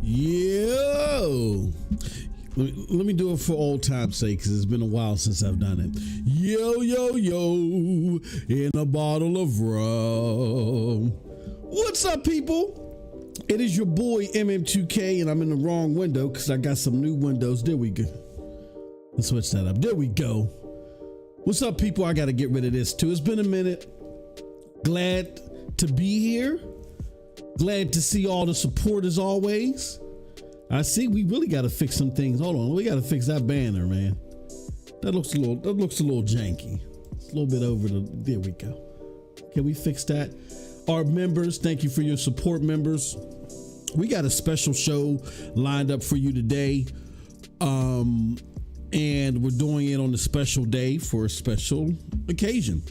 Yo, let me do it for old time's sake, because it's been a while since I've done it. Yo, yo, yo, in a bottle of rum. What's up, people? It is your boy MM2K, and I'm in the wrong window because I got some new windows. There we go. Let's switch that up. There we go. What's up, people? I got to get rid of this too. It's been a minute. Glad to be here. Glad to see all the support as always. I see we really got to fix some things. Hold on, we got to fix that banner, man. That looks a little janky. It's a little bit over the. There we go. Can we fix that? Our members, thank you for your support, members. We got a special show lined up for you today, and we're doing it on a special day for a special occasion.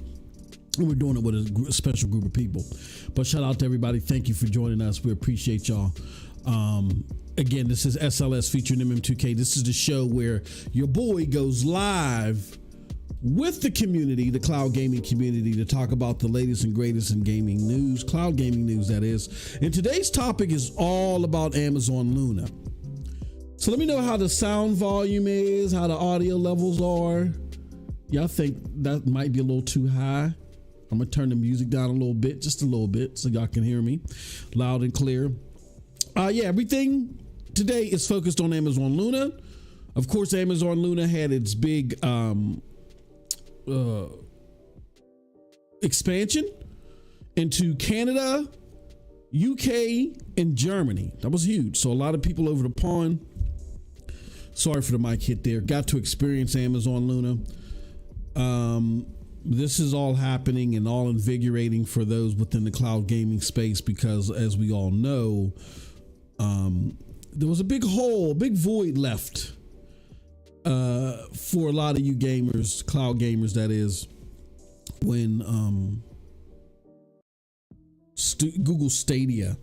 And we're doing it with a special group of people. But shout out to everybody. Thank you for joining us. We appreciate y'all. Again, this is SLS featuring MM2K. This is the show where your boy goes live with the community, the cloud gaming community, to talk about the latest and greatest in gaming news, cloud gaming news, that is. And today's topic is all about Amazon Luna. So let me know how the sound volume is, how the audio levels are. Y'all think that might be a little too high? I'm gonna turn the music down a little bit, just a little bit, so y'all can hear me loud and clear. Yeah, everything today is focused on Amazon Luna. Of course, Amazon Luna had its big expansion into Canada, UK, and Germany. That was huge. So a lot of people over the pond, sorry for the mic hit there, got to experience Amazon Luna. This is all happening and all invigorating for those within the cloud gaming space, because as we all know, there was a big hole, a big void left for a lot of you gamers, cloud gamers, that is, when Google Stadia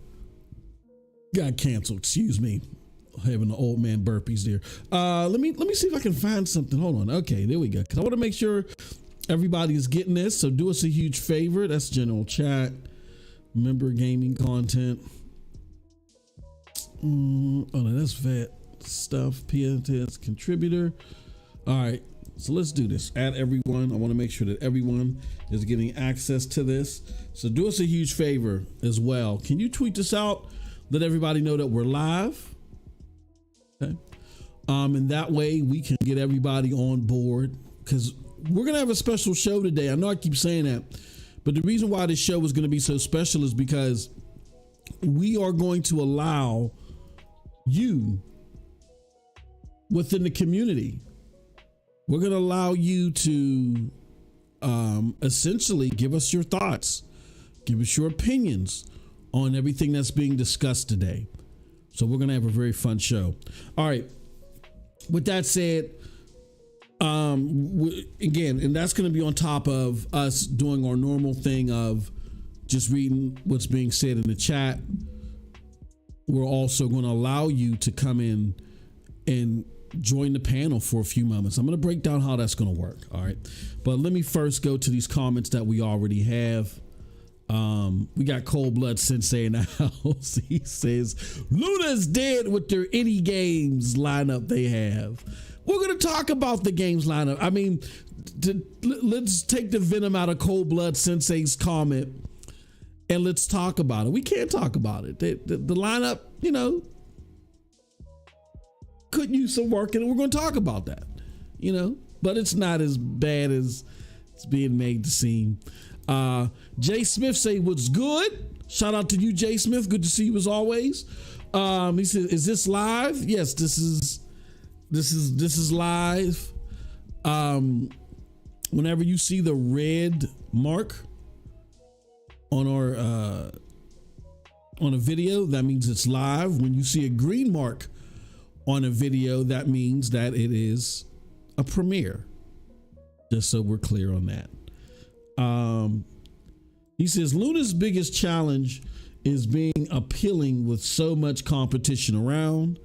got canceled. Excuse me, having the old man burpees there. Let me see if I can find something. Hold on. Okay, there we go. Because I want to make sure everybody is getting this. So do us a huge favor. That's general chat, member gaming content. Oh no, that's vet stuff. PNTS contributor. All right, so let's do this. Add everyone. I want to make sure that everyone is getting access to this. So do us a huge favor as well. Can you tweet this out? Let everybody know that we're live. Okay. And that way we can get everybody on board, because we're gonna have a special show today. I know I keep saying that, but the reason why this show is going to be so special is because we are going to allow you within the community. We're going to allow you to essentially give us your thoughts, give us your opinions on everything that's being discussed today. So we're going to have a very fun show. All right. With that said, again, and that's going to be on top of us doing our normal thing of just reading what's being said in the chat. We're also going to allow you to come in and join the panel for a few moments. I'm going to break down how that's going to work. All right. But let me first go to these comments that we already have. We got Cold Blood Sensei in the house. He says, Luna's dead with their any games lineup they have. We're going to talk about the games lineup. I mean, let's take the venom out of Cold Blood Sensei's comment and let's talk about it. We can't talk about it. The lineup, you know, could use some work, and we're going to talk about that, you know, but it's not as bad as it's being made to seem. Jay Smith say, what's good? Shout out to you, Jay Smith. Good to see you as always. He said, is this live? Yes, this is live. Whenever you see the red mark on our on a video, that means it's live. When you see a green mark on a video, that means that it is a premiere. Just so we're clear on that. He says Luna's biggest challenge is being appealing with so much competition around.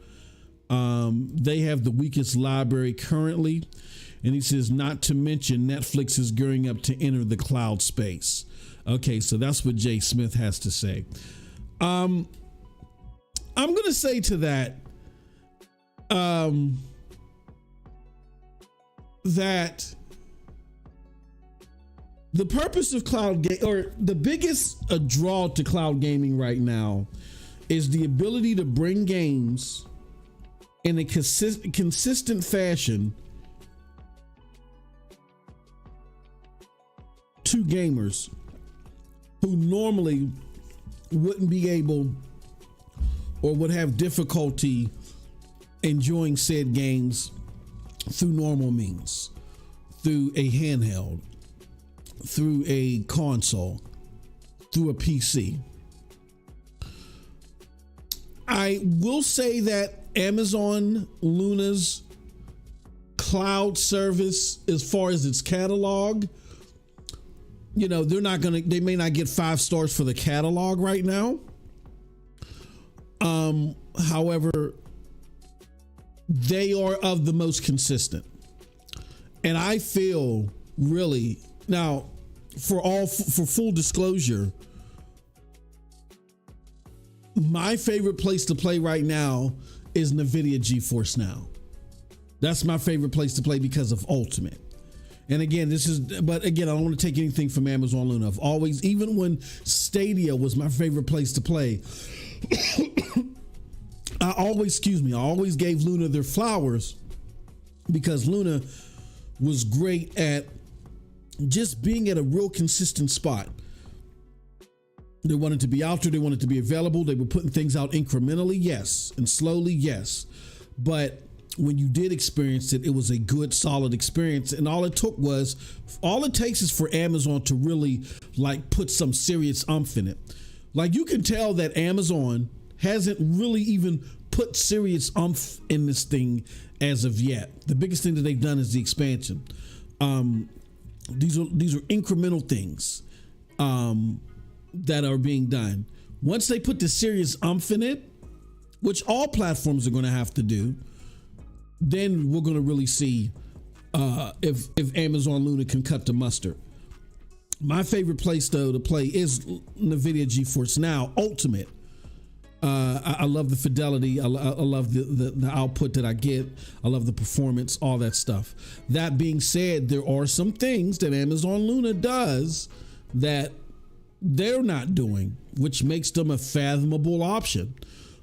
They have the weakest library currently. And he says, not to mention Netflix is gearing up to enter the cloud space. Okay, so that's what Jay Smith has to say. I'm going to say to that, that the purpose of or the biggest draw to cloud gaming right now is the ability to bring games in a consistent fashion to gamers who normally wouldn't be able or would have difficulty enjoying said games through normal means, through a handheld, through a console, through a PC. I will say that Amazon Luna's cloud service, as far as its catalog, you know, they may not get 5 stars for the catalog right now. However, they are of the most consistent. And I feel really, now for full disclosure, my favorite place to play right now is NVIDIA GeForce Now. That's my favorite place to play because of Ultimate. And again, but again, I don't want to take anything from Amazon Luna. I've always, even when Stadia was my favorite place to play, I always gave Luna their flowers because Luna was great at just being at a real consistent spot. They wanted to be out there. They wanted to be available. They were putting things out incrementally, yes, and slowly, yes. But when you did experience it, it was a good, solid experience. And all it takes is for Amazon to really like put some serious oomph in it. Like you can tell that Amazon hasn't really even put serious oomph in this thing as of yet. The biggest thing that they've done is the expansion. These are incremental things that are being done. Once they put the serious oomph in it, which all platforms are going to have to do, then we're going to really see if Amazon Luna can cut the mustard. My favorite place though to play is NVIDIA GeForce Now Ultimate. I love the fidelity. I love the output that I get. I love the performance, all that stuff. That being said, there are some things that Amazon Luna does that they're not doing, which makes them a fathomable option.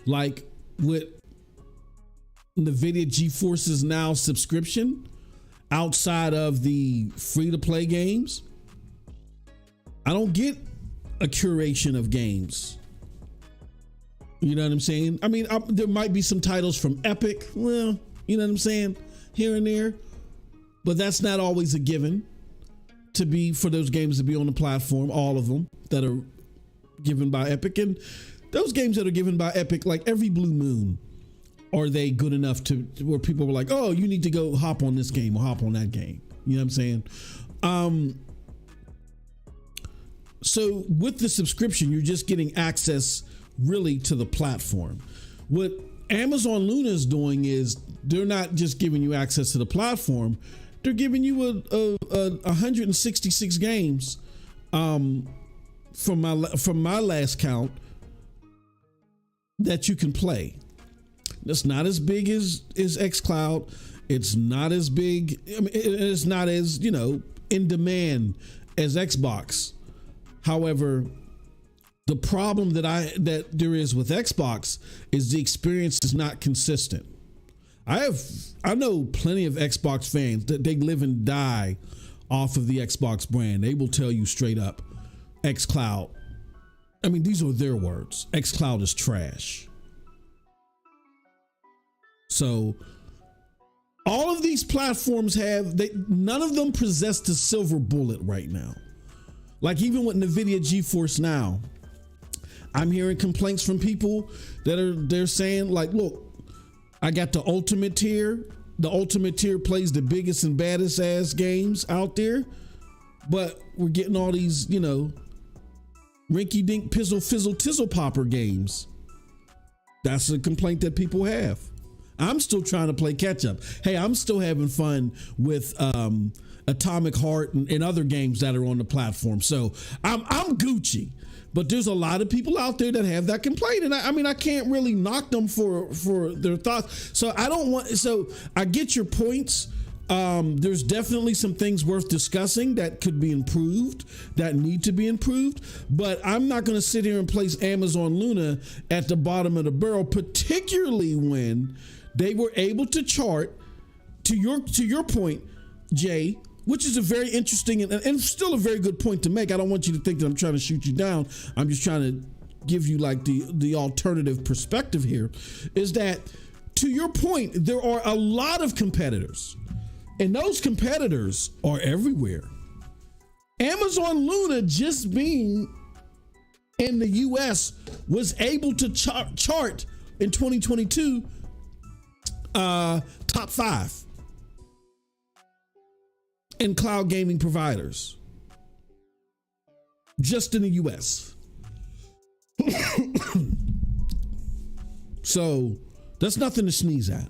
Like with NVIDIA GeForce's Now subscription, outside of the free-to-play games, I don't get a curation of games. You know what I'm saying? I mean, there might be some titles from Epic, well, you know what I'm saying, here and there, but that's not always a given for those games to be on the platform, all of them that are given by Epic. And those games that are given by Epic, like every blue moon, are they good enough to where people were like, oh, you need to go hop on this game or hop on that game? You know what I'm saying? So with the subscription, you're just getting access really to the platform. What Amazon Luna is doing is they're not just giving you access to the platform, they're giving you a 166 games from my last count that you can play. That's not as big as xCloud. It's not as big. I mean, it's not as, in demand as Xbox. However, the problem that there is with Xbox is the experience is not consistent. I know plenty of Xbox fans that they live and die off of the Xbox brand. They will tell you straight up, xCloud. I mean, these are their words. xCloud is trash. So all of these platforms none of them possess the silver bullet right now. Like even with NVIDIA GeForce Now, I'm hearing complaints from people they're saying like, look, I got the ultimate tier. The ultimate tier plays the biggest and baddest ass games out there, but we're getting all these, rinky dink pizzle fizzle tizzle popper games. That's a complaint that people have. I'm still trying to play catch up. Hey, I'm still having fun with Atomic Heart and other games that are on the platform. So I'm Gucci. But there's a lot of people out there that have that complaint, and I can't really knock them for their thoughts. So I get your points. There's definitely some things worth discussing that could be improved, that need to be improved. But I'm not going to sit here and place Amazon Luna at the bottom of the barrel, particularly when they were able to chart, to your point, Jay, which is a very interesting and still a very good point to make. I don't want you to think that I'm trying to shoot you down. I'm just trying to give you like the alternative perspective here, is that, to your point, there are a lot of competitors, and those competitors are everywhere. Amazon Luna, just being in the US, was able to chart in 2022 top 5 in cloud gaming providers, just in the US. So that's nothing to sneeze at.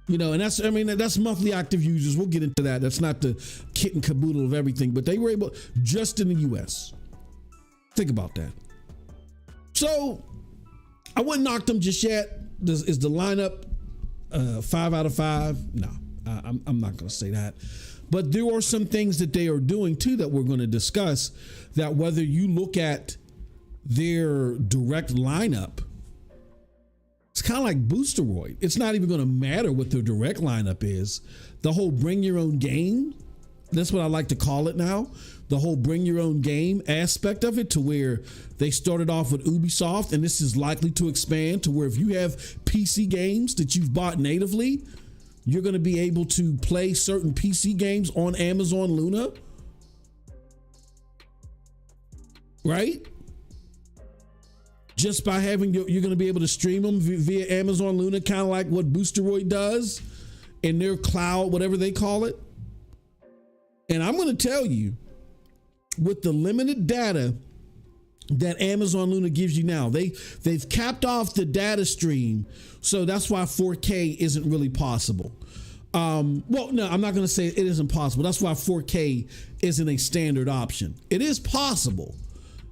And that's monthly active users. We'll get into that. That's not the kit and caboodle of everything, but they were able, just in the US. Think about that. So I wouldn't knock them just yet. Is the lineup 5 out of 5? No. I'm not going to say that, but there are some things that they are doing too that we're going to discuss, that whether you look at their direct lineup, it's kind of like Boosteroid. It's not even going to matter what their direct lineup is. The whole bring your own game, that's what I like to call it now. The whole bring your own game aspect of it, to where they started off with Ubisoft, and this is likely to expand to where if you have PC games that you've bought natively, you're going to be able to play certain PC games on Amazon Luna, right? Just by having you're going to be able to stream them via Amazon Luna, kind of like what Boosteroid does in their cloud, whatever they call it. And I'm going to tell you, with the limited data that Amazon Luna gives you now, they've capped off the data stream, so that's why 4K isn't really possible. Well, no, I'm not going to say it isn't possible. That's why 4K isn't a standard option. It is possible,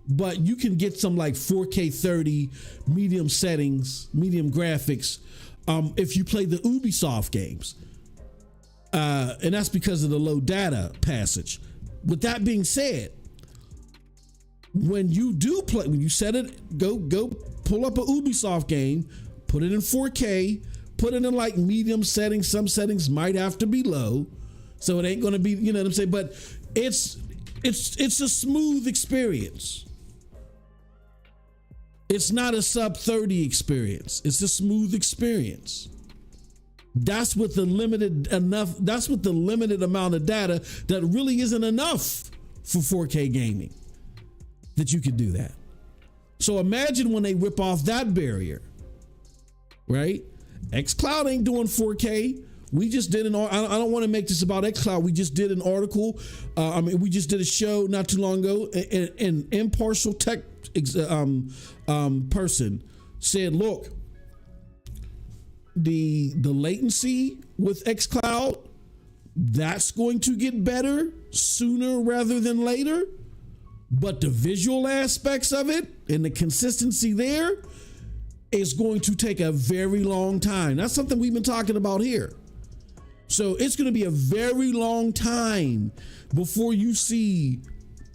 but you can get some like 4K 30 medium settings, medium graphics, if you play the Ubisoft games, and that's because of the low data passage. With that being said, when you set it, go pull up a Ubisoft game, put it in 4K, put it in like medium settings. Some settings might have to be low, so it ain't going to be, you know what I'm saying? But it's a smooth experience. It's not a sub 30 experience. It's a smooth experience. That's with the limited amount of data that really isn't enough for 4K gaming, that you could do that. So imagine when they rip off that barrier, right? xCloud ain't doing 4K. We just did I don't want to make this about xCloud. We just did an article. We just did a show not too long ago. An impartial tech person said, look, the latency with xCloud, that's going to get better sooner rather than later. But the visual aspects of it and the consistency there is going to take a very long time. That's something we've been talking about here. So it's going to be a very long time before you see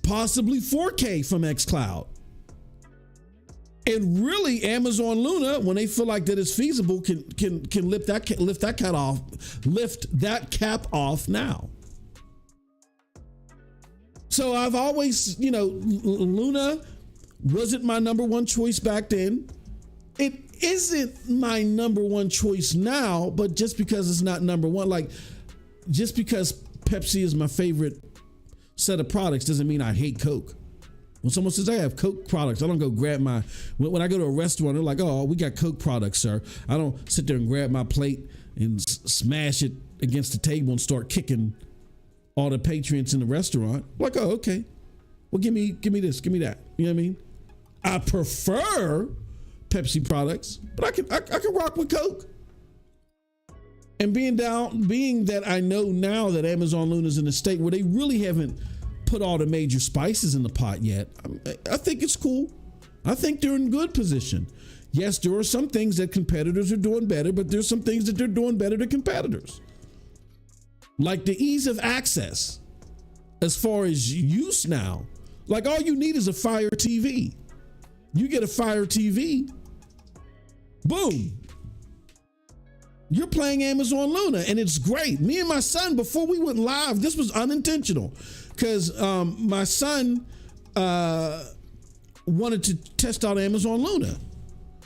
possibly 4K from xCloud. And really, Amazon Luna, when they feel like that it's feasible, can lift that cap off now. So I've always, Luna wasn't my number one choice back then. It isn't my number one choice now, but just because it's not number one, like just because Pepsi is my favorite set of products doesn't mean I hate Coke. When someone says I have Coke products, I don't go grab when I go to a restaurant, they're like, oh, we got Coke products, sir. I don't sit there and grab my plate and smash it against the table and start kicking all the patrons in the restaurant. Like, oh, okay. Well, give me this, give me that. You know what I mean? I prefer Pepsi products, but I can rock with Coke. And being that I know now that Amazon Luna's in a state where they really haven't put all the major spices in the pot yet, I think it's cool. I think they're in good position. Yes, there are some things that competitors are doing better, but there's some things that they're doing better than competitors. Like the ease of access as far as use now. Like all you need is a Fire TV. You get a Fire TV, boom. You're playing Amazon Luna and it's great. Me and my son, before we went live, this was unintentional because my son wanted to test out Amazon Luna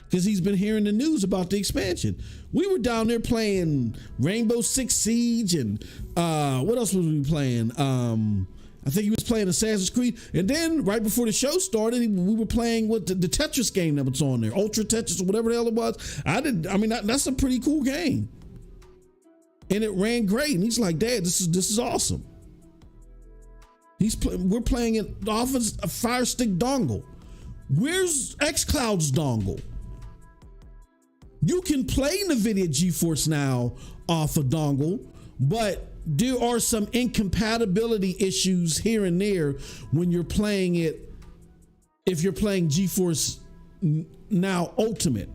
because he's been hearing the news about the expansion. We were down there playing Rainbow Six Siege and what else was we playing? I think he was playing Assassin's Creed. And then right before the show started, we were playing what the Tetris game that was on there, Ultra Tetris or whatever the hell it was. That's a pretty cool game. And it ran great. And he's like, Dad, this is awesome. We're playing it off of a Fire Stick dongle. Where's xCloud's dongle? You can play NVIDIA GeForce Now off a dongle, but there are some incompatibility issues here and there when you're playing it. If you're playing GeForce Now Ultimate,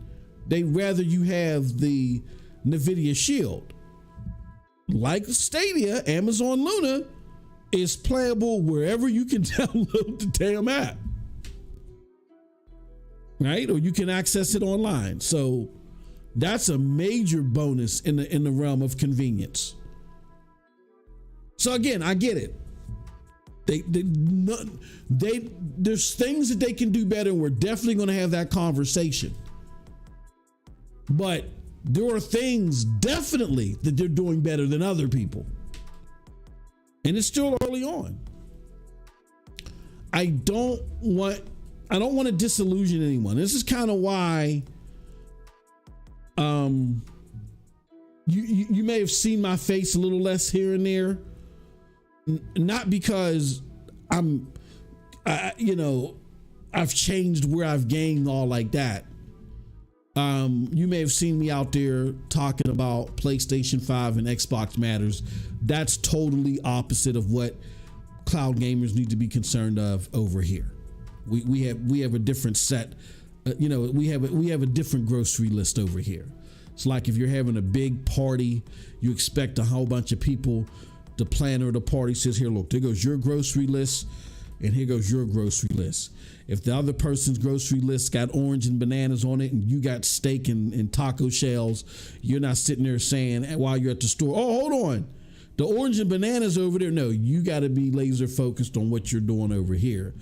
they'd rather you have the NVIDIA Shield. Like Stadia, Amazon Luna is playable wherever you can download the damn app. Right? Or you can access it online. So that's a major bonus in the realm of convenience. So again, I get it. There's things that they can do better. And we're definitely going to have that conversation. But there are things definitely that they're doing better than other people. And it's still early on. I don't want to disillusion anyone. This is kind of why you may have seen my face a little less here and there. Not because I've changed where I've gained all like that. You may have seen me out there talking about PlayStation 5 and Xbox matters. That's totally opposite of what cloud gamers need to be concerned of over here. We have a different set. We have a different grocery list over here. It's like if you're having a big party, you expect a whole bunch of people. The planner of the party says, here, look, there goes your grocery list, and here goes your grocery list. If the other person's grocery list got orange and bananas on it, and you got steak and taco shells, you're not sitting there saying while you're at the store, oh, hold on, the orange and bananas over there. No, you got to be laser focused on what you're doing over here,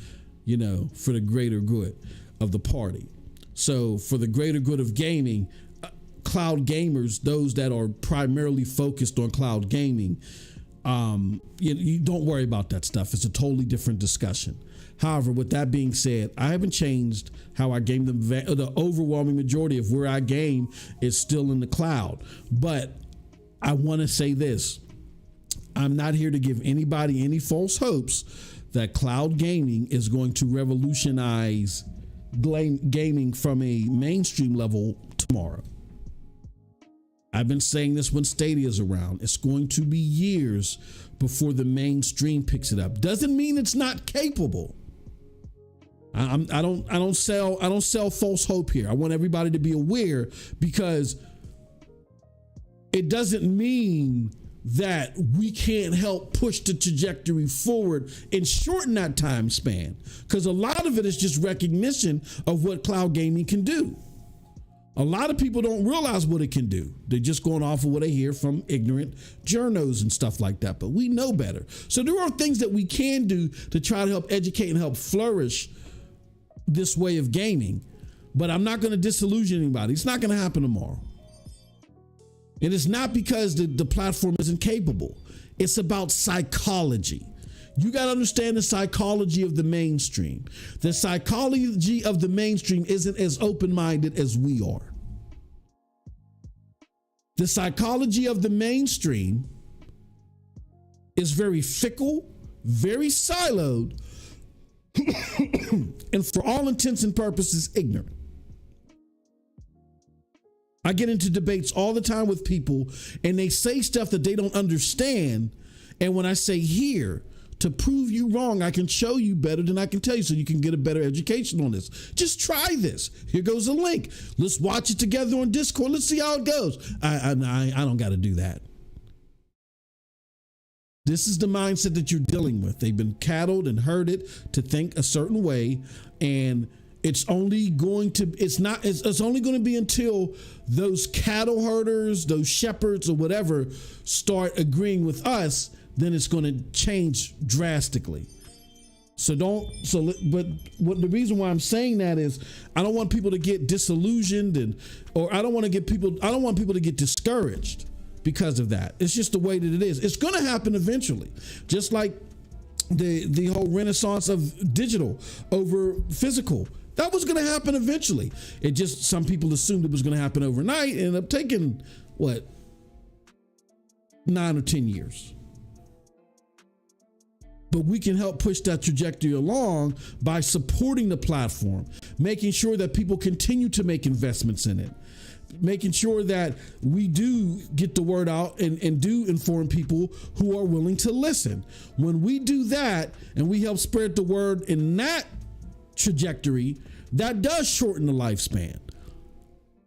for the greater good of the party. So for the greater good of gaming, cloud gamers, those that are primarily focused on cloud gaming, you don't worry about that stuff. It's a totally different discussion. However, with that being said, I haven't changed how I game. The overwhelming majority of where I game is still in the cloud. But I want to say this. I'm not here to give anybody any false hopes that cloud gaming is going to revolutionize gaming from a mainstream level tomorrow. I've been saying this when Stadia's around. It's going to be years before the mainstream picks it up. Doesn't mean it's not capable. I don't sell false hope here. I want everybody to be aware, because it doesn't mean that we can't help push the trajectory forward and shorten that time span, because a lot of it is just recognition of what cloud gaming can do. A lot of people don't realize what it can do. They're just going off of what they hear from ignorant journos and stuff like that. But we know better. So there are things that we can do to try to help educate and help flourish this way of gaming. But I'm not going to disillusion anybody. It's not going to happen tomorrow. And it's not because the platform isn't capable. It's about psychology. You got to understand the psychology of the mainstream. The psychology of the mainstream isn't as open-minded as we are. The psychology of the mainstream is very fickle, very siloed, and for all intents and purposes, ignorant. I get into debates all the time with people and they say stuff that they don't understand. And when I say here, to prove you wrong, I can show you better than I can tell you so you can get a better education on this. Just try this. Here goes a link. Let's watch it together on Discord. Let's see how it goes. I don't got to do that. This is the mindset that you're dealing with. They've been cattled and herded to think a certain way, and it's only going to be until those cattle herders, those shepherds or whatever start agreeing with us, then it's going to change drastically. But the reason why I'm saying that is I don't want people to get disillusioned I don't want people to get discouraged because of that. It's just the way that it is. It's going to happen eventually. Just like the whole renaissance of digital over physical. That was going to happen eventually. It just, some people assumed it was going to happen overnight and ended up taking, 9 or 10 years. But we can help push that trajectory along by supporting the platform, making sure that people continue to make investments in it, making sure that we do get the word out and do inform people who are willing to listen. When we do that and we help spread the word in that trajectory, that does shorten the lifespan.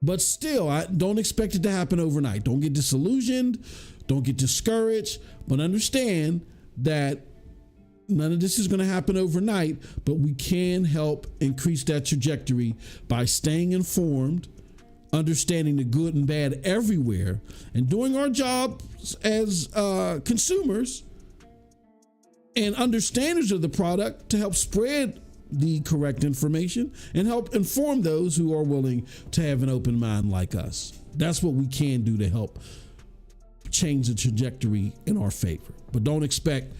But still, I don't expect it to happen overnight. Don't get disillusioned. Don't get discouraged. But understand that none of this is going to happen overnight, but we can help increase that trajectory by staying informed, understanding the good and bad everywhere, and doing our job as consumers and understanders of the product to help spread the correct information and help inform those who are willing to have an open mind like us. That's what we can do to help change the trajectory in our favor. But don't expect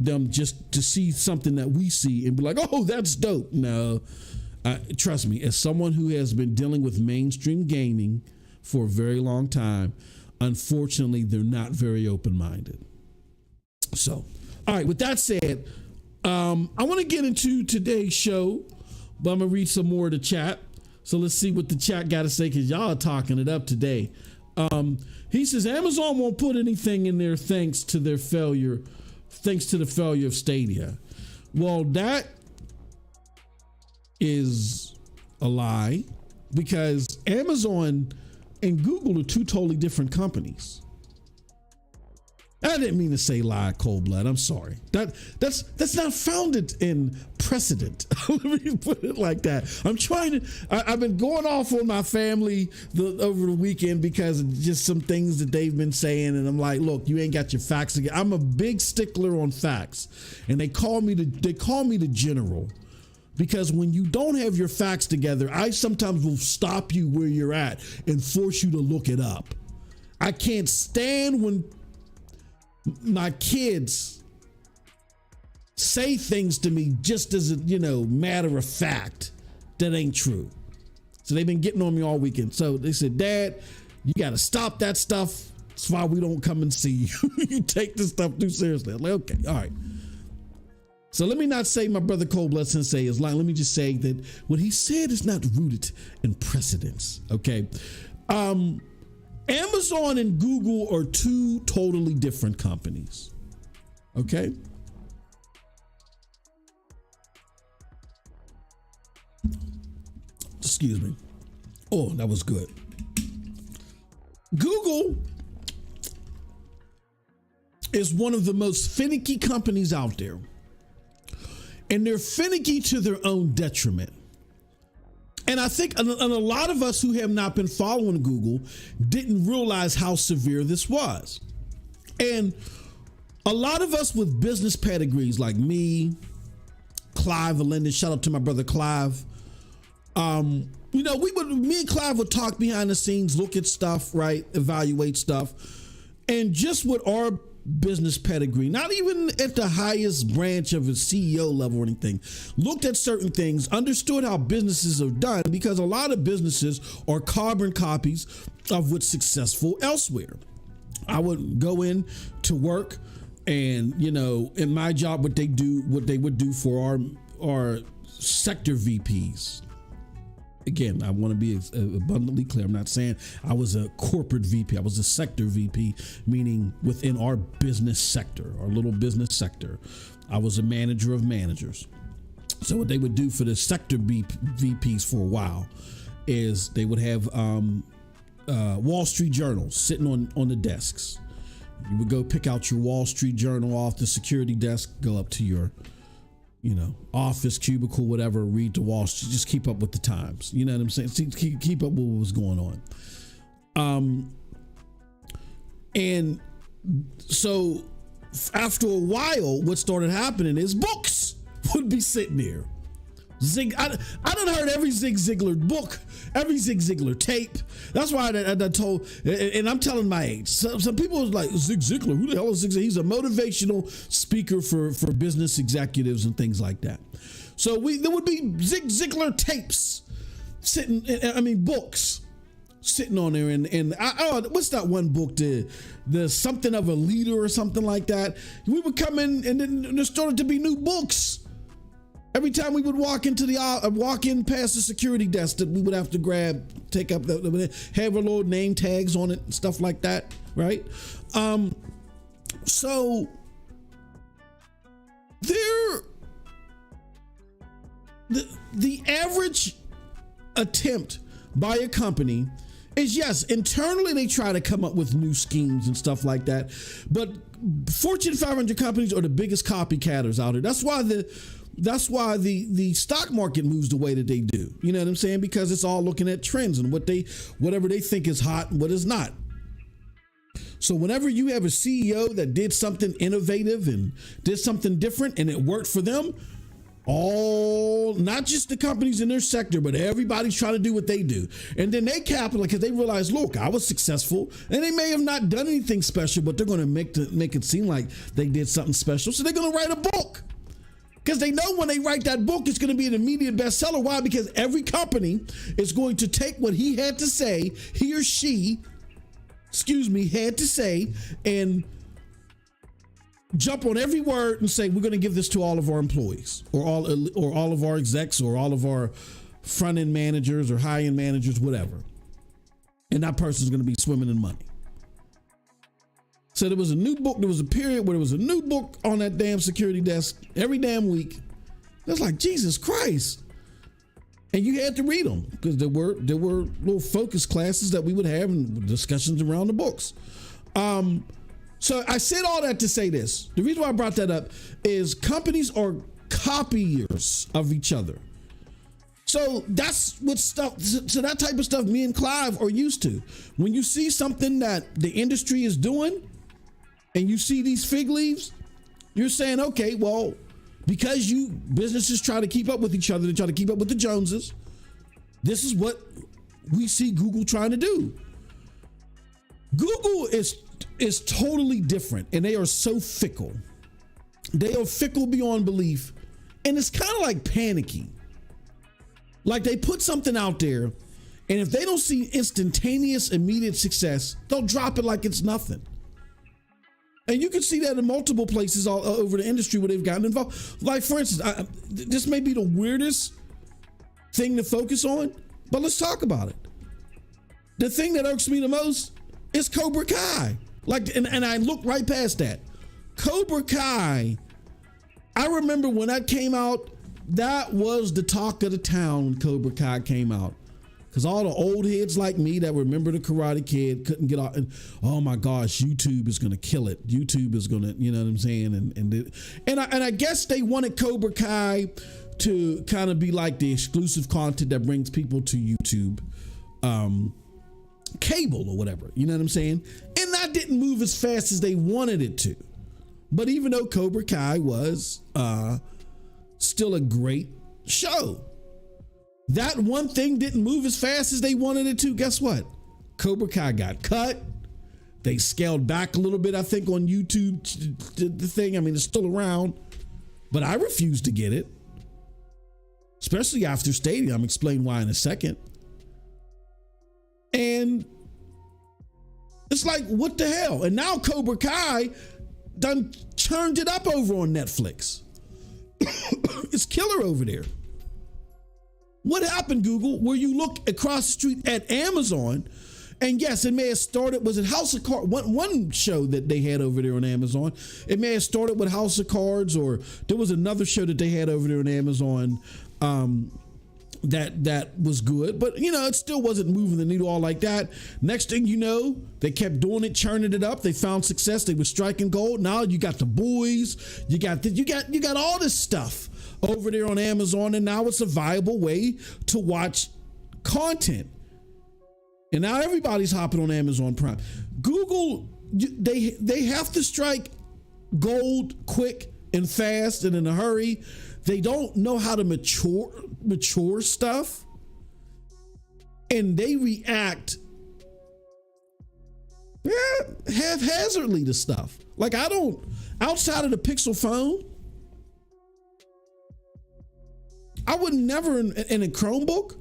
them just to see something that we see and be like, oh, that's dope. No, trust me, as someone who has been dealing with mainstream gaming for a very long time, unfortunately, they're not very open-minded. So, all right, with that said, I want to get into today's show, but I'm going to read some more of the chat. So let's see what the chat got to say, because y'all are talking it up today. He says, Amazon won't put anything in there thanks to the failure of Stadia. Well, that is a lie, because Amazon and Google are two totally different companies. I didn't mean to say lie, cold blood. I'm sorry. That's not founded in precedent. Let me put it like that. I've been going off on my family over the weekend because of just some things that they've been saying. And I'm like, look, you ain't got your facts together. I'm a big stickler on facts. And they call me the general, because when you don't have your facts together, I sometimes will stop you where you're at and force you to look it up. I can't stand when my kids say things to me just as a, matter of fact that ain't true. So they've been getting on me all weekend. So they said, Dad, you got to stop that stuff. That's why we don't come and see you. You take this stuff too seriously. I'm like, okay, all right. So let me not say my brother Cold Blood Sensei is lying. Let me just say that what he said is not rooted in precedence. Okay. Amazon and Google are two totally different companies. Okay. Excuse me. Oh, that was good. Google is one of the most finicky companies out there. And they're finicky to their own detriment. And I think a lot of us who have not been following Google didn't realize how severe this was. And a lot of us with business pedigrees like me, Clive Valendon, shout out to my brother Clive. Me and Clive would talk behind the scenes, look at stuff, right? Evaluate stuff. And just with our business pedigree, not even at the highest branch of a CEO level or anything, looked at certain things, understood how businesses are done, because a lot of businesses are carbon copies of what's successful elsewhere. I would go in to work and, in my job, what they would do for our sector VPs again, I want to be abundantly clear. I'm not saying I was a corporate VP. I was a sector VP, meaning within our business sector, our little business sector. I was a manager of managers. So what they would do for the sector VPs for a while is they would have Wall Street journals sitting on the desks. You would go pick out your Wall Street journal off the security desk, go up to your office cubicle, whatever, read the Wall Street, just keep up with the times. You know what I'm saying? Keep up with what was going on. And so after a while, what started happening is books would be sitting there. I done heard every Zig Ziglar book, every Zig Ziglar tape. That's why I told, and I'm telling my age. Some people was like, Zig Ziglar, who the hell is Zig Ziglar? He's a motivational speaker for business executives and things like that. So there would be Zig Ziglar tapes sitting, books sitting on there. And what's that one book, the something of a leader or something like that? We would come in and then there started to be new books. Every time we would walk in past the security desk that we would have to take up, have a little name tags on it and stuff like that, right? So the average attempt by a company is, yes, internally they try to come up with new schemes and stuff like that, but Fortune 500 companies are the biggest copycatters out there. That's why the stock market moves the way that they do. You know what I'm saying? Because it's all looking at trends and whatever they think is hot and what is not. So whenever you have a CEO that did something innovative and did something different and it worked for them, not just the companies in their sector, but everybody's trying to do what they do. And then they capitalize because they realize, look, I was successful, and they may have not done anything special, but they're going to make it seem like they did something special. So they're going to write a book. Because they know when they write that book, it's going to be an immediate bestseller. Why? Because every company is going to take what he had to say, he or she, had to say, and jump on every word and say, we're going to give this to all of our employees or all of our execs or all of our front-end managers or high-end managers, whatever. And that person's going to be swimming in money. So there was a period where there was a new book on that damn security desk every damn week. It's like, Jesus Christ. And you had to read them because there were little focus classes that we would have and discussions around the books. So I said all that to say this. The reason why I brought that up is companies are copiers of each other. So that's what stuff, so that type of stuff me and Clive are used to. When you see something that the industry is doing and you see these fig leaves, you're saying, okay, well, because businesses try to keep up with each other, they try to keep up with the Joneses. This is what we see Google trying to do. Google is totally different, and they are so fickle. They are fickle beyond belief, and it's kind of like panicky. Like they put something out there, and if they don't see instantaneous, immediate success, they'll drop it like it's nothing. And you can see that in multiple places all over the industry where they've gotten involved. Like, for instance, this may be the weirdest thing to focus on, but let's talk about it. The thing that irks me the most is Cobra Kai. Like, and I look right past that. Cobra Kai, I remember when that came out, that was the talk of the town when Cobra Kai came out. Because all the old heads like me that remember the Karate Kid couldn't get out. And oh my gosh, YouTube is going to kill it. YouTube is going to, you know what I'm saying? And I guess they wanted Cobra Kai to kind of be like the exclusive content that brings people to YouTube, cable or whatever. You know what I'm saying? And that didn't move as fast as they wanted it to. But even though Cobra Kai was still a great show, that one thing didn't move as fast as they wanted it to. Guess what? Cobra Kai got cut. They scaled back a little bit, I think, on YouTube, the thing. I mean, it's still around, but I refuse to get it, especially after Stadia. I'm explaining why in a second. And it's like, what the hell? And now Cobra Kai done turned it up over on Netflix. It's killer over there. What happened, Google, where you look across the street at Amazon, and yes, it may have started, was it House of Cards? One show that they had over there on Amazon, it may have started with House of Cards, or there was another show that they had over there on Amazon that was good, but it still wasn't moving the needle all like that. Next thing you know, they kept doing it, churning it up. They found success. They were striking gold. Now you got The Boys, you got all this stuff over there on Amazon, and now it's a viable way to watch content. And now everybody's hopping on Amazon Prime. Google, they have to strike gold quick and fast and in a hurry. They don't know how to mature stuff, and they react haphazardly to stuff. Like, outside of the Pixel phone, I would never in a Chromebook,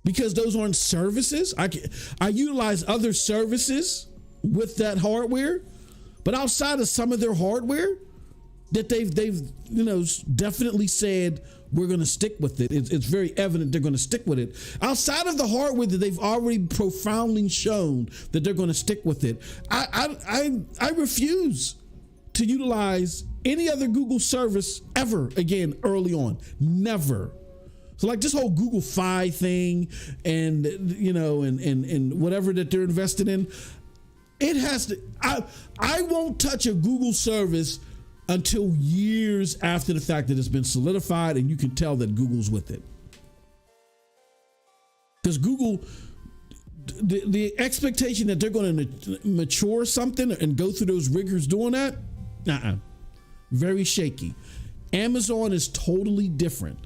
because those aren't services. I utilize other services with that hardware, but outside of some of their hardware that they've definitely said we're going to stick with it. It's very evident they're going to stick with it. Outside of the hardware that they've already profoundly shown that they're going to stick with it, I refuse to utilize any other Google service ever again early on. Never. So like this whole Google Fi thing and and whatever that they're invested in, it has to, I won't touch a Google service until years after the fact that it's been solidified and you can tell that Google's with it. Because Google, the expectation that they're going to mature something and go through those rigors doing that, very shaky. Amazon is totally different.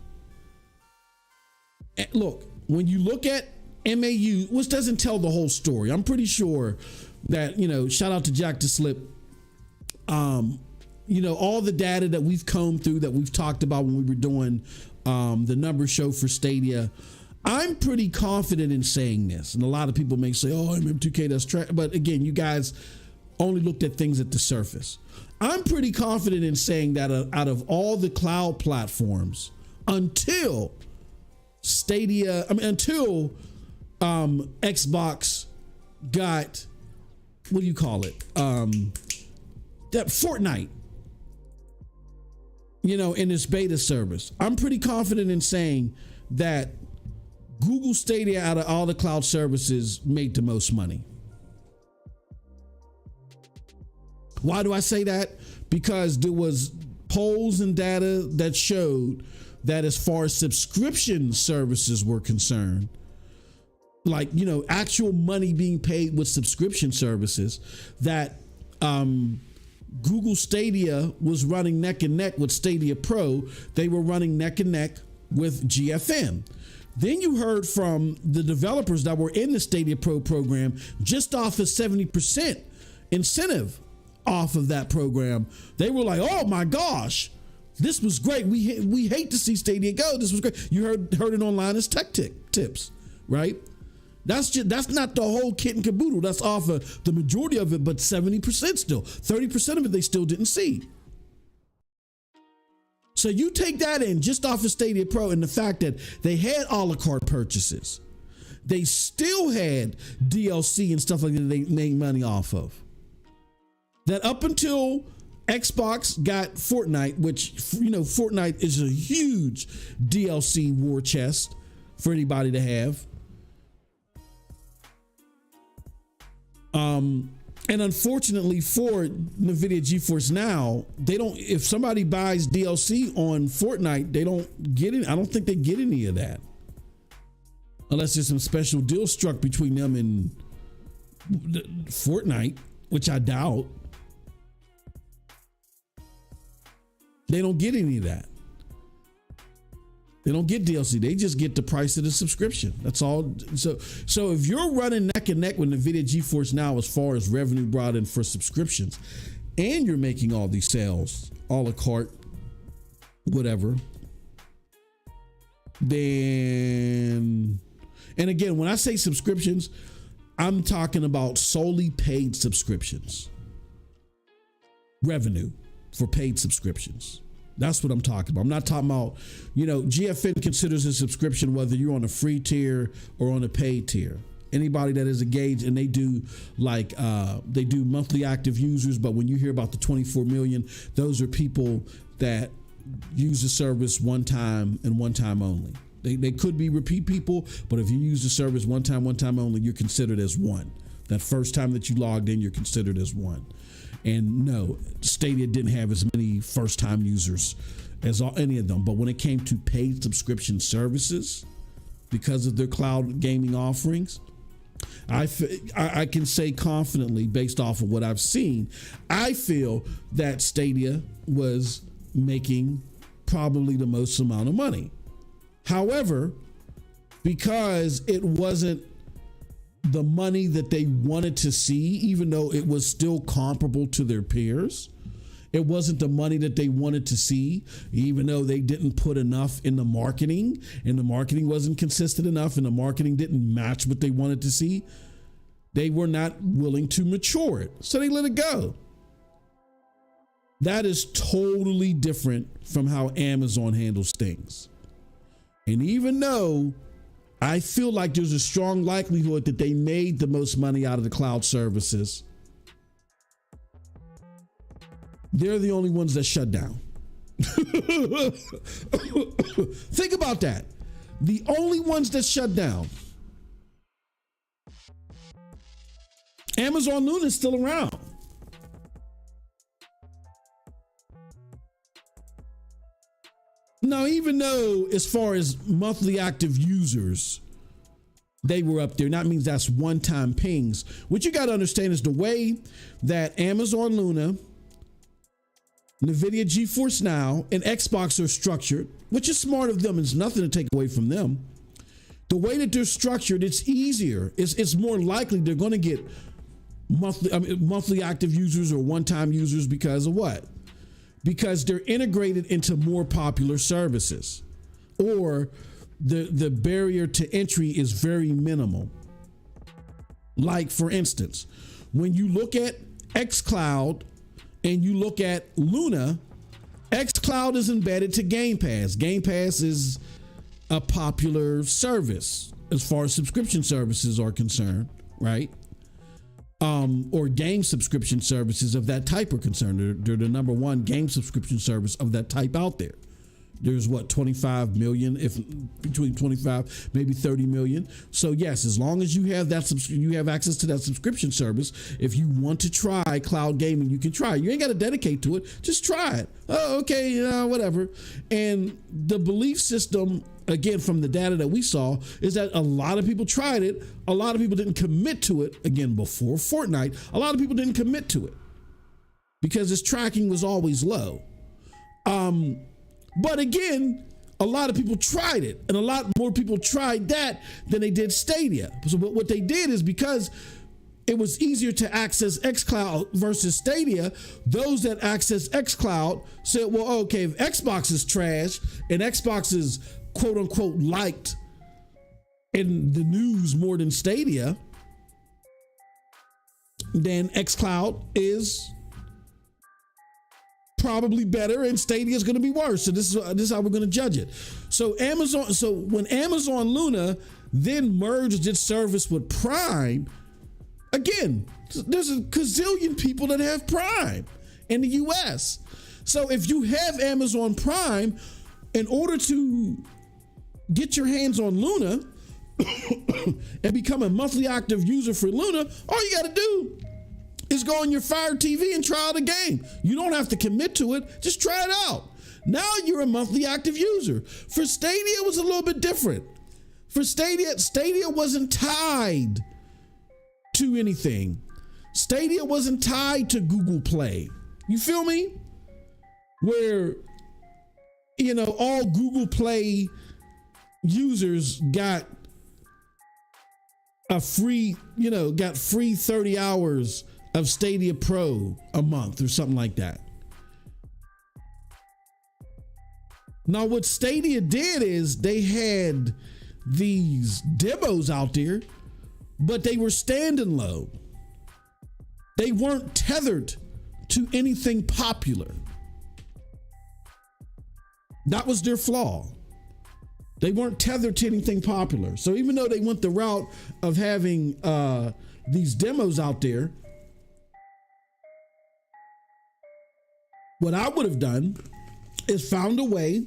Look, when you look at MAU, which doesn't tell the whole story, I'm pretty sure that, shout out to Jack the Slip, all the data that we've combed through, that we've talked about when we were doing the number show for Stadia, I'm pretty confident in saying this. And a lot of people may say, oh, MM2K, that's trash. But again, you guys only looked at things at the surface. I'm pretty confident in saying that out of all the cloud platforms, until Stadia, until Xbox got, what do you call it? That Fortnite, in its beta service. I'm pretty confident in saying that Google Stadia, out of all the cloud services, made the most money. Why do I say that? Because there was polls and data that showed that as far as subscription services were concerned, like, actual money being paid with subscription services, that Google Stadia was running neck and neck with Stadia Pro. They were running neck and neck with GFN. Then you heard from the developers that were in the Stadia Pro program, just off of 70% incentive off of that program. They were like, oh my gosh, this was great. We hate to see Stadia go. This was great. You heard it online as tech tips, right? That's not the whole kit and caboodle. That's off of the majority of it, but 70% still. 30% of it they still didn't see. So you take that in just off of Stadia Pro, and the fact that they had a la carte purchases. They still had DLC and stuff like that they made money off of. That up until Xbox got Fortnite, which, Fortnite is a huge DLC war chest for anybody to have. And unfortunately for NVIDIA GeForce Now, they don't, if somebody buys DLC on Fortnite, they don't get it. I don't think they get any of that. Unless there's some special deal struck between them and Fortnite, which I doubt. They don't get any of that. They don't get DLC. They just get the price of the subscription. That's all. So if you're running neck and neck with NVIDIA GeForce Now as far as revenue brought in for subscriptions, and you're making all these sales, a la carte, whatever, then, and again, when I say subscriptions, I'm talking about solely paid subscriptions. Revenue for paid subscriptions. That's what I'm talking about. I'm not talking about, GFN considers a subscription whether you're on a free tier or on a paid tier. Anybody that is engaged, and they do they do monthly active users, but when you hear about the 24 million, those are people that use the service one time and one time only. They could be repeat people, but if you use the service one time only, you're considered as one. That first time that you logged in, you're considered as one. And no, Stadia didn't have as many first-time users as any of them. But when it came to paid subscription services, because of their cloud gaming offerings, I can say confidently, based off of what I've seen, I feel that Stadia was making probably the most amount of money. However, because it wasn't the money that they wanted to see, even though it was still comparable to their peers, it wasn't the money that they wanted to see, even though they didn't put enough in the marketing, and the marketing wasn't consistent enough, and the marketing didn't match what they wanted to see. They were not willing to mature it, so they let it go. That is totally different from how Amazon handles things. And even though I feel like there's a strong likelihood that they made the most money out of the cloud services, they're the only ones that shut down. Think about that. The only ones that shut down. Amazon Luna is still around. Now, even though as far as monthly active users, they were up there, that means that's one-time pings. What you got to understand is the way that Amazon Luna, NVIDIA GeForce Now, and Xbox are structured, which is smart of them, and it's nothing to take away from them. The way that they're structured, it's easier. It's more likely they're going to get monthly active users or one-time users because of what? Because they're integrated into more popular services, or the barrier to entry is very minimal. Like, for instance, when you look at xCloud and you look at Luna, xCloud is embedded to Game Pass. Game Pass is a popular service as far as subscription services are concerned, right? Or game subscription services of that type are concerned. They're the number one game subscription service of that type out there. There's 25 million, if between 25, maybe 30 million. So yes, as long as you have that, you have access to that subscription service. If you want to try cloud gaming, you can try. You ain't got to dedicate to it. Just try it. Oh, okay, whatever. And the belief system, again, from the data that we saw, is that a lot of people tried it. A lot of people didn't commit to it. Again, before Fortnite, a lot of people didn't commit to it because its tracking was always low. But again, a lot of people tried it, and a lot more people tried that than they did Stadia. So what they did is, because it was easier to access xCloud versus Stadia, those that access xCloud said, well, okay, if Xbox is trash and Xbox is quote unquote liked in the news more than Stadia, then xCloud is probably better and Stadia is going to be worse. So this is how we're going to judge it. So when Amazon Luna then merged its service with Prime, again, there's a gazillion people that have Prime in the US. So if you have Amazon Prime, in order to get your hands on Luna and become a monthly active user for Luna, all you got to do is go on your Fire TV and try out a game. You don't have to commit to it. Just try it out. Now you're a monthly active user. For Stadia, it was a little bit different. For Stadia wasn't tied to anything. Stadia wasn't tied to Google Play. You feel me? Where, all Google Play users got a free, got free 30 hours of Stadia Pro a month or something like that. Now, what Stadia did is they had these demos out there, but they were standing low. They weren't tethered to anything popular. That was their flaw. They weren't tethered to anything popular. So even though they went the route of having these demos out there, what I would have done is found a way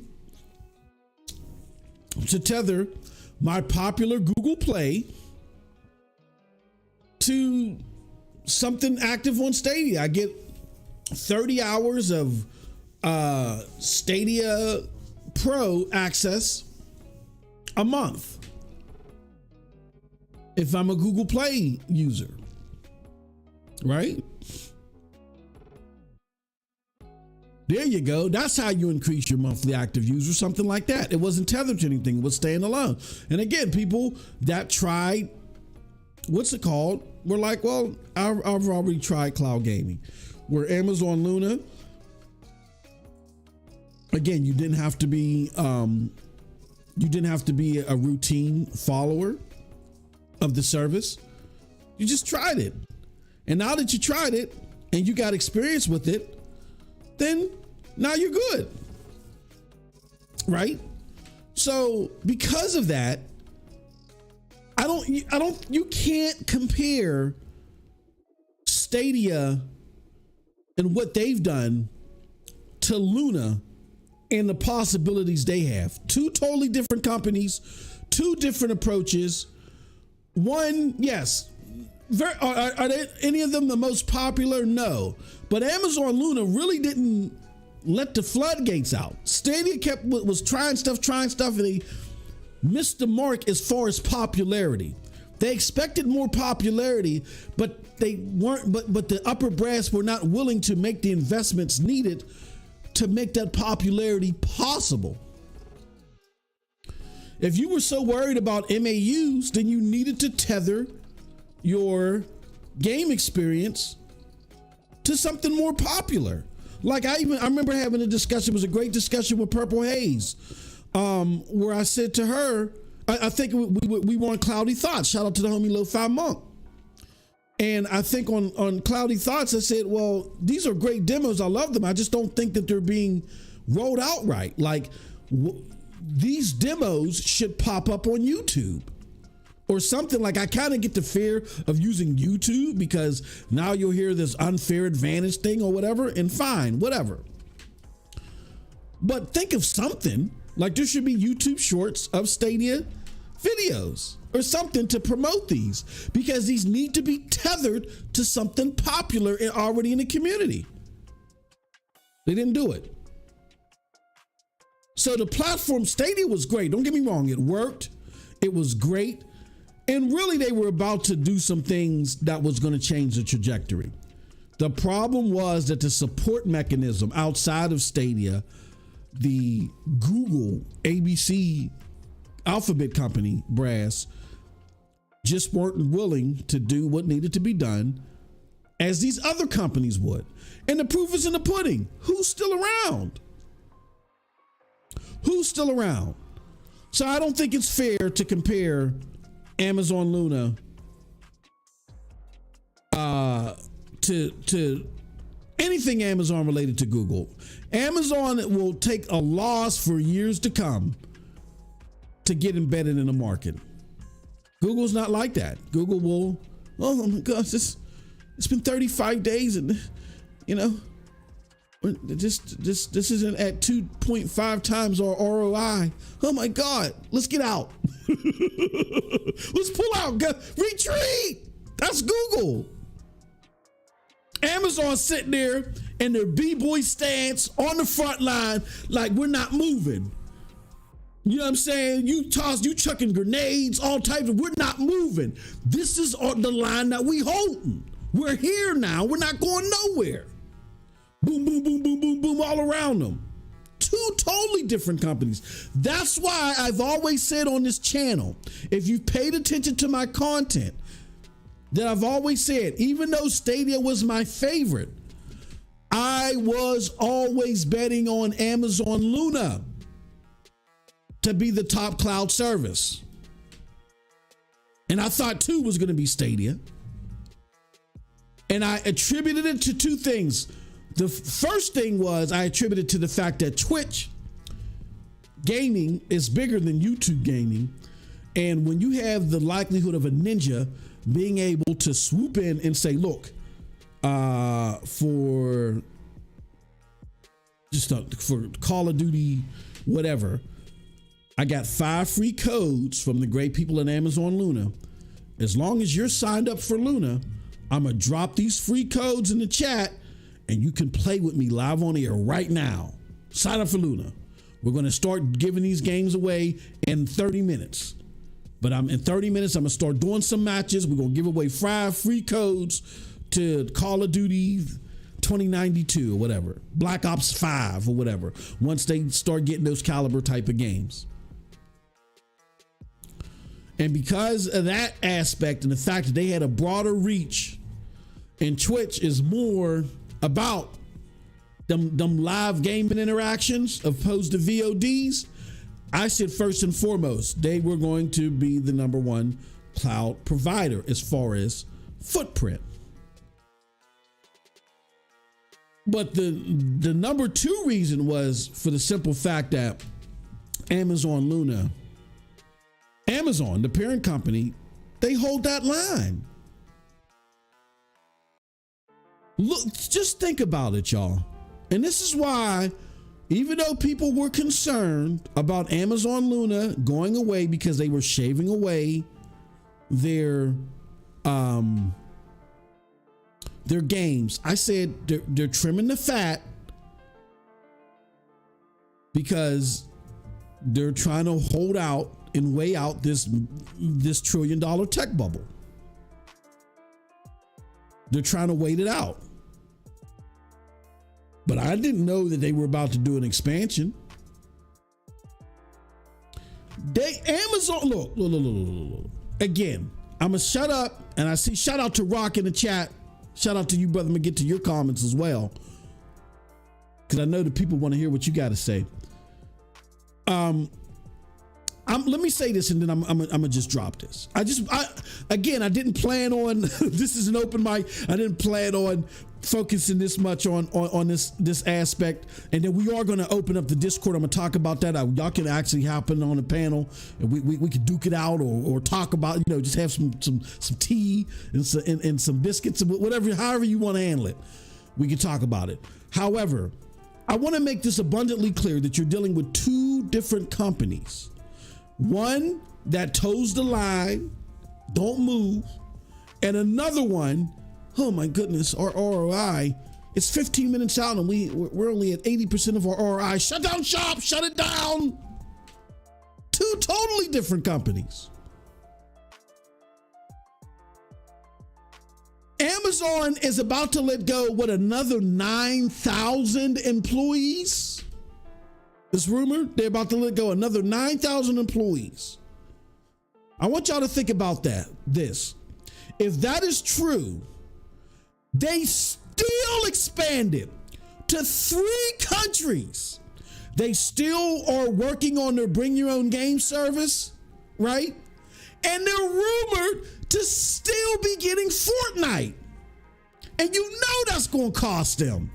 to tether my popular Google Play to something active on Stadia. I get 30 hours of Stadia Pro access a month if I'm a Google Play user, right? There you go. That's how you increase your monthly active users, something like that. It wasn't tethered to anything. It was staying alone. And again, people that tried, what's it called? We're like, well, I've already tried cloud gaming. Where Amazon Luna, again, you didn't have to be a routine follower of the service. You just tried it. And now that you tried it and you got experience with it, then now you're good. Right? So because of that, you can't compare Stadia and what they've done to Luna and the possibilities they have. Two totally different companies, two different approaches. One, yes. Are they, any of them the most popular? No. But Amazon Luna really didn't let the floodgates out. Stadia was trying stuff, and they missed the mark as far as popularity. They expected more popularity, but they weren't. But the upper brass were not willing to make the investments needed to make that popularity possible. If you were so worried about MAUs, then you needed to tether your game experience to something more popular. Like I remember having a discussion, it was a great discussion with Purple Haze, where I said to her, I think we were on Cloudy Thoughts. Shout out to the homie Lo-Fi Monk. And I think on Cloudy Thoughts, I said, well, these are great demos. I love them. I just don't think that they're being rolled out right. Like these demos should pop up on YouTube or something. Like I kind of get the fear of using YouTube because now you'll hear this unfair advantage thing or whatever, and fine, whatever. But think of something like there should be YouTube shorts of Stadia videos or something to promote these, because these need to be tethered to something popular and already in the community. They didn't do it. So the platform Stadia was great. Don't get me wrong. It worked. It was great. And really they were about to do some things that was going to change the trajectory. The problem was that the support mechanism outside of Stadia, the Google, ABC, Alphabet company, brass, just weren't willing to do what needed to be done as these other companies would. And the proof is in the pudding. Who's still around? Who's still around? So I don't think it's fair to compare Amazon Luna to anything Amazon related to Google. Amazon will take a loss for years to come to get embedded in the market. Google's not like that. Google will, oh my gosh, it's been 35 days and this isn't at 2.5 times our ROI. Oh my God, let's get out. Let's pull out, retreat. That's Google. Amazon sitting there in their B-boy stance on the front line, like we're not moving. You know what I'm saying? You chucking grenades, all types of, we're not moving. This is the line that we holding. We're here now. We're not going nowhere. Boom, boom, boom, boom, boom, boom, all around them. Two totally different companies. That's why I've always said on this channel, if you've paid attention to my content, that I've always said, even though Stadia was my favorite, I was always betting on Amazon Luna to be the top cloud service. And I thought too was going to be Stadia. And I attributed it to two things. The first thing was I attributed to the fact that Twitch gaming is bigger than YouTube gaming. And when you have the likelihood of a ninja being able to swoop in and say, look, for Call of Duty, whatever, I got 5 free codes from the great people at Amazon Luna. As long as you're signed up for Luna, I'm going to drop these free codes in the chat and you can play with me live on air right now. Sign up for Luna. We're going to start giving these games away in 30 minutes. But in 30 minutes, I'm going to start doing some matches. We're going to give away 5 free codes to Call of Duty 2092 or whatever, Black Ops 5 or whatever, once they start getting those caliber type of games. And because of that aspect and the fact that they had a broader reach, and Twitch is more about them live gaming interactions opposed to VODs, I said first and foremost, they were going to be the number one cloud provider as far as footprint. But the number 2 reason was for the simple fact that Amazon Luna, Amazon, the parent company, they hold that line. Look, just think about it, y'all. And this is why, even though people were concerned about Amazon Luna going away because they were shaving away their games, I said they're trimming the fat because they're trying to hold out and weigh out this $1 trillion tech bubble. They're trying to wait it out. But I didn't know that they were about to do an expansion. Amazon, look. Again, I'm going to shut up, and I see shout out to Rock in the chat. Shout out to you, brother. I'm going to get to your comments as well, because I know the people want to hear what you got to say. Let me say this, and then I'm gonna just drop this. I didn't plan on this is an open mic. I didn't plan on focusing this much on this aspect, and then we are going to open up the Discord. I'm gonna talk about that. Y'all can actually happen on the panel, and we could duke it out or talk about, just have some tea and some biscuits and whatever, however you want to handle it. We can talk about it. However, I want to make this abundantly clear that you're dealing with 2 different companies. One that toes the line, don't move, and another one, oh my goodness, our ROI, it's 15 minutes out and we're only at 80% of our ROI. Shut down shop, shut it down. 2 totally different companies. Amazon is about to let go, another 9,000 employees? This rumor, they're about to let go another 9,000 employees. I want y'all to think about this. If that is true, they still expanded to 3 countries. They still are working on their bring your own game service, right? And they're rumored to still be getting Fortnite. And you know that's going to cost them.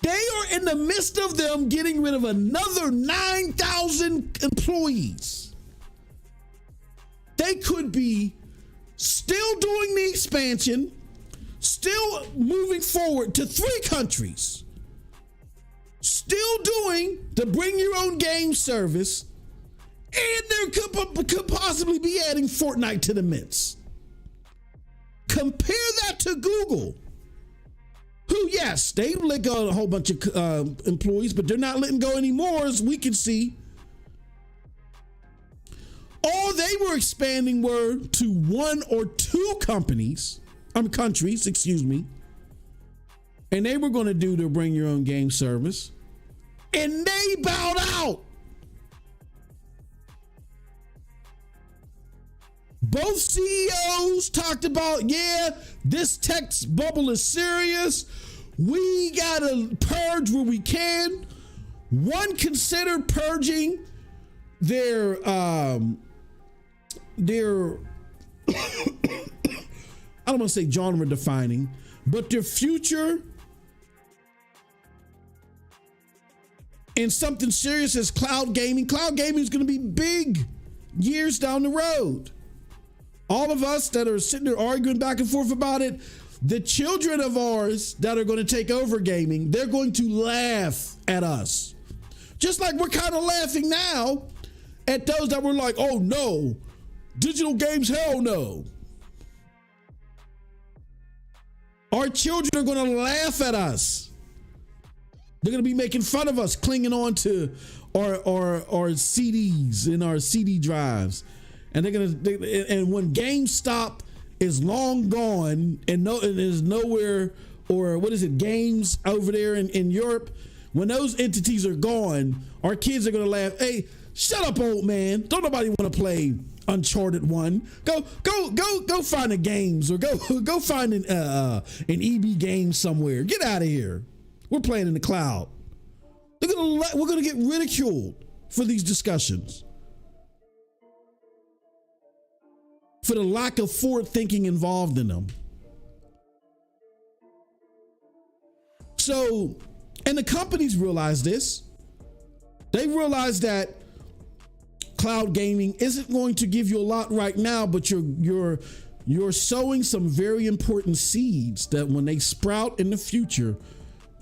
They are in the midst of them getting rid of another 9,000 employees. They could be still doing the expansion, still moving forward to 3 countries, still doing the bring your own game service, and there could possibly be adding Fortnite to the mix. Compare that to Google, who, yes, they let go a whole bunch of employees, but they're not letting go anymore, as we can see. All they were expanding were to 1 or 2 countries, and they were going to do their bring your own game service, and they bowed out. Both CEOs talked about, this tech bubble is serious. We got to purge where we can. One considered purging their I don't want to say genre defining, but their future in something serious as cloud gaming is going to be big years down the road. All of us that are sitting there arguing back and forth about it, the children of ours that are going to take over gaming, they're going to laugh at us. Just like we're kind of laughing now at those that were like, oh no, digital games, hell no. Our children are going to laugh at us. They're going to be making fun of us, clinging on to our CDs and our CD drives. And and when GameStop is long gone and there's nowhere, or what is it, games over there in Europe, when those entities are gone, our kids are going to laugh. Hey, shut up, old man. Don't nobody want to play Uncharted 1. Go find the games, or go find an EB game somewhere. Get out of here. We're playing in the cloud. We're going to get ridiculed for these discussions, for the lack of forward thinking involved in them. So, and the companies realize this. They realize that cloud gaming isn't going to give you a lot right now, but you're sowing some very important seeds that when they sprout in the future,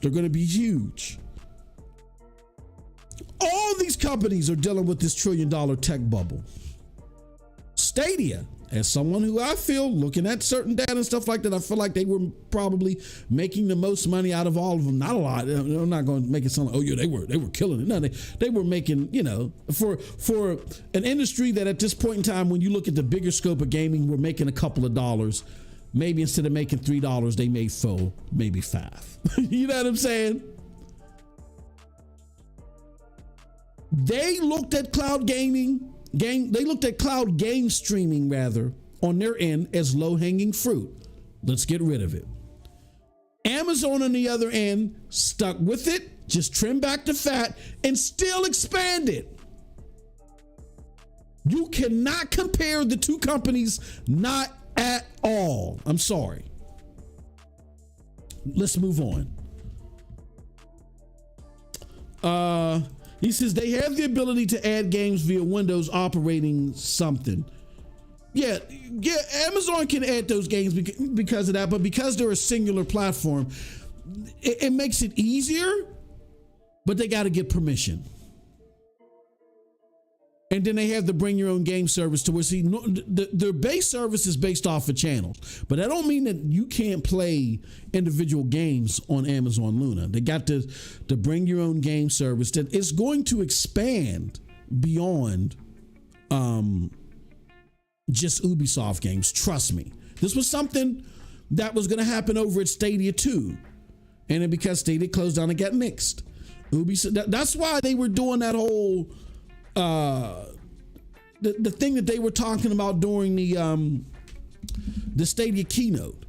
they're going to be huge. All these companies are dealing with this $1 trillion tech bubble. Stadia, as someone who I feel, looking at certain data and stuff like that, I feel like they were probably making the most money out of all of them. Not a lot. I'm not going to make it sound like, oh yeah, they were killing it. No, they were making, for an industry that at this point in time, when you look at the bigger scope of gaming, we're making a couple of dollars. Maybe instead of making $3, they made $4, maybe $5. You know what I'm saying? They looked at cloud gaming. They looked at cloud game streaming rather on their end as low-hanging fruit. Let's get rid of it. Amazon on the other end stuck with it, just trimmed back the fat and still expanded. You cannot compare the two companies, not at all. I'm sorry. Let's move on. He says they have the ability to add games via Windows operating something. Yeah, Amazon can add those games because of that, but because they're a singular platform, it makes it easier, but they got to get permission. And then they have the bring your own game service to where, their base service is based off of channels, but that don't mean that you can't play individual games on Amazon Luna. They got the bring your own game service that is going to expand beyond just Ubisoft games. Trust me. This was something that was going to happen over at Stadia too. And then because Stadia closed down, it got mixed. Ubisoft, that's why they were doing that whole the thing that they were talking about during the Stadia keynote.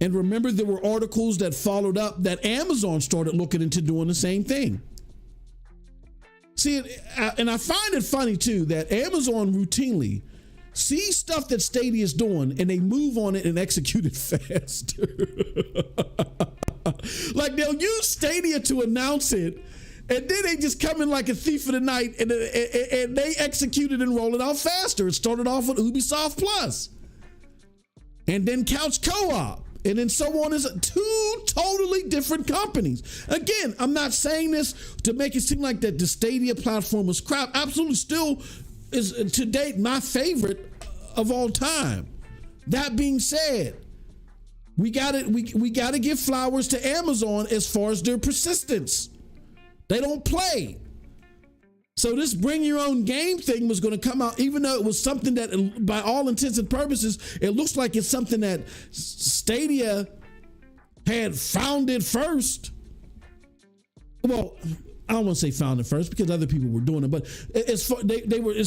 And remember, there were articles that followed up that Amazon started looking into doing the same thing. See, and I find it funny too that Amazon routinely sees stuff that Stadia is doing and they move on it and execute it faster. Like they'll use Stadia to announce it, and then they just come in like a thief in the night and they execute it and roll it out faster. It started off with Ubisoft Plus, and then Couch Co-op, and then so on. Is two totally different companies. Again, I'm not saying this to make it seem like that the Stadia platform was crap. Absolutely, still is to date my favorite of all time. That being said, we got to give flowers to Amazon as far as their persistence. They don't play. So this bring your own game thing was going to come out, even though it was something that, by all intents and purposes, it looks like it's something that Stadia had founded first. Well, I don't want to say founded first because other people were doing it, but it's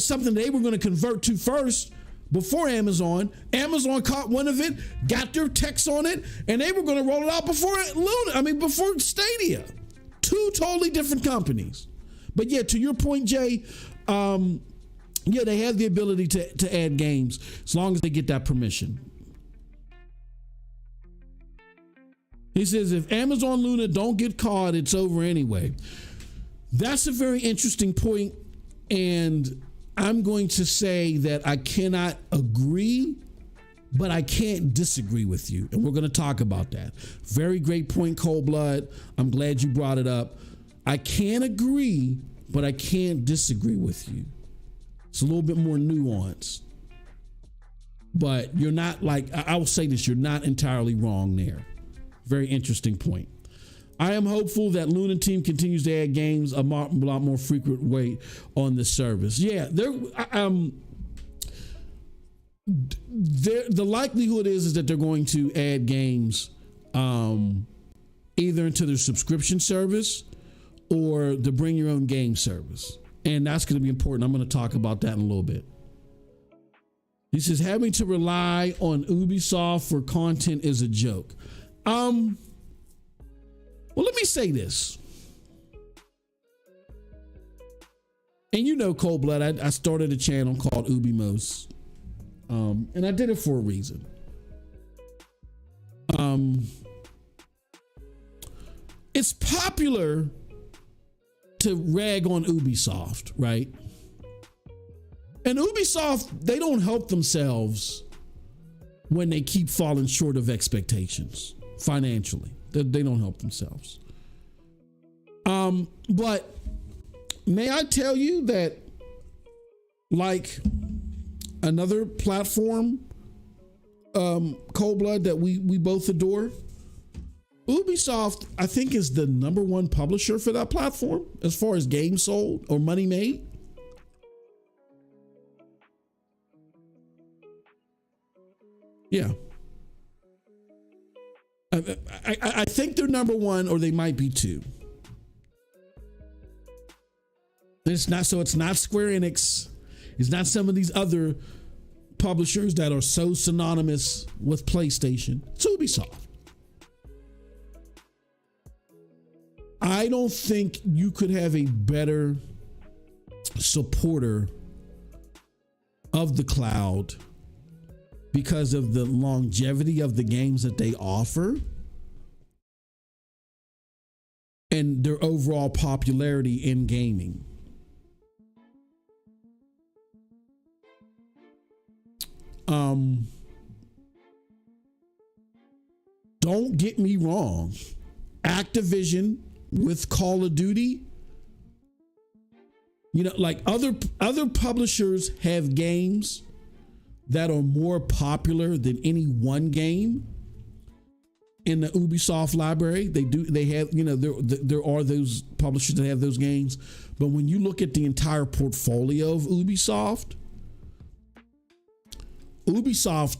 something they were going to convert to first before Amazon. Amazon caught one of it, got their techs on it, and they were going to roll it out before Stadia. Two totally different companies. But yeah, to your point, Jay, they have the ability to add games as long as they get that permission. He says if Amazon Luna don't get caught, it's over anyway. That's a very interesting point, and I'm going to say that I cannot agree, but I can't disagree with you, and we're going to talk about that. Very great point, Cold Blood. I'm glad you brought it up. I can't agree, but I can't disagree with you. It's a little bit more nuanced, but you're not, like, I will say this, you're not entirely wrong there. Very interesting point. I am hopeful that Luna Team continues to add games a lot more frequent way on the service. Yeah, the likelihood is that they're going to add games either into their subscription service or the bring your own game service. And that's going to be important. I'm going to talk about that in a little bit. He says, having to rely on Ubisoft for content is a joke. Well, let me say this. And you know, Cold Blood, I started a channel called Ubimos. And I did it for a reason. It's popular to rag on Ubisoft, right? And Ubisoft, they don't help themselves when they keep falling short of expectations financially. They don't help themselves. But may I tell you that, like another platform, Cold Blood, that we both adore, Ubisoft, I think, is the number one publisher for that platform as far as games sold or money made. Yeah. I think they're number one, or they might be two. It's not Square Enix. It's not some of these other publishers that are so synonymous with PlayStation. It's Ubisoft. I don't think you could have a better supporter of the cloud because of the longevity of the games that they offer and their overall popularity in gaming. Don't get me wrong. Activision with Call of Duty, you know, like other publishers have games that are more popular than any one game in the Ubisoft library. They have, you know, there are those publishers that have those games. But when you look at the entire portfolio of Ubisoft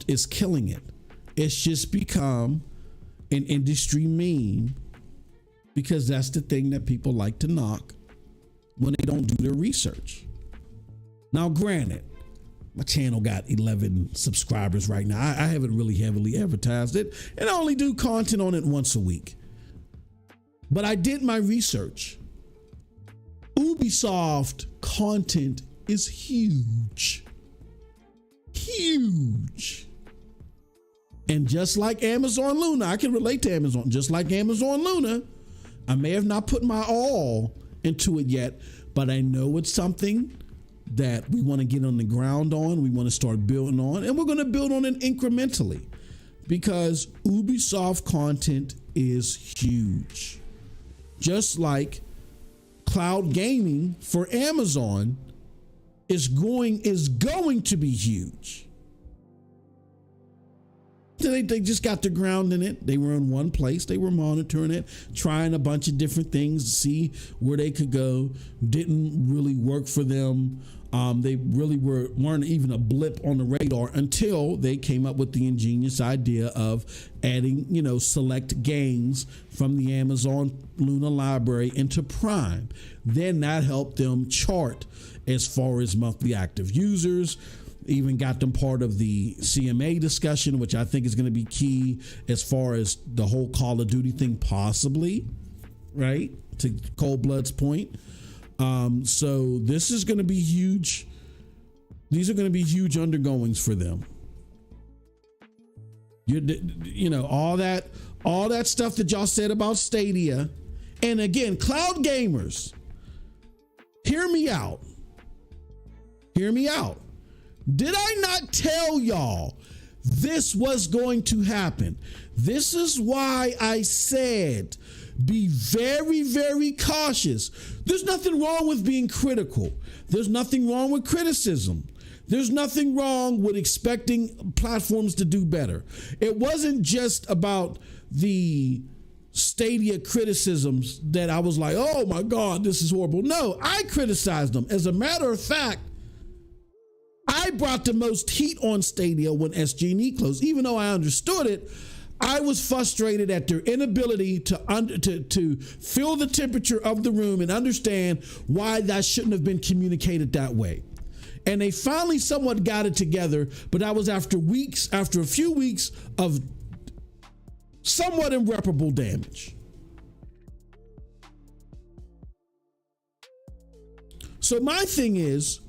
is killing it. It's just become an industry meme because that's the thing that people like to knock when they don't do their research. Now, granted, my channel got 11 subscribers right now. I haven't really heavily advertised it, and I only do content on it once a week. But I did my research. Ubisoft content is huge. Huge. And just like Amazon Luna, I can relate to Amazon. Just like Amazon Luna, I may have not put my all into it yet, but I know it's something that we want to get on the ground on. We want to start building on, and we're going to build on it incrementally because Ubisoft content is huge. Just like cloud gaming for Amazon is going to be huge. They just got the ground in it. They were in one place. They were monitoring it, trying a bunch of different things to see where they could go. Didn't really work for them. They really weren't even a blip on the radar until they came up with the ingenious idea of adding, you know, select games from the Amazon Luna library into Prime. Then that helped them chart as far as monthly active users. Even got them part of the CMA discussion, which I think is going to be key as far as the whole Call of Duty thing, possibly, right? To Cold Blood's point. So this is going to be huge. These are going to be huge undergoings for them. You know, all that stuff that y'all said about Stadia. And again, cloud gamers, hear me out. Hear me out. Did I not tell y'all this was going to happen? This is why I said be very, very cautious. There's nothing wrong with being critical. There's nothing wrong with criticism. There's nothing wrong with expecting platforms to do better. It wasn't just about the Stadia criticisms that I was like, oh my God, this is horrible. No, I criticized them. As a matter of fact, I brought the most heat on Stadia when SG&E closed. Even though I understood it, I was frustrated at their inability to feel the temperature of the room and understand why that shouldn't have been communicated that way. And they finally somewhat got it together, but that was after a few weeks of somewhat irreparable damage. So my thing is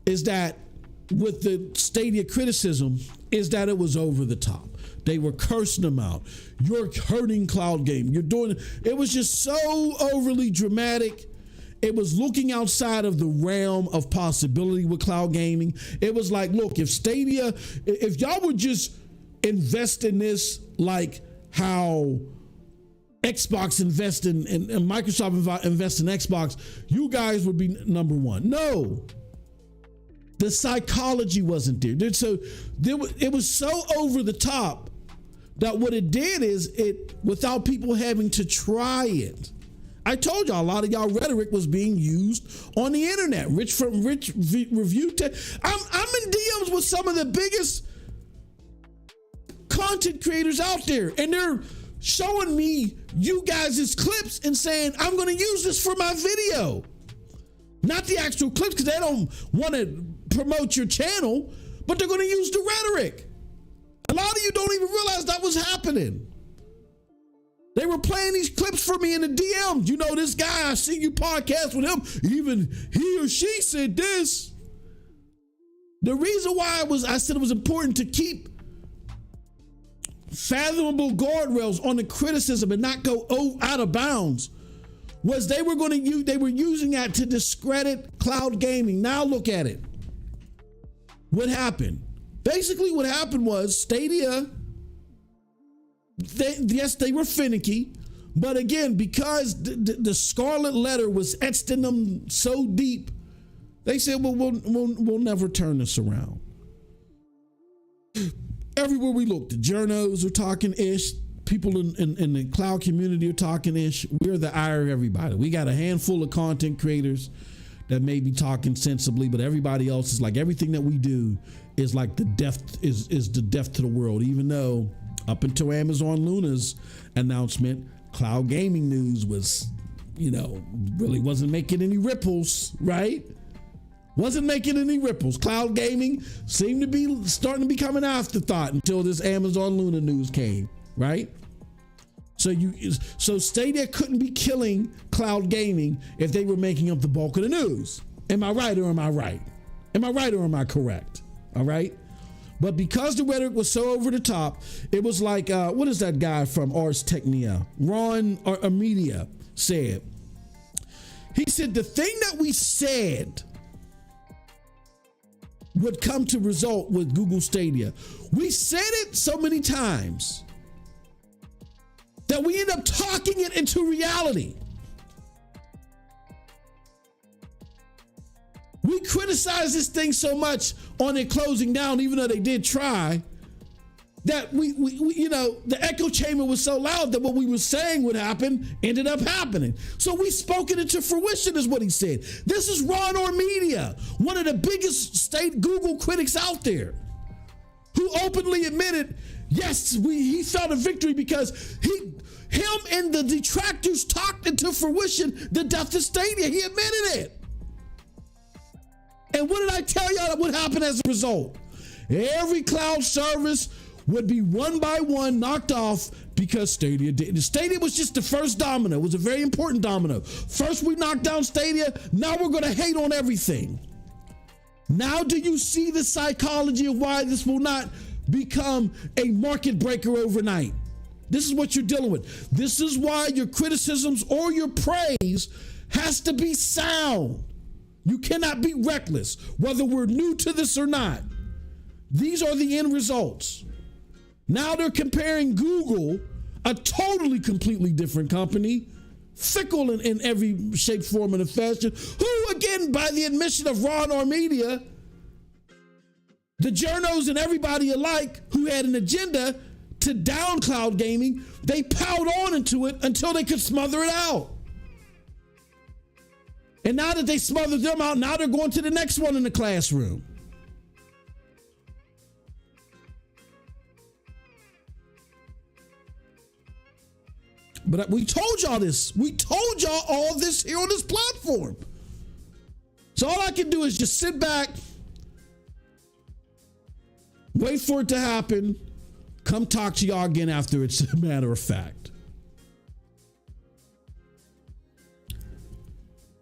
that with the Stadia criticism is that it was over the top. They were cursing them out. You're hurting cloud game. You're doing it. Was just so overly dramatic. It was looking outside of the realm of possibility with cloud gaming. It was like, look, if Stadia, if y'all would just invest in this like how Xbox invest in and Microsoft invest in Xbox, you guys would be number one. No. The psychology wasn't there. So it was so over the top that what it did is without people having to try it. I told y'all a lot of y'all rhetoric was being used on the internet. Rich Review. I'm in DMs with some of the biggest content creators out there, and they're showing me you guys' clips and saying, I'm going to use this for my video. Not the actual clips because they don't want to promote your channel, but they're going to use the rhetoric. A lot of you don't even realize that was happening. They were playing these clips for me in the DMs. You know, this guy, I see you podcast with him. Even he or she said this. The reason why I said it was important to keep fathomable guardrails on the criticism and not go out of bounds was they were using that to discredit cloud gaming. Now look at it. What happened? Basically what happened was Stadia, they were finicky, but again, because the scarlet letter was etched in them so deep, they said, well, we'll never turn this around. Everywhere we look, the journos are talking ish. People in the cloud community are talking ish. We're the eye of everybody. We got a handful of content creators that may be talking sensibly, but everybody else is like, everything that we do is like the death is the death to the world. Even though up until Amazon Luna's announcement, cloud gaming news was, really wasn't making any ripples, right? Wasn't making any ripples. Cloud gaming seemed to be starting to become an afterthought until this Amazon Luna news came, right? So Stadia couldn't be killing cloud gaming if they were making up the bulk of the news. Am I right or am I right? Am I right or am I correct? All right. But because the rhetoric was so over the top, it was like, what is that guy from Ars Technica? Ron Armedia said. He said, the thing that we said would come to result with Google Stadia. We said it so many times that we end up talking it into reality. We criticize this thing so much on it closing down, even though they did try, that we the echo chamber was so loud that what we were saying would happen ended up happening. So we spoke it into fruition, is what he said. This is Ron Armedia, one of the biggest state Google critics out there, who openly admitted, yes, he felt a victory because him and the detractors talked into fruition the death of Stadia. He admitted it. And what did I tell y'all that would happen as a result? Every cloud service would be one by one knocked off because Stadia did. Stadia was just the first domino. It was a very important domino. First we knocked down Stadia. Now we're going to hate on everything. Now do you see the psychology of why this will not become a market breaker overnight? This is what you're dealing with. This is why your criticisms or your praise has to be sound. You cannot be reckless, whether we're new to this or not. These are the end results. Now they're comparing Google, a totally, completely different company, fickle in every shape, form, and fashion, who, again, by the admission of Raw and our media, the journos and everybody alike who had an agenda to down cloud gaming, they piled on into it until they could smother it out. And now that they smothered them out, now they're going to the next one in the classroom. But we told y'all this. We told y'all all this here on this platform. So all I can do is just sit back, wait for it to happen, come talk to y'all again after it's a matter of fact.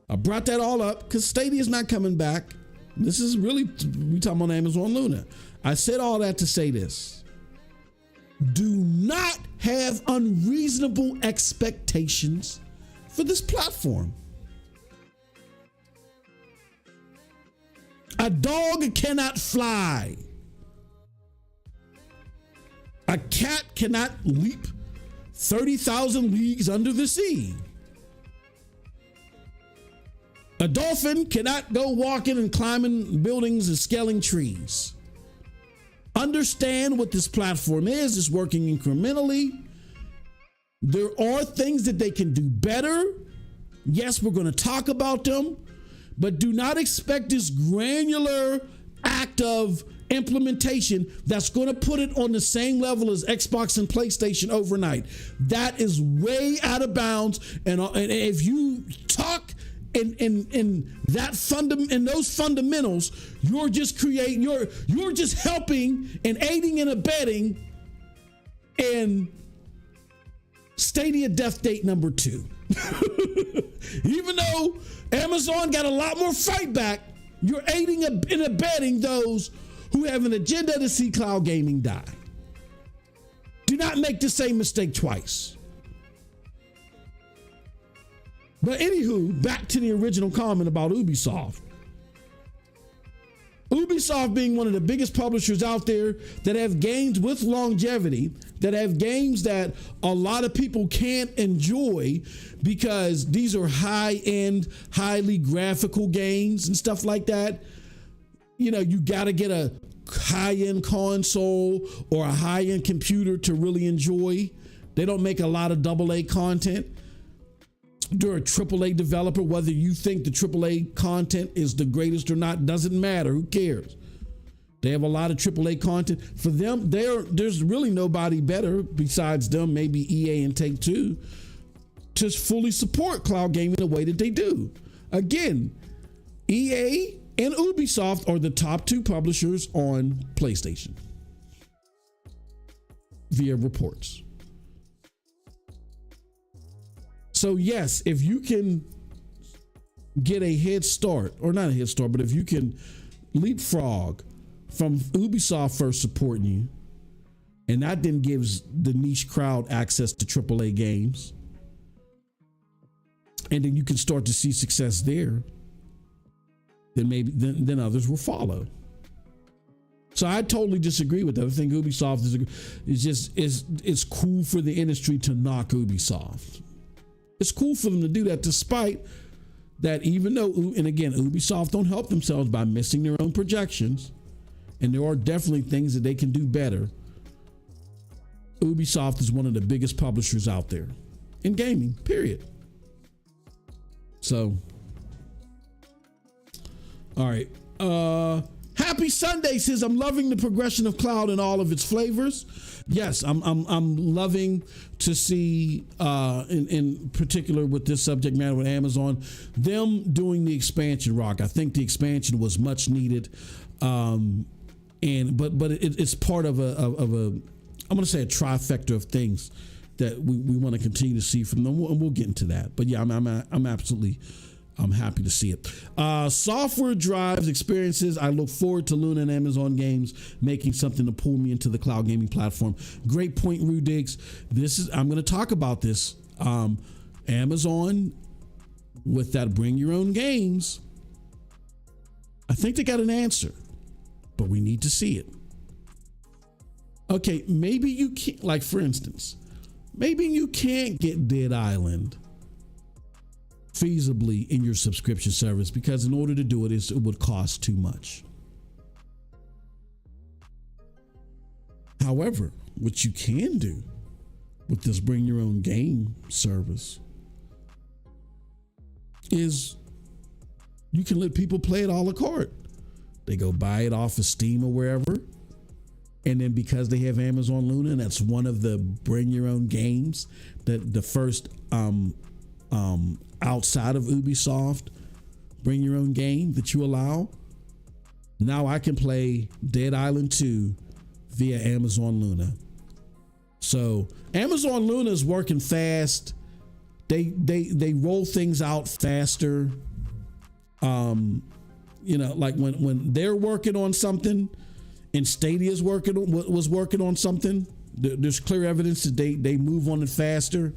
I brought that all up because Stadia is not coming back. This is really, we talking about Amazon Luna. I said all that to say this. Do not have unreasonable expectations for this platform. A dog cannot fly. A cat cannot leap 30,000 leagues under the sea. A dolphin cannot go walking and climbing buildings and scaling trees. Understand what this platform is. It's working incrementally. There are things that they can do better. Yes, we're going to talk about them, but do not expect this granular act of implementation that's going to put it on the same level as Xbox and PlayStation overnight. That is way out of bounds. And if you talk in those fundamentals, you're just you're just helping and aiding and abetting in Stadia death date number 2. Even though Amazon got a lot more fight back, you're aiding and abetting those who have an agenda to see cloud gaming die. Do not make the same mistake twice. But anywho, back to the original comment about Ubisoft. Ubisoft being one of the biggest publishers out there that have games with longevity, that have games that a lot of people can't enjoy because these are high-end, highly graphical games and stuff like that. You know, you got to get a high-end console or a high-end computer to really enjoy. They don't make a lot of AA content. They're a AAA developer. Whether you think the AAA content is the greatest or not doesn't matter. Who cares? They have a lot of AAA content. For them, there's really nobody better besides them, maybe EA and Take-Two, to fully support cloud gaming the way that they do. Again, EA and Ubisoft are the top 2 publishers on PlayStation via reports. So yes, if you can get a head start, or not a head start, but if you can leapfrog from Ubisoft first supporting you, and that then gives the niche crowd access to AAA games, and then you can start to see success there, then maybe then others will follow. So I totally disagree with that. I think Ubisoft it's cool for the industry to knock Ubisoft. It's cool for them to do that, despite that, even though, and again, Ubisoft don't help themselves by missing their own projections, and there are definitely things that they can do better. Ubisoft is one of the biggest publishers out there in gaming, period. So, all right. Happy Sunday says, I'm loving the progression of cloud in all of its flavors. Yes, I'm loving to see, in particular with this subject matter with Amazon, them doing the expansion, Rock. I think the expansion was much needed, but it's part of a I'm going to say a trifecta of things that we want to continue to see from them, and we'll get into that. But yeah, I'm absolutely. I'm happy to see it. Software drives experiences. I look forward to Luna and Amazon games making something to pull me into the cloud gaming platform. Great point, Rudigs. I'm going to talk about this. Amazon, with that bring your own games, I think they got an answer, but we need to see it. Okay, maybe you can't, like for instance, maybe you can't get Dead Island feasibly in your subscription service because in order to do it, it would cost too much. However, what you can do with this bring your own game service is you can let people play it a la carte. They go buy it off of Steam or wherever. And then because they have Amazon Luna, and that's one of the bring your own games, that the first outside of Ubisoft bring your own game that you allow. Now I can play Dead Island 2 via Amazon Luna. So Amazon Luna is working fast. They roll things out faster. Like when they're working on something and Stadia was working on something, there's clear evidence that they move on it faster.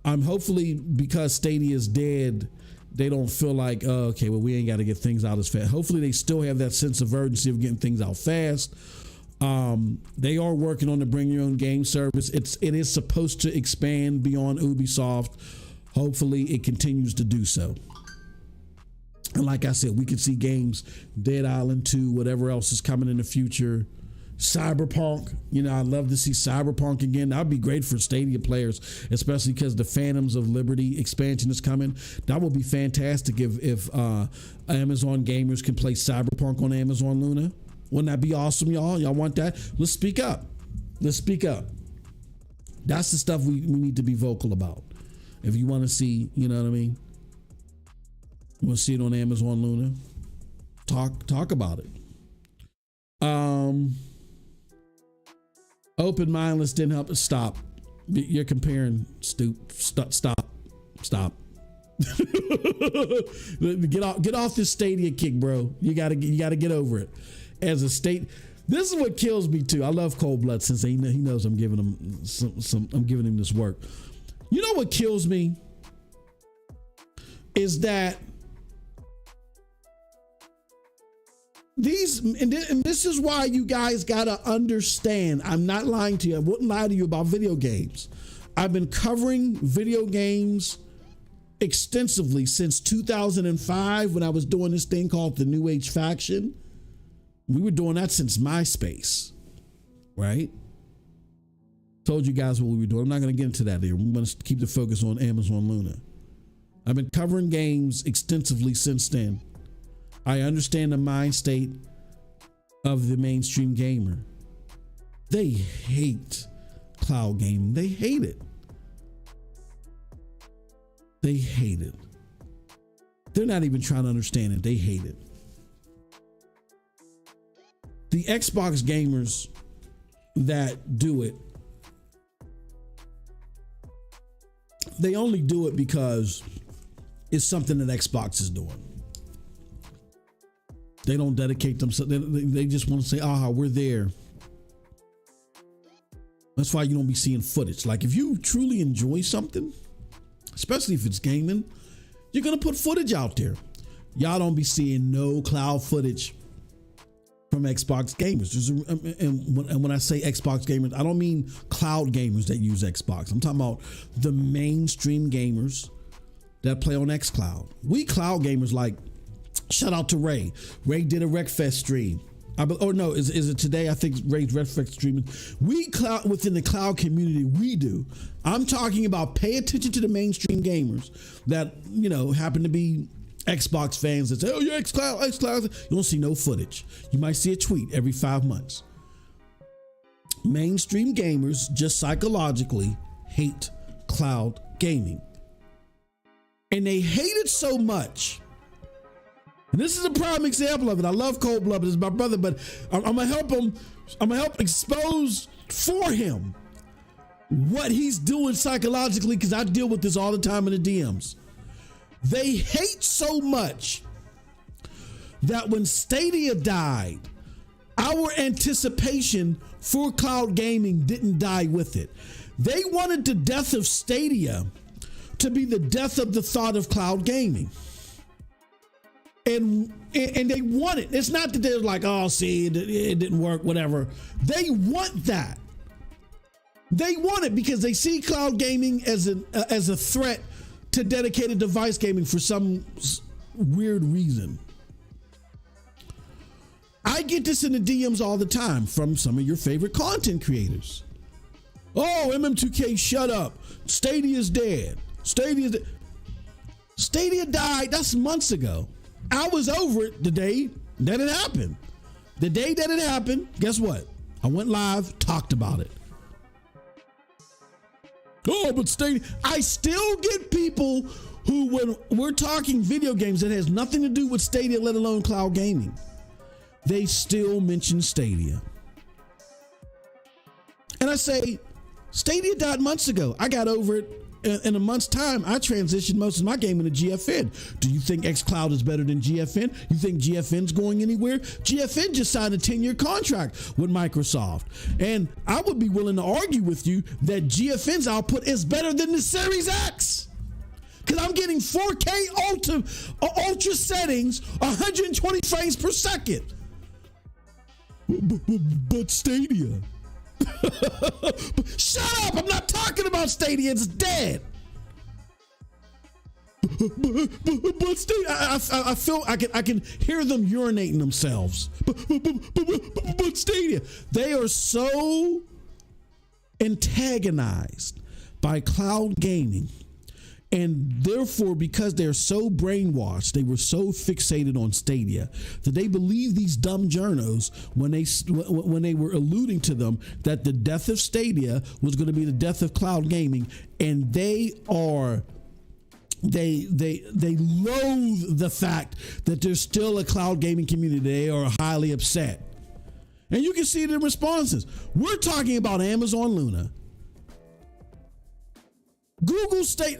Hopefully because Stadia is dead, they don't feel like, oh, okay, well, we ain't got to get things out as fast. Hopefully they still have that sense of urgency of getting things out fast. They are working on the bring your own game service. It is supposed to expand beyond Ubisoft. Hopefully it continues to do so. And like I said, we could see games, Dead Island 2, whatever else is coming in the future. Cyberpunk, I'd love to see Cyberpunk again. That'd be great for Stadia players, especially because the Phantoms of Liberty expansion is coming. That would be fantastic if Amazon gamers can play Cyberpunk on Amazon Luna. Wouldn't that be awesome, y'all? Y'all want that? Let's speak up. Let's speak up. That's the stuff we need to be vocal about. If you want to see, you know what I mean? You want to see it on Amazon Luna? Talk about it. Open mindless didn't help us. Stop. You're comparing. Stop. Get off this Stadia kick, bro. You gotta get over it. As a state, this is what kills me too. I love Cold Blood since he knows I'm giving him I'm giving him this work. You know what kills me is that this is why you guys gotta understand. I'm not lying to you. I wouldn't lie to you about video games. I've been covering video games extensively since 2005 when I was doing this thing called the New Age Faction. We were doing that since MySpace, right? Told you guys what we were doing. I'm not going to get into that here. We're going to keep the focus on Amazon Luna. I've been covering games extensively since then. I understand the mind state of the mainstream gamer. They hate cloud gaming. They hate it. They hate it. They're not even trying to understand it. They hate it. The Xbox gamers that do it, they only do it because it's something that Xbox is doing. They don't dedicate themselves. They just want to say, we're there. That's why you don't be seeing footage. Like if you truly enjoy something, especially if it's gaming, you're going to put footage out there. Y'all don't be seeing no cloud footage from Xbox gamers. And when I say Xbox gamers, I don't mean cloud gamers that use Xbox. I'm talking about the mainstream gamers that play on xCloud. We cloud gamers, like, shout out to Ray. Ray did a Wreckfest stream. Is it today? I think Ray's Wreckfest streaming. We cloud within the cloud community. We do. I'm talking about pay attention to the mainstream gamers that happen to be Xbox fans that say, "Oh, you're xCloud." You don't see no footage. You might see a tweet every 5 months. Mainstream gamers just psychologically hate cloud gaming, and they hate it so much. And this is a prime example of it. I love Cold Blood, but it's my brother, but I'm gonna help him. I'm gonna help expose for him what he's doing psychologically, because I deal with this all the time in the DMs. They hate so much that when Stadia died, our anticipation for cloud gaming didn't die with it. They wanted the death of Stadia to be the death of the thought of cloud gaming. and they want it. It's not that they're like, oh, see, it didn't work, whatever. They want that. They want it because they see cloud gaming as a threat to dedicated device gaming for some weird reason. I get this in the DMs all the time from some of your favorite content creators. Oh, MM2K, shut up. Stadia's dead. Stadia died. That's months ago. I was over it the day that it happened. The day that it happened, guess what? I went live, talked about it. Oh, but Stadia, I still get people who, when we're talking video games that has nothing to do with Stadia, let alone cloud gaming, they still mention Stadia. And I say, Stadia died months ago. I got over it in a month's time. I transitioned most of my gaming to GFN. Do you think xCloud is better than GFN? You think GFN's going anywhere? GFN just signed a 10-year contract with Microsoft. And I would be willing to argue with you that GFN's output is better than the Series X. Because I'm getting 4K ultra settings, 120 frames per second. But Stadia. Shut up! I'm not talking about Stadia. It's dead. But Stadia, I feel I can hear them urinating themselves. But Stadia, they are so antagonized by cloud gaming. And therefore, because they're so brainwashed, they were so fixated on Stadia that they believe these dumb journos when they were alluding to them that the death of Stadia was going to be the death of cloud gaming, and they loathe the fact that there's still a cloud gaming community. They are highly upset, and you can see it in responses. We're talking about Amazon Luna, Google Stadia.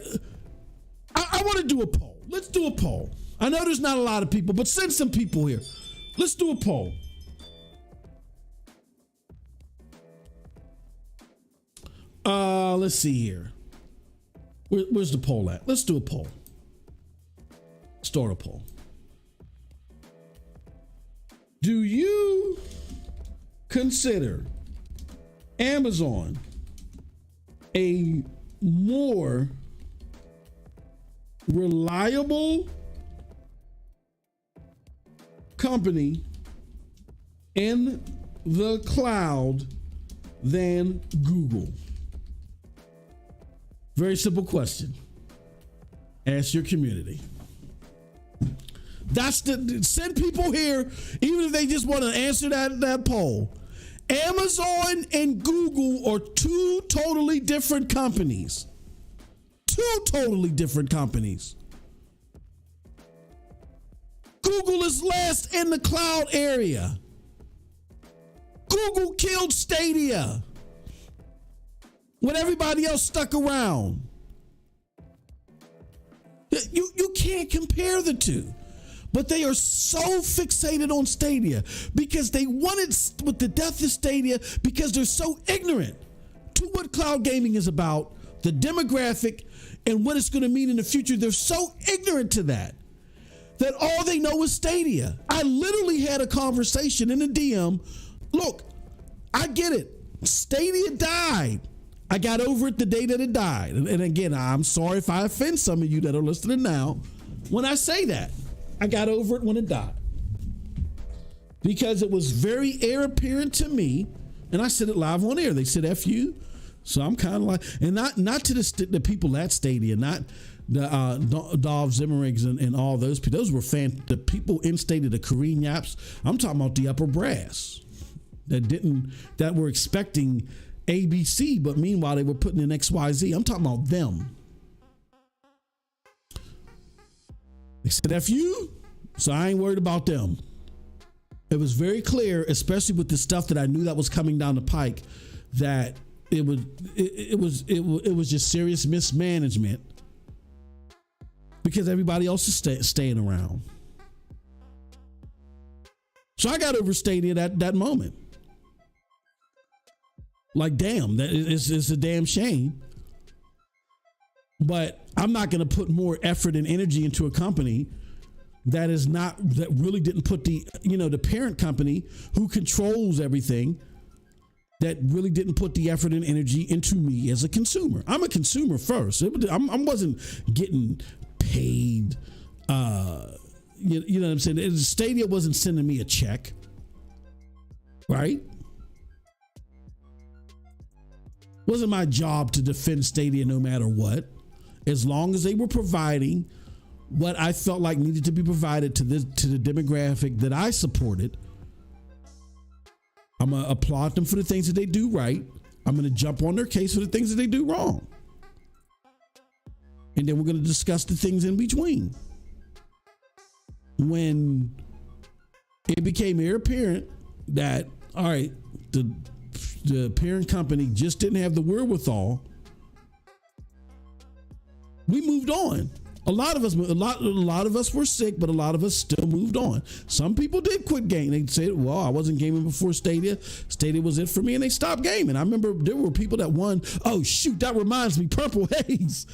I want to do a poll. Let's do a poll. I know there's not a lot of people, but send some people here. Let's do a poll. Let's see here. Where's the poll at? Let's do a poll. Start a poll. Do you consider Amazon a more reliable company in the cloud than Google? Very simple question. Ask your community. Send people here, even if they just want to answer that poll. Amazon and Google are two totally different companies. Two totally different companies. Google is last in the cloud area. Google killed Stadia when everybody else stuck around. You can't compare the two. But they are so fixated on Stadia because they wanted with the death of Stadia because they're so ignorant to what cloud gaming is about, the demographic, and what it's going to mean in the future. They're so ignorant to that all they know is Stadia. I literally had a conversation in the DM. Look, I get it. Stadia died. I got over it the day that it died. And again, I'm sorry if I offend some of you that are listening now when I say that. I got over it when it died because it was very air apparent to me, and I said it live on air. They said F you, so I'm kind of like, and not to the people at Stadia, not the Dolph Zimmerigs and all those people. Those were the people in Stadia, the Korean Yaps. I'm talking about the upper brass that were expecting ABC, but meanwhile they were putting in XYZ. I'm talking about them. They said F you, so I ain't worried about them. It was very clear, especially with the stuff that I knew that was coming down the pike, that it was just serious mismanagement because everybody else is staying around. So I got over Stadia that moment. Like, damn, it's a damn shame. But I'm not going to put more effort and energy into a company that really didn't put the parent company who controls everything, that really didn't put the effort and energy into me as a consumer. I'm a consumer first. I wasn't getting paid. You know what I'm saying? Stadia wasn't sending me a check, right? Wasn't my job to defend Stadia no matter what. As long as they were providing what I felt like needed to be provided to the demographic that I supported, I'm going to applaud them for the things that they do right. I'm going to jump on their case for the things that they do wrong. And then we're going to discuss the things in between. When it became apparent that, all right, the parent company just didn't have the wherewithal, we moved on. A lot of us were sick, but a lot of us still moved on. Some people did quit gaming. They said, well, I wasn't gaming before Stadia. Stadia was it for me, and they stopped gaming. I remember there were people that won. Oh, shoot, that reminds me, Purple Haze.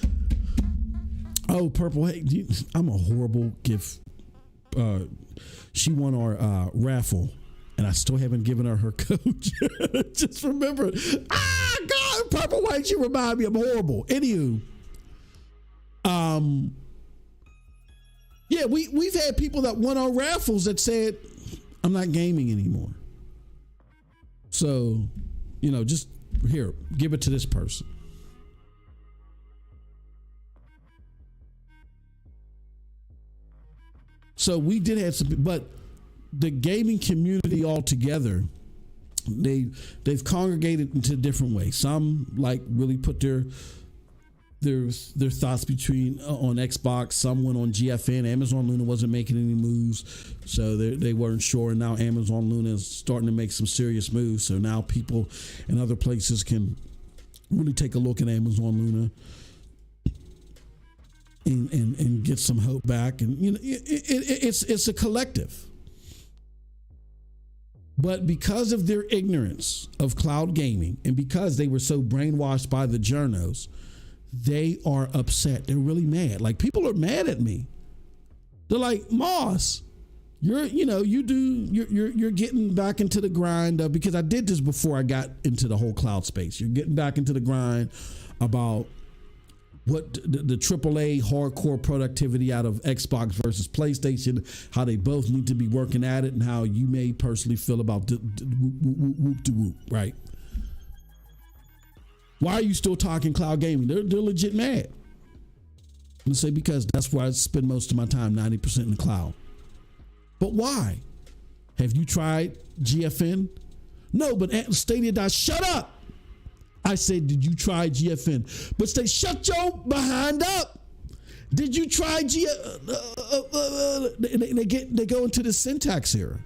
Oh, Purple Haze. I'm a horrible gift. She won our raffle, and I still haven't given her code. Just remember, God, Purple White, you remind me I'm horrible. Anywho, yeah, we've had people that won our raffles that said, I'm not gaming anymore. So, just here, give it to this person. So we did have some, but the gaming community altogether, they've congregated into different ways. Some like really put their thoughts on Xbox. Some went on GFN. Amazon Luna wasn't making any moves, so they weren't sure. And now Amazon Luna is starting to make some serious moves. So now people in other places can really take a look at Amazon Luna and get some hope back. And it's a collective. But because of their ignorance of cloud gaming, and because they were so brainwashed by the journos, they are upset. They're really mad. Like, people are mad at me. They're like, Moss, you're getting back into the grind of, because I did this before I got into the whole cloud space. You're getting back into the grind about what the AAA hardcore productivity out of Xbox versus PlayStation, how they both need to be working at it, and how you may personally feel about whoop-de-whoop, right? Why are you still talking cloud gaming? They're legit mad. I'm going to say because that's where I spend most of my time, 90% in the cloud. But why? Have you tried GFN? No, but Stadia. Shut up. I said, did you try GFN? But say, shut your behind up. Did you try they go into the syntax era.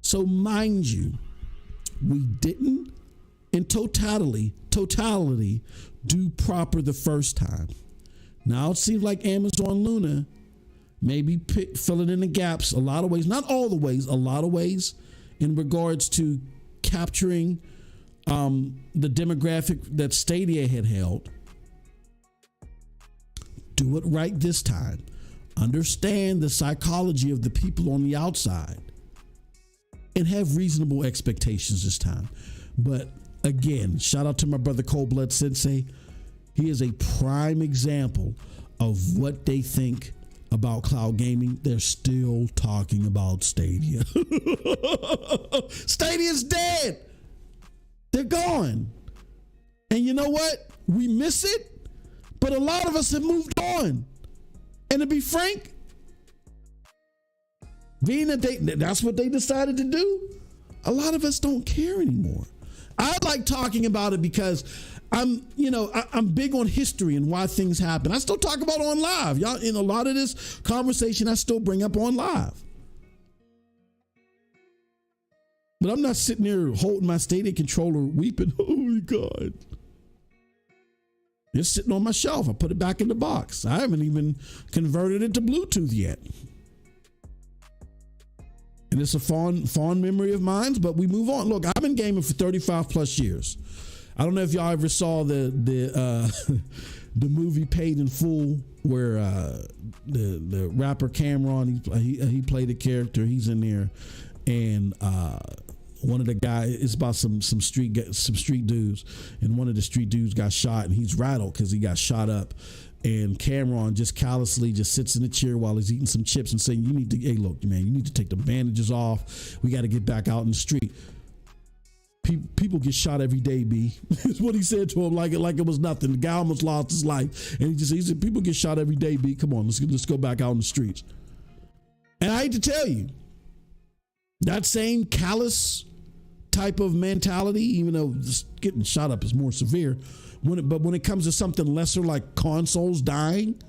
So mind you, we didn't in totality do proper the first time. Now it seems like Amazon Luna maybe filling in the gaps a lot of ways, not all the ways, a lot of ways in regards to capturing the demographic that Stadia had held. Do it right this time. Understand the psychology of the people on the outside and have reasonable expectations this time. But again, shout out to my brother Cold Blood Sensei. He is a prime example of what they think about cloud gaming. They're still talking about Stadia. Stadia's dead. They're gone. And you know what? We miss it, but a lot of us have moved on. And to be frank, being that that's what they decided to do, a lot of us don't care anymore. I like talking about it because I'm big on history and why things happen. I still talk about it on live. Y'all, in a lot of this conversation, I still bring up on live. But I'm not sitting there holding my Stadia controller weeping. Oh my God. It's sitting on my shelf. I put it back in the box. I haven't even converted it to Bluetooth yet. And it's a fond memory of mine, but we move on. Look, I've been gaming for 35 plus years. I don't know if y'all ever saw the the movie Paid in Full, where the rapper Cameron, he played a character. He's in there, and one of the guys, it's about some street dudes, and one of the street dudes got shot, and he's rattled because he got shot up. And Cameron just callously just sits in the chair while he's eating some chips and saying, hey, look, man, you need to take the bandages off. We got to get back out in the street. People get shot every day, B. Is what he said to him, like it was nothing. The guy almost lost his life. And he said, people get shot every day, B. Come on, let's go back out in the streets. And I hate to tell you, that same callous type of mentality, even though getting shot up is more severe, but when it comes to something lesser like consoles dying,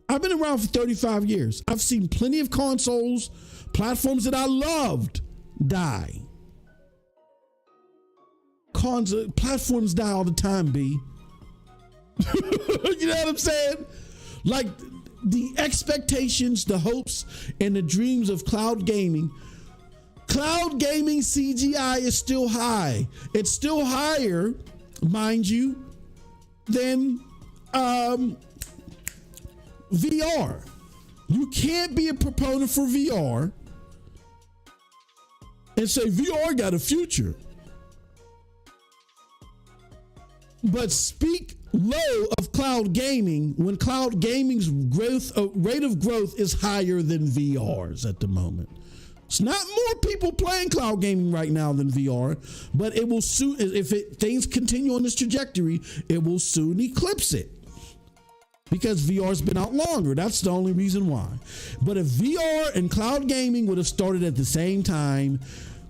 I've been around for 35 years. I've seen plenty of consoles, platforms that I loved, die. Platforms die all the time, B. You know what I'm saying? Like the expectations, the hopes, and the dreams of cloud gaming. Cloud gaming CGI is still high. It's still higher, mind you, than VR. You can't be a proponent for VR and say VR got a future, but speak low of cloud gaming when cloud gaming's rate of growth is higher than VR's at the moment. It's not more people playing cloud gaming right now than VR, but it will soon, if things continue on this trajectory, it will soon eclipse it because VR's been out longer. That's the only reason why. But if VR and cloud gaming would have started at the same time,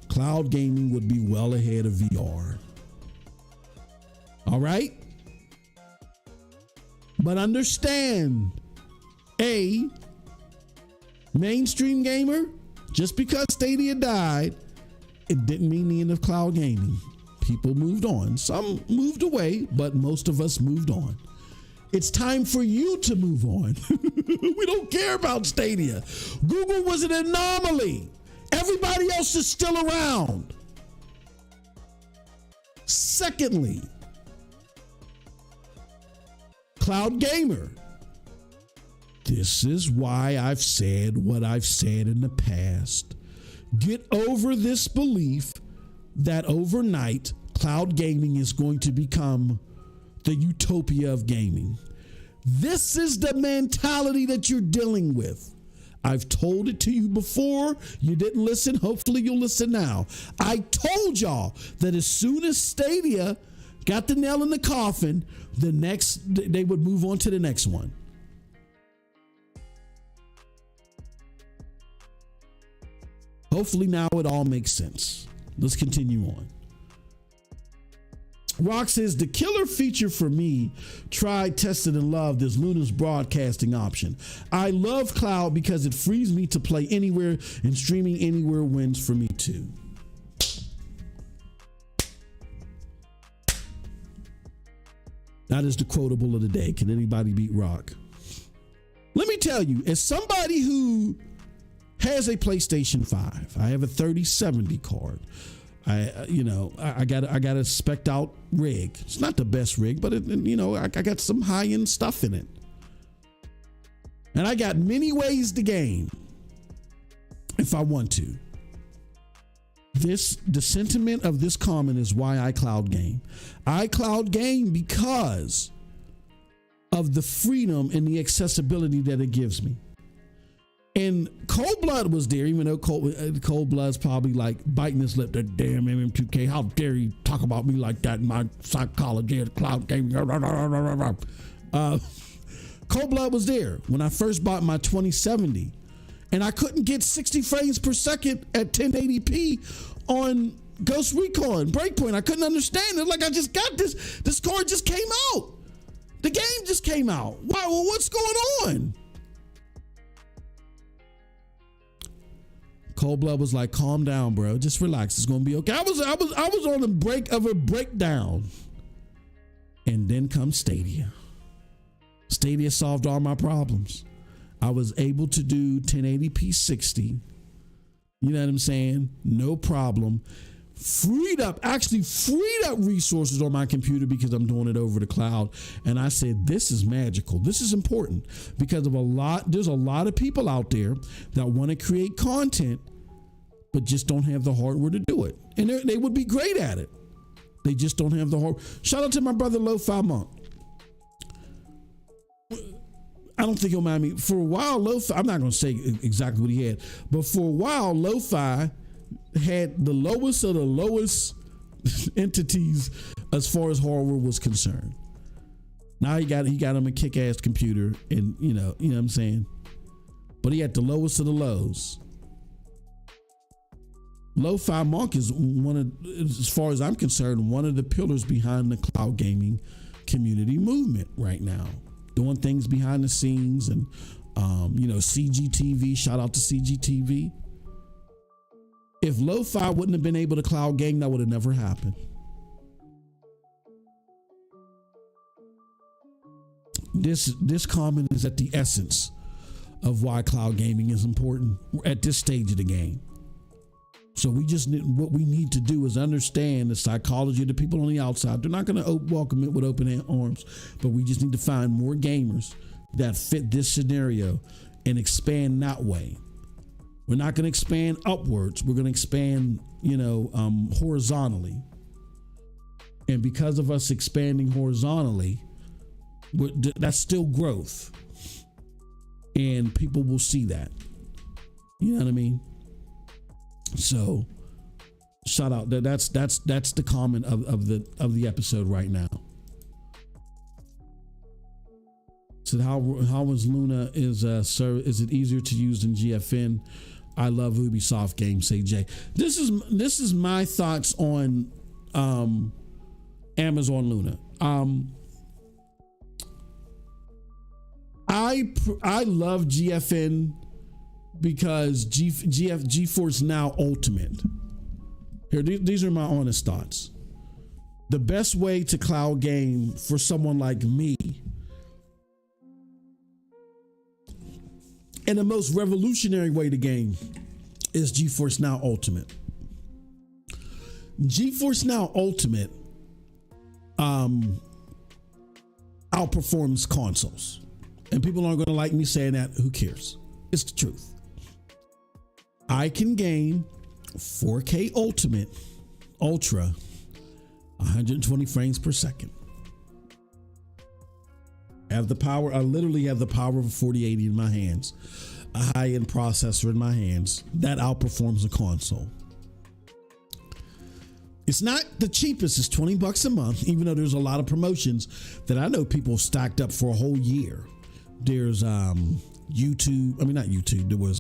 cloud gaming would be well ahead of VR. All right? But understand, mainstream gamer, just because Stadia died, it didn't mean the end of cloud gaming. People moved on. Some moved away, but most of us moved on. It's time for you to move on. We don't care about Stadia. Google was an anomaly. Everybody else is still around. Secondly, cloud gamer. This is why I've said what I've said in the past. Get over this belief that overnight cloud gaming is going to become the utopia of gaming. This is the mentality that you're dealing with. I've told it to you before. You didn't listen. Hopefully you'll listen now. I told y'all that as soon as Stadia got the nail in the coffin, they would move on to the next one. Hopefully now it all makes sense. Let's continue on. Rock says, the killer feature for me, tried, tested, and loved is Luna's broadcasting option. I love cloud because it frees me to play anywhere, and streaming anywhere wins for me too. That is the quotable of the day. Can anybody beat Rock? Let me tell you, as somebody who has a PlayStation 5, I have a 3070 card. I got a spec'd out rig. It's not the best rig, but I got some high end stuff in it, and I got many ways to game if I want to. The sentiment of this comment is why I cloud game. I cloud game because of the freedom and the accessibility that it gives me. And Cold Blood was there, even though Cold Blood's probably like biting his lip. That damn MM2K, how dare you talk about me like that in my psychology of cloud gaming. Cold Blood was there when I first bought my 2070, and I couldn't get 60 frames per second at 1080p on Ghost Recon Breakpoint. I couldn't understand it. Like, I just got this card just came out. The game just came out. Wow, well, what's going on? Cold Blood was like, calm down, bro. Just relax. It's gonna be okay. I was on the break of a breakdown. And then comes Stadia. Stadia solved all my problems. I was able to do 1080p 60. You know what I'm saying? No problem. freed up resources on my computer because I'm doing it over the cloud. And I said, this is magical. This is important because there's a lot of people out there that want to create content, but just don't have the hardware to do it. And they would be great at it. They just don't have the hardware. Shout out to my brother, Lo-Fi Monk. I don't think he'll mind me. For a while, Lo-Fi, I'm not going to say exactly what he had, but for a while, Lo-Fi had the lowest of the lowest entities as far as hardware was concerned. Now he got him a kick-ass computer, and you know what I'm saying? But he had the lowest of the lows. Lo-Fi Monk is as far as I'm concerned, one of the pillars behind the cloud gaming community movement right now. Doing things behind the scenes and, CGTV, shout out to CGTV. If Lo-Fi wouldn't have been able to cloud game, that would have never happened. This comment is at the essence of why cloud gaming is important at this stage of the game. So what we need to do is understand the psychology of the people on the outside. They're not going to welcome it with open arms, but we just need to find more gamers that fit this scenario and expand that way. We're not going to expand upwards. We're going to expand, horizontally. And because of us expanding horizontally, that's still growth. And people will see that. You know what I mean? So, shout out. That's the comment of the episode right now. So how is Luna is it easier to use than GFN? I love Ubisoft games, say Jay. This is my thoughts on Amazon Luna. I love GFN because GeForce Now Ultimate. Here, these are my honest thoughts. The best way to cloud game for someone like me, and the most revolutionary way to game, is GeForce Now Ultimate. GeForce Now Ultimate outperforms consoles. And people aren't going to like me saying that. Who cares? It's the truth. I can game 4K Ultra, 120 frames per second. I literally have the power of a 4080 in my hands, a high-end processor in my hands that outperforms a console. It's not the cheapest. It's $20 a month, even though there's a lot of promotions that I know people stacked up for a whole year. There's YouTube. I mean, not YouTube. There was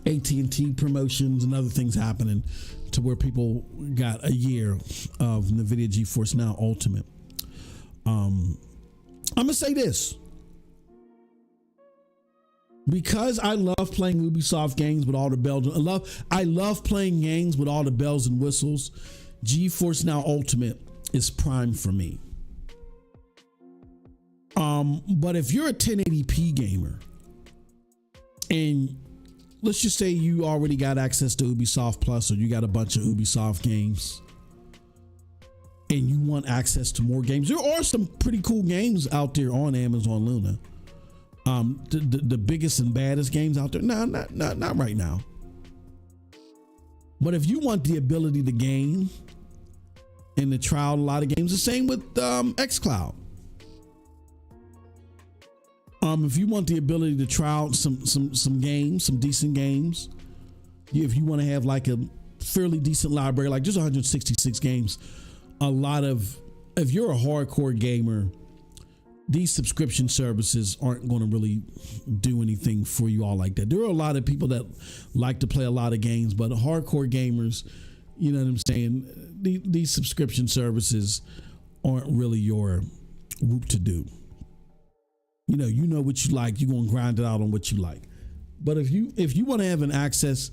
AT&T promotions and other things happening to where people got a year of NVIDIA GeForce Now Ultimate. I'm gonna say this. Because I love playing Ubisoft games with all the bells. I love playing games with all the bells and whistles. GeForce Now Ultimate is prime for me. But if you're a 1080p gamer and let's just say you already got access to Ubisoft Plus, or you got a bunch of Ubisoft games and you want access to more games, there are some pretty cool games out there on Amazon Luna. The biggest and baddest games out there? No, not right now. But if you want the ability to game and to try out a lot of games, the same with xCloud. If you want the ability to try out some games, some decent games, if you want to have like a fairly decent library, like just 166 games, if you're a hardcore gamer, these subscription services aren't going to really do anything for you all like that. There are a lot of people that like to play a lot of games, but hardcore gamers, you know what I'm saying? These subscription services aren't really your whoop to do. You know what you like. You're going to grind it out on what you like. But if you want to have an access,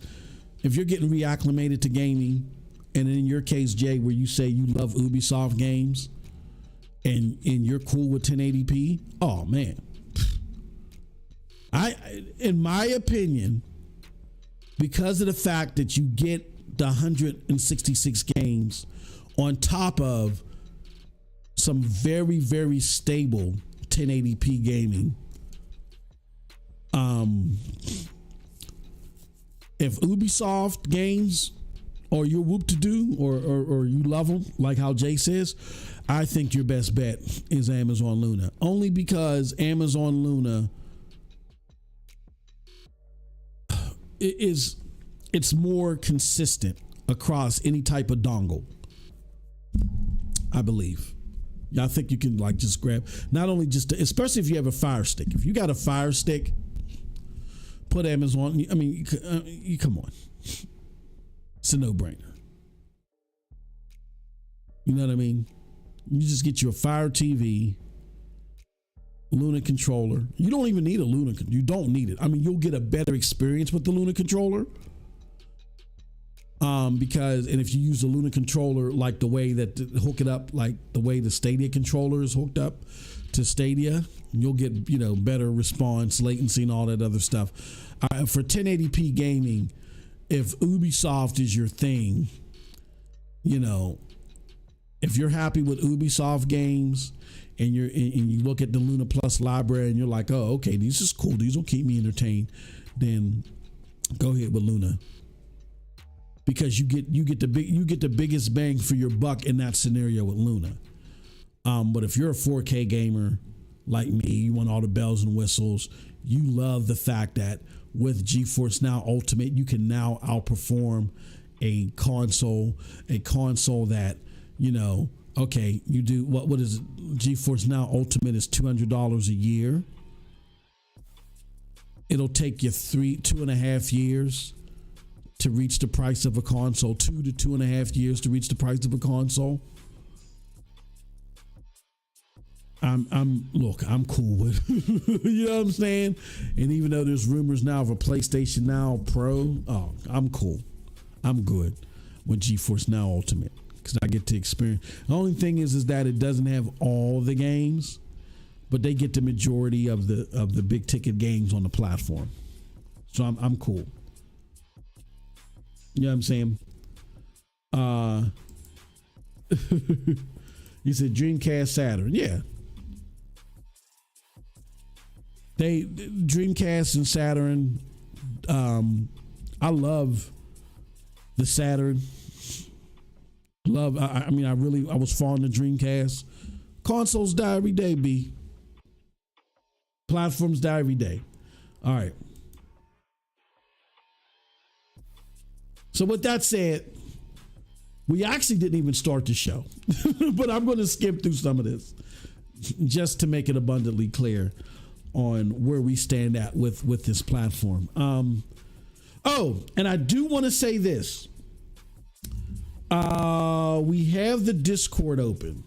if you're getting reacclimated to gaming, and in your case, Jay, where you say you love Ubisoft games and you're cool with 1080p, oh man. In my opinion, because of the fact that you get the 166 games on top of some very, very stable 1080p gaming. If Ubisoft games or you're whoop to do or you love them, like how Jay says, I think your best bet is Amazon Luna. Only because Amazon Luna it's more consistent across any type of dongle, I believe. Yeah, I think you can like just grab, not only just, especially if you have a Fire Stick. If you got a Fire Stick, put Amazon. I mean, you come on, it's a no-brainer. You know what I mean? You just get your Fire TV, Luna controller. You don't even need a Luna. You don't need it. I mean, you'll get a better experience with the Luna controller. Because, and if you use the Luna controller like the way that hook it up, like the way the Stadia controller is hooked up to Stadia, you'll get, you know, better response, latency, and all that other stuff. For 1080p gaming, if Ubisoft is your thing, you know, if you're happy with Ubisoft games and you look at the Luna Plus library and you're like, oh, okay, these is cool, these will keep me entertained, then go ahead with Luna. Because you get the biggest bang for your buck in that scenario with Luna. But if you're a 4K gamer like me, you want all the bells and whistles. You love the fact that with GeForce Now Ultimate, you can now outperform a console that, you know, okay, you do what is it? GeForce Now Ultimate is $200 a year. It'll take you 2.5 years to reach the price of a console, 2 to 2.5 years to reach the price of a console. I'm cool with you know what I'm saying? And even though there's rumors now of a PlayStation Now Pro, I'm cool. I'm good with GeForce Now Ultimate because I get to experience. The only thing is that it doesn't have all the games, but they get the majority of the big ticket games on the platform. So I'm cool. You know what I'm saying? You said Dreamcast, Saturn. Yeah. Dreamcast and Saturn. I love the Saturn. I was fond of Dreamcast. Consoles die every day, B. Platforms die every day. All right. So with that said, we actually didn't even start the show, but I'm going to skip through some of this just to make it abundantly clear on where we stand at with this platform. And I do want to say this. We have the Discord open.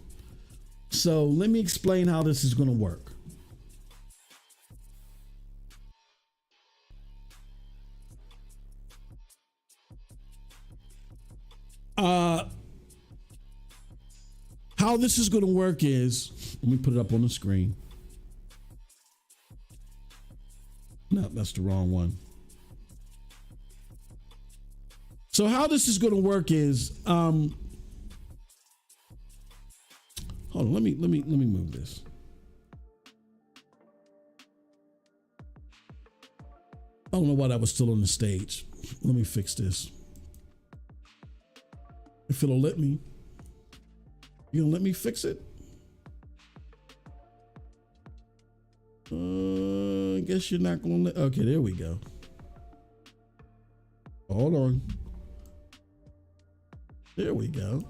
So let me explain how this is going to work. How this is going to work is, let me put it up on the screen. No, that's the wrong one. So how this is going to work is, hold on, let me move this. I don't know why that was still on the stage. Let me fix this. If it'll let me. You gonna let me fix it? I guess you're not gonna let. Okay, there we go. Hold on. There we go.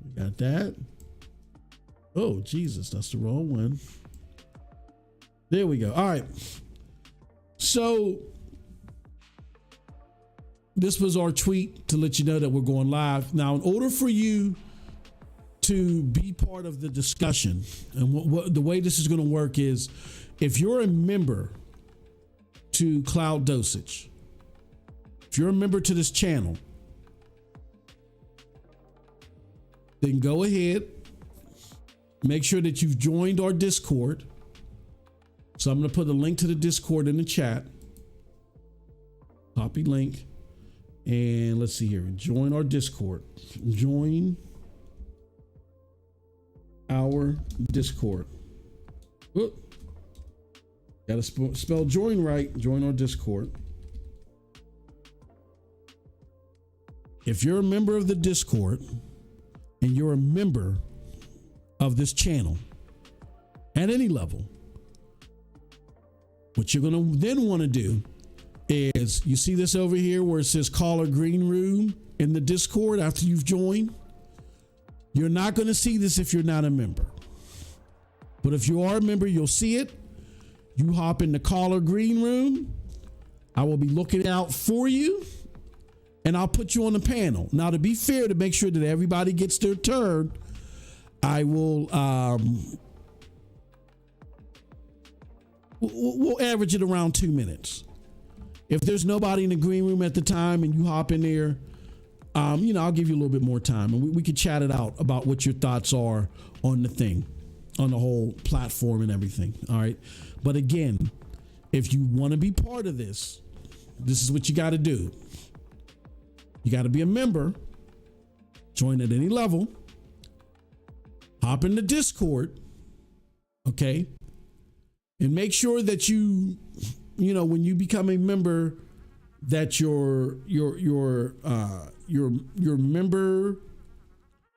We got that. Oh, Jesus, that's the wrong one. There we go. All right. So this was our tweet to let you know that we're going live. Now, in order for you to be part of the discussion, and what the way this is going to work is, if you're a member to CloudDosage, if you're a member to this channel, then go ahead, make sure that you've joined our Discord. So I'm going to put a link to the Discord in the chat. Copy link. And let's see here. Join our Discord. Join our Discord. Oop. Gotta spell join right. Join our Discord. If you're a member of the Discord and you're a member of this channel at any level, what you're going to then want to do is, you see this over here where it says caller green room in the Discord after you've joined? You're not going to see this if you're not a member. But if you are a member, you'll see it. You hop in the caller green room. I will be looking out for you and I'll put you on the panel. Now, to be fair, to make sure that everybody gets their turn, I will, we'll average it around 2 minutes. If there's nobody in the green room at the time and you hop in there, I'll give you a little bit more time and we can chat it out about what your thoughts are on the thing, on the whole platform and everything. All right. But again, if you want to be part of this, this is what you got to do. You got to be a member, join at any level, hop in the Discord, okay? And make sure that when you become a member, that your member,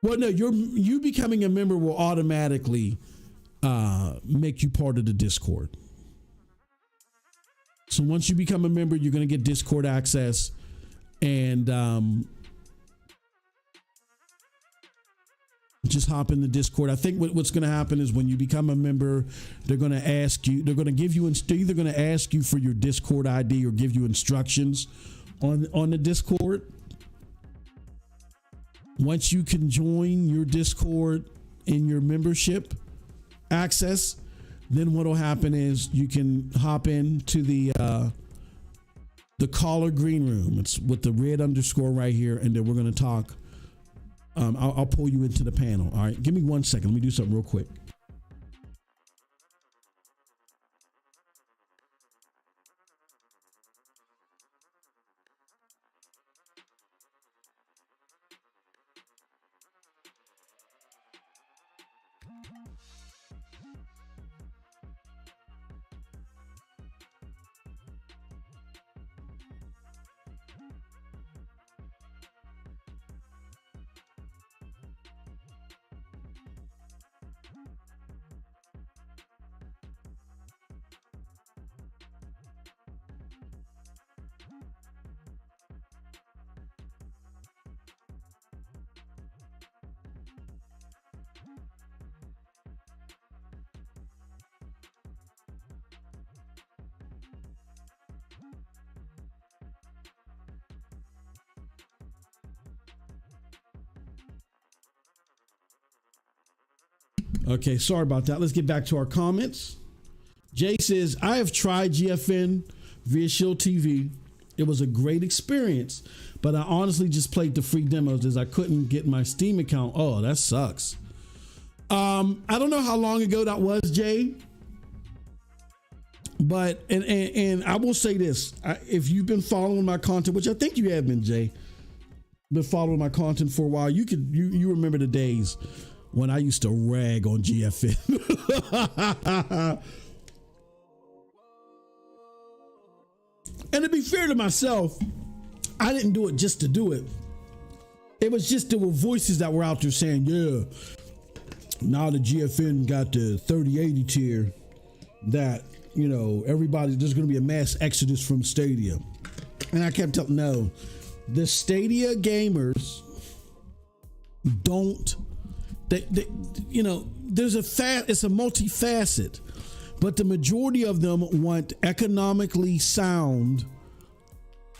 you becoming a member will automatically make you part of the Discord. So once you become a member, you're going to get Discord access, and just hop in the Discord. I think what's going to happen is when you become a member, they're going to ask you, they're going to give you, they're either going to ask you for your Discord ID or give you instructions on the Discord. Once you can join your Discord in your membership access, then what will happen is you can hop into the caller green room. It's with the red underscore right here, and then we're going to talk. I'll pull you into the panel. All right, give me 1 second. Let me do something real quick. Okay, sorry about that. Let's get back to our comments. Jay says, I have tried GFN via Shield TV. It was a great experience, but I honestly just played the free demos as I couldn't get my Steam account. Oh, that sucks. I don't know how long ago that was, Jay. But, and I will say this, if you've been following my content, which I think you have been, Jay, been following my content for a while, you remember the days when I used to rag on GFN. And to be fair to myself, I didn't do it just to do it. It was just there were voices that were out there saying, yeah, now the GFN got the 3080 tier, that, everybody, there's going to be a mass exodus from Stadia. And I kept telling, no, the Stadia gamers don't, there's it's a multifaceted, but the majority of them want economically sound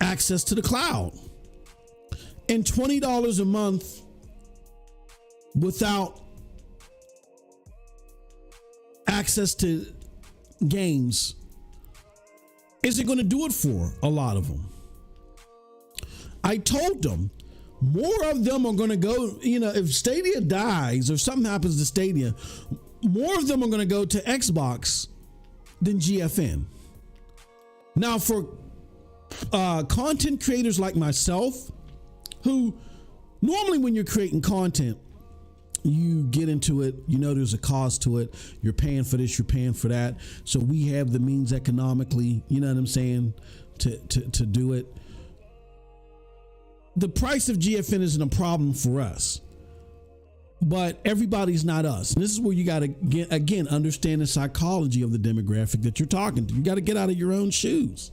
access to the cloud. And $20 a month without access to games isn't going to do it for a lot of them. I told them, more of them are going to go, if Stadia dies or something happens to Stadia, more of them are going to go to Xbox than GFN. Now, for content creators like myself, who normally when you're creating content, you get into it, you know there's a cost to it, you're paying for this, you're paying for that, so we have the means economically, you know what I'm saying, to do it. The price of GFN isn't a problem for us, but everybody's not us. And this is where you got to get, again, understand the psychology of the demographic that you're talking to. You got to get out of your own shoes.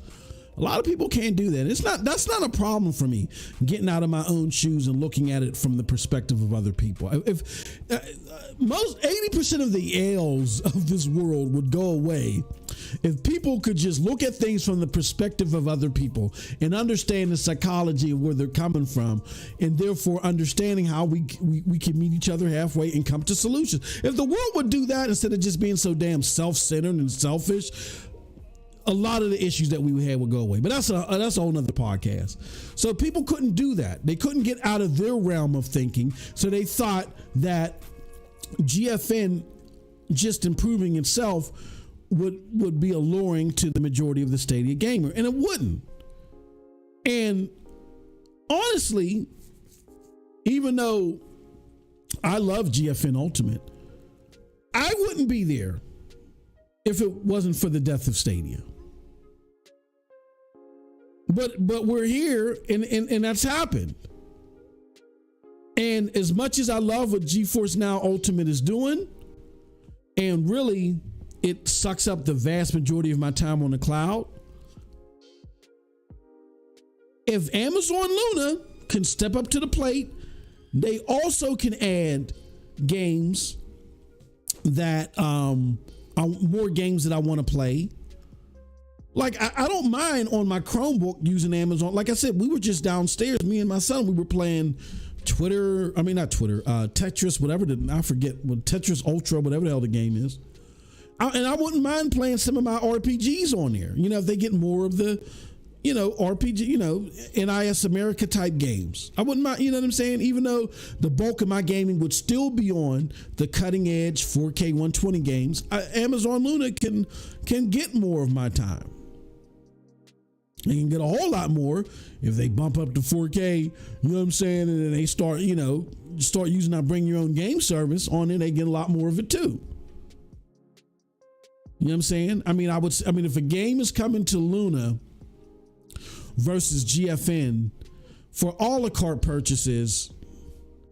A lot of people can't do that. That's not a problem for me, getting out of my own shoes and looking at it from the perspective of other people. If most 80% of the ills of this world would go away if people could just look at things from the perspective of other people and understand the psychology of where they're coming from, and therefore understanding how we can meet each other halfway and come to solutions. If the world would do that instead of just being so damn self-centered and selfish, a lot of the issues that we had would go away. But that's a whole nother podcast. So people couldn't do that. They couldn't get out of their realm of thinking. So they thought that GFN just improving itself would be alluring to the majority of the Stadia gamer. And it wouldn't. And honestly, even though I love GFN Ultimate, I wouldn't be there if it wasn't for the death of Stadia. But we're here, and that's happened. And as much as I love what GeForce Now Ultimate is doing, and really it sucks up the vast majority of my time on the cloud, if Amazon Luna can step up to the plate, they also can add games that are more games that I want to play. Like, I don't mind on my Chromebook using Amazon. Like I said, we were just downstairs, me and my son, we were playing Tetris, whatever, I forget, Tetris Ultra, whatever the hell the game is. And I wouldn't mind playing some of my RPGs on there. You know, if they get more of the, RPG, NIS America type games. I wouldn't mind, you know what I'm saying? Even though the bulk of my gaming would still be on the cutting edge 4K 120 games, Amazon Luna can get more of my time. They can get a whole lot more if they bump up to 4K, you know what I'm saying? And then they start using our bring your own game service on it, they get a lot more of it too. You know what I'm saying? I mean, if a game is coming to Luna versus GFN for a la carte purchases,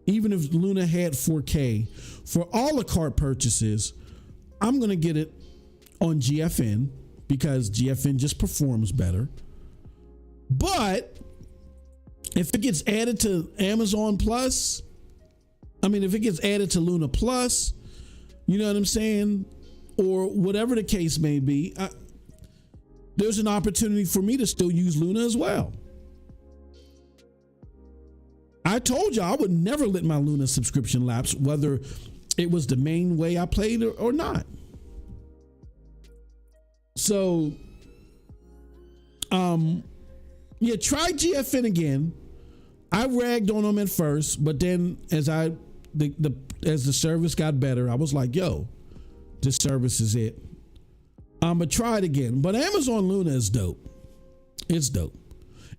even if Luna had 4K, for a la carte purchases, I'm going to get it on GFN because GFN just performs better. But if it gets added to Amazon Plus, if it gets added to Luna Plus, you know what I'm saying? Or whatever the case may be, there's an opportunity for me to still use Luna as well. I told you I would never let my Luna subscription lapse, whether it was the main way I played or not. So, try GFN again. I ragged on them at first, but then as the service got better, I was like, yo, this service is it. I'm gonna try it again. But Amazon Luna is dope. It's dope.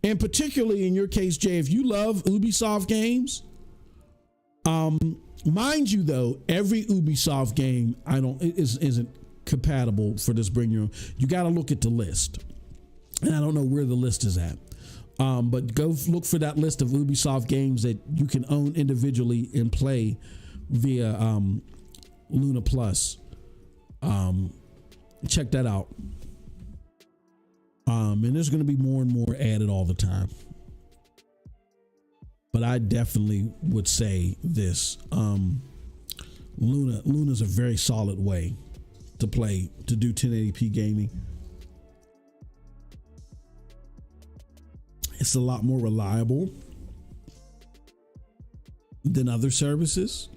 And particularly in your case, Jay, if you love Ubisoft games, mind you though, every Ubisoft game isn't compatible for this bring your own. You got to look at the list. And I don't know where the list is at. But go look for that list of Ubisoft games that you can own individually and play via Luna Plus. Check that out. And there's going to be more and more added all the time. But I definitely would say this. Luna's a very solid way to do 1080p gaming. It's a lot more reliable than other services.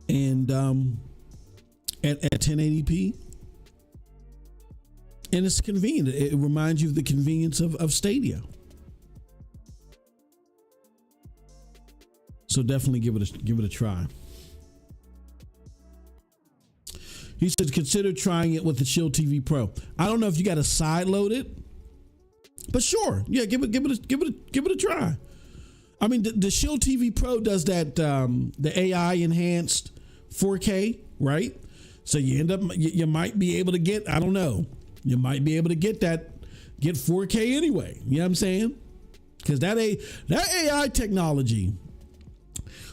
And at 1080p. And it's convenient. It reminds you of the convenience of Stadia. So definitely give it a try. He said, consider trying it with the Shield TV Pro. I don't know if you got to side load it But sure, yeah, give it a try. I mean, the Shield TV Pro does that, the AI enhanced 4K, right? So you end up, you might be able to get, I don't know, you might be able to get 4K anyway. You know what I'm saying? Because that AI technology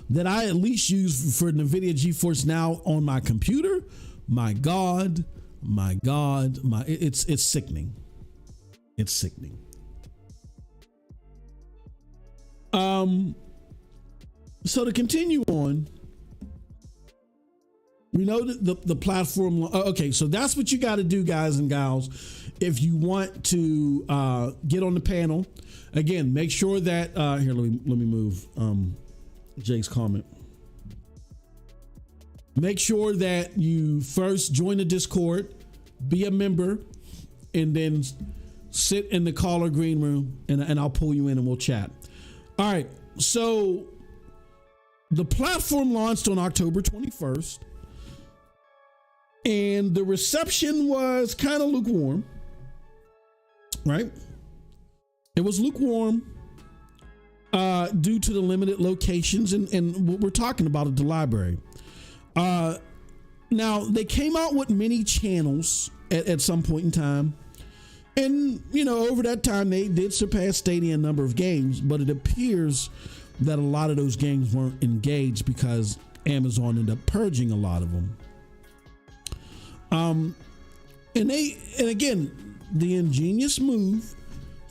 that I at least use for NVIDIA GeForce Now on my computer, my God, it's sickening. It's sickening. So to continue on, we know that the platform. Okay, so that's what you got to do, guys and gals, if you want to get on the panel. Again, make sure that here. Let me move Jake's comment. Make sure that you first join the Discord, be a member, and then sit in the caller green room, and I'll pull you in and we'll chat. All right, so the platform launched on October 21st, and the reception was kind of lukewarm, right? It was lukewarm due to the limited locations and what we're talking about at the library. Now, they came out with many channels at some point in time. And, over that time, they did surpass Stadia in a number of games, but it appears that a lot of those games weren't engaged because Amazon ended up purging a lot of them. And again, the ingenious move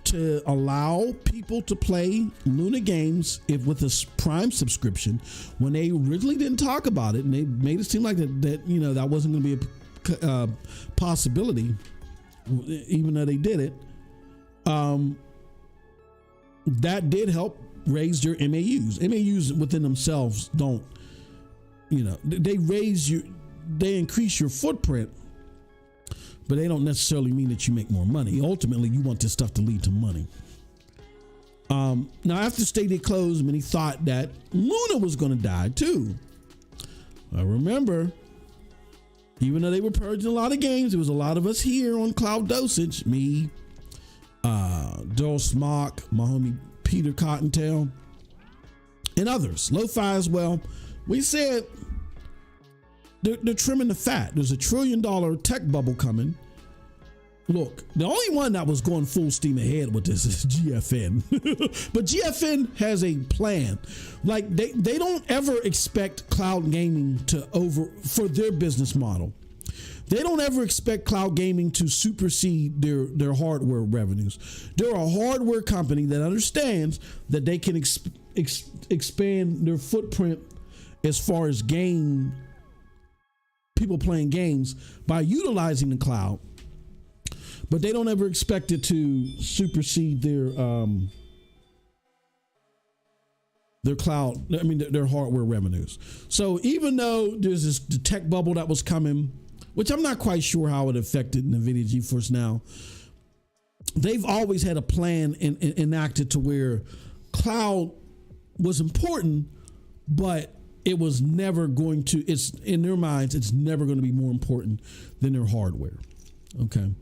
to allow people to play Luna games with a Prime subscription, when they originally didn't talk about it and they made it seem like that wasn't going to be a possibility. Even though they did it, that did help raise your MAUs. MAUs within themselves don't, they increase your footprint, but they don't necessarily mean that you make more money. Ultimately, you want this stuff to lead to money. Now, after Stadia closed, many thought that Luna was going to die too. I remember, even though they were purging a lot of games, there was a lot of us here on CloudDosage, me, Daryl Smock, my homie Peter Cottontail, and others, Lo-Fi as well. We said they're trimming the fat. There's $1 trillion tech bubble coming. Look, the only one that was going full steam ahead with this is GFN. But GFN has a plan. Like they don't ever expect cloud gaming for their business model. They don't ever expect cloud gaming to supersede their hardware revenues. They're a hardware company that understands that they can expand their footprint as far as people playing games by utilizing the cloud. But they don't ever expect it to supersede their cloud, their hardware revenues. So even though there's the tech bubble that was coming, which I'm not quite sure how it affected NVIDIA GeForce Now, they've always had a plan enacted to where cloud was important, but it was never going to, it's in their minds, it's never going to be more important than their hardware. Okay.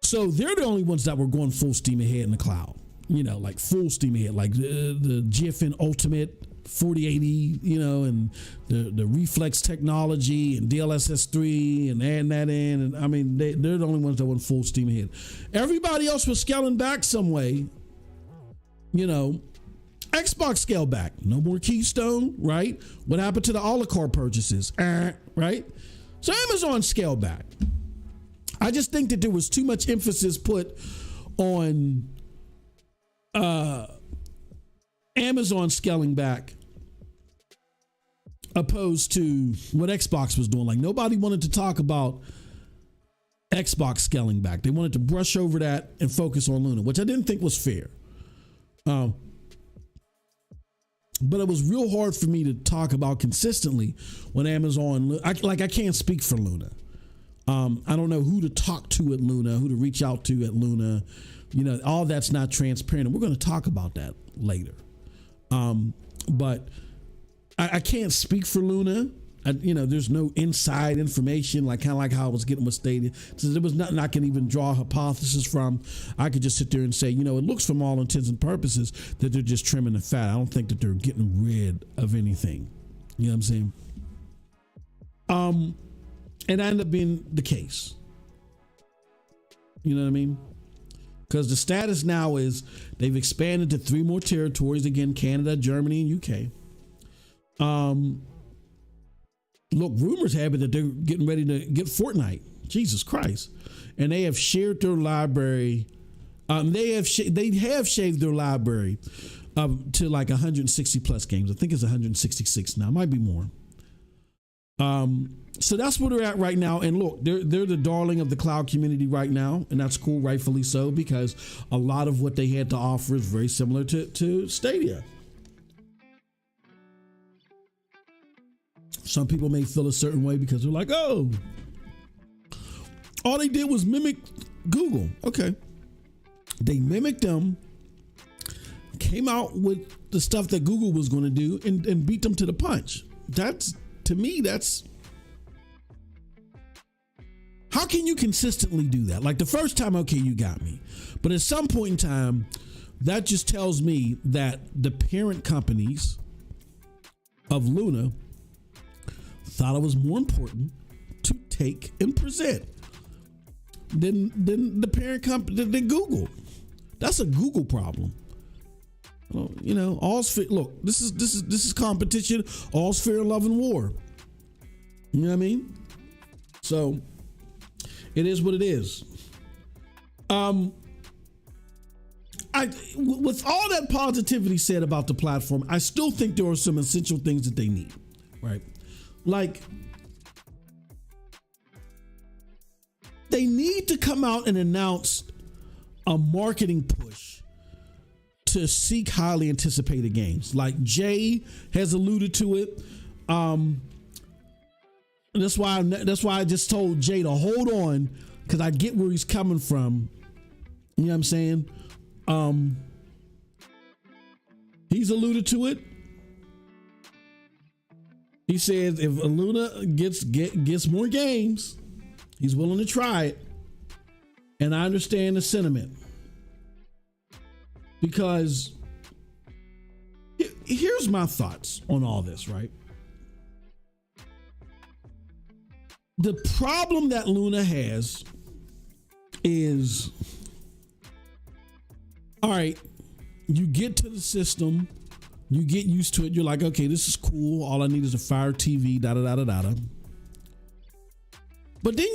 So they're the only ones that were going full steam ahead in the cloud, like full steam ahead, like the GFN Ultimate 4080, and the reflex technology and DLSS3 and adding that in. And they're the only ones that went full steam ahead. Everybody else was scaling back some way. Xbox scaled back. No more Keystone, right? What happened to the a la carte purchases? Right? So Amazon scaled back. I just think that there was too much emphasis put on Amazon scaling back opposed to what Xbox was doing. Like nobody wanted to talk about Xbox scaling back. They wanted to brush over that and focus on Luna, which I didn't think was fair. But it was real hard for me to talk about consistently when Amazon, I can't speak for Luna. I don't know who to talk to at Luna, who to reach out to at Luna. All that's not transparent. And we're going to talk about that later. But I can't speak for Luna. there's no inside information, like kind of like how I was getting with Stadia. So there was nothing I can even draw a hypothesis from. I could just sit there and say, it looks from all intents and purposes that they're just trimming the fat. I don't think that they're getting rid of anything. You know what I'm saying? And that ended up being the case. You know what I mean? Because the status now is they've expanded to 3 more territories, again, Canada, Germany, and UK. Look, rumors have it that they're getting ready to get Fortnite. Jesus Christ. And they have shared their library. They have shaved their library to like 160 plus games. I think it's 166 now. It might be more. So that's where they're at right now. And look, they're the darling of the cloud community right now. And that's cool, rightfully so, because a lot of what they had to offer is very similar to Stadia. Some people may feel a certain way because they're like, oh, all they did was mimic Google. Okay. They mimicked them, came out with the stuff that Google was going to do and beat them to the punch. To me, that's how can you consistently do that? Like the first time, okay, you got me. But at some point in time, that just tells me that the parent companies of Luna thought it was more important to take and present than the parent company, than Google. That's a Google problem. Well, all's fair. Look, this is competition. All's fair in love and war. You know what I mean? So it is what it is. With all that positivity said about the platform, I still think there are some essential things that they need, right? Like, they need to come out and announce a marketing push to seek highly anticipated games. Like Jay has alluded to it. That's why I just told Jay to hold on, because I get where he's coming from. You know what I'm saying? He's alluded to it. He says if Luna gets more games, he's willing to try it. And I understand the sentiment. Because here's my thoughts on all this, right? The problem that Luna has is, all right, you get to the system, you get used to it, you're like, okay, this is cool. All I need is a Fire TV, da-da-da-da-da. But then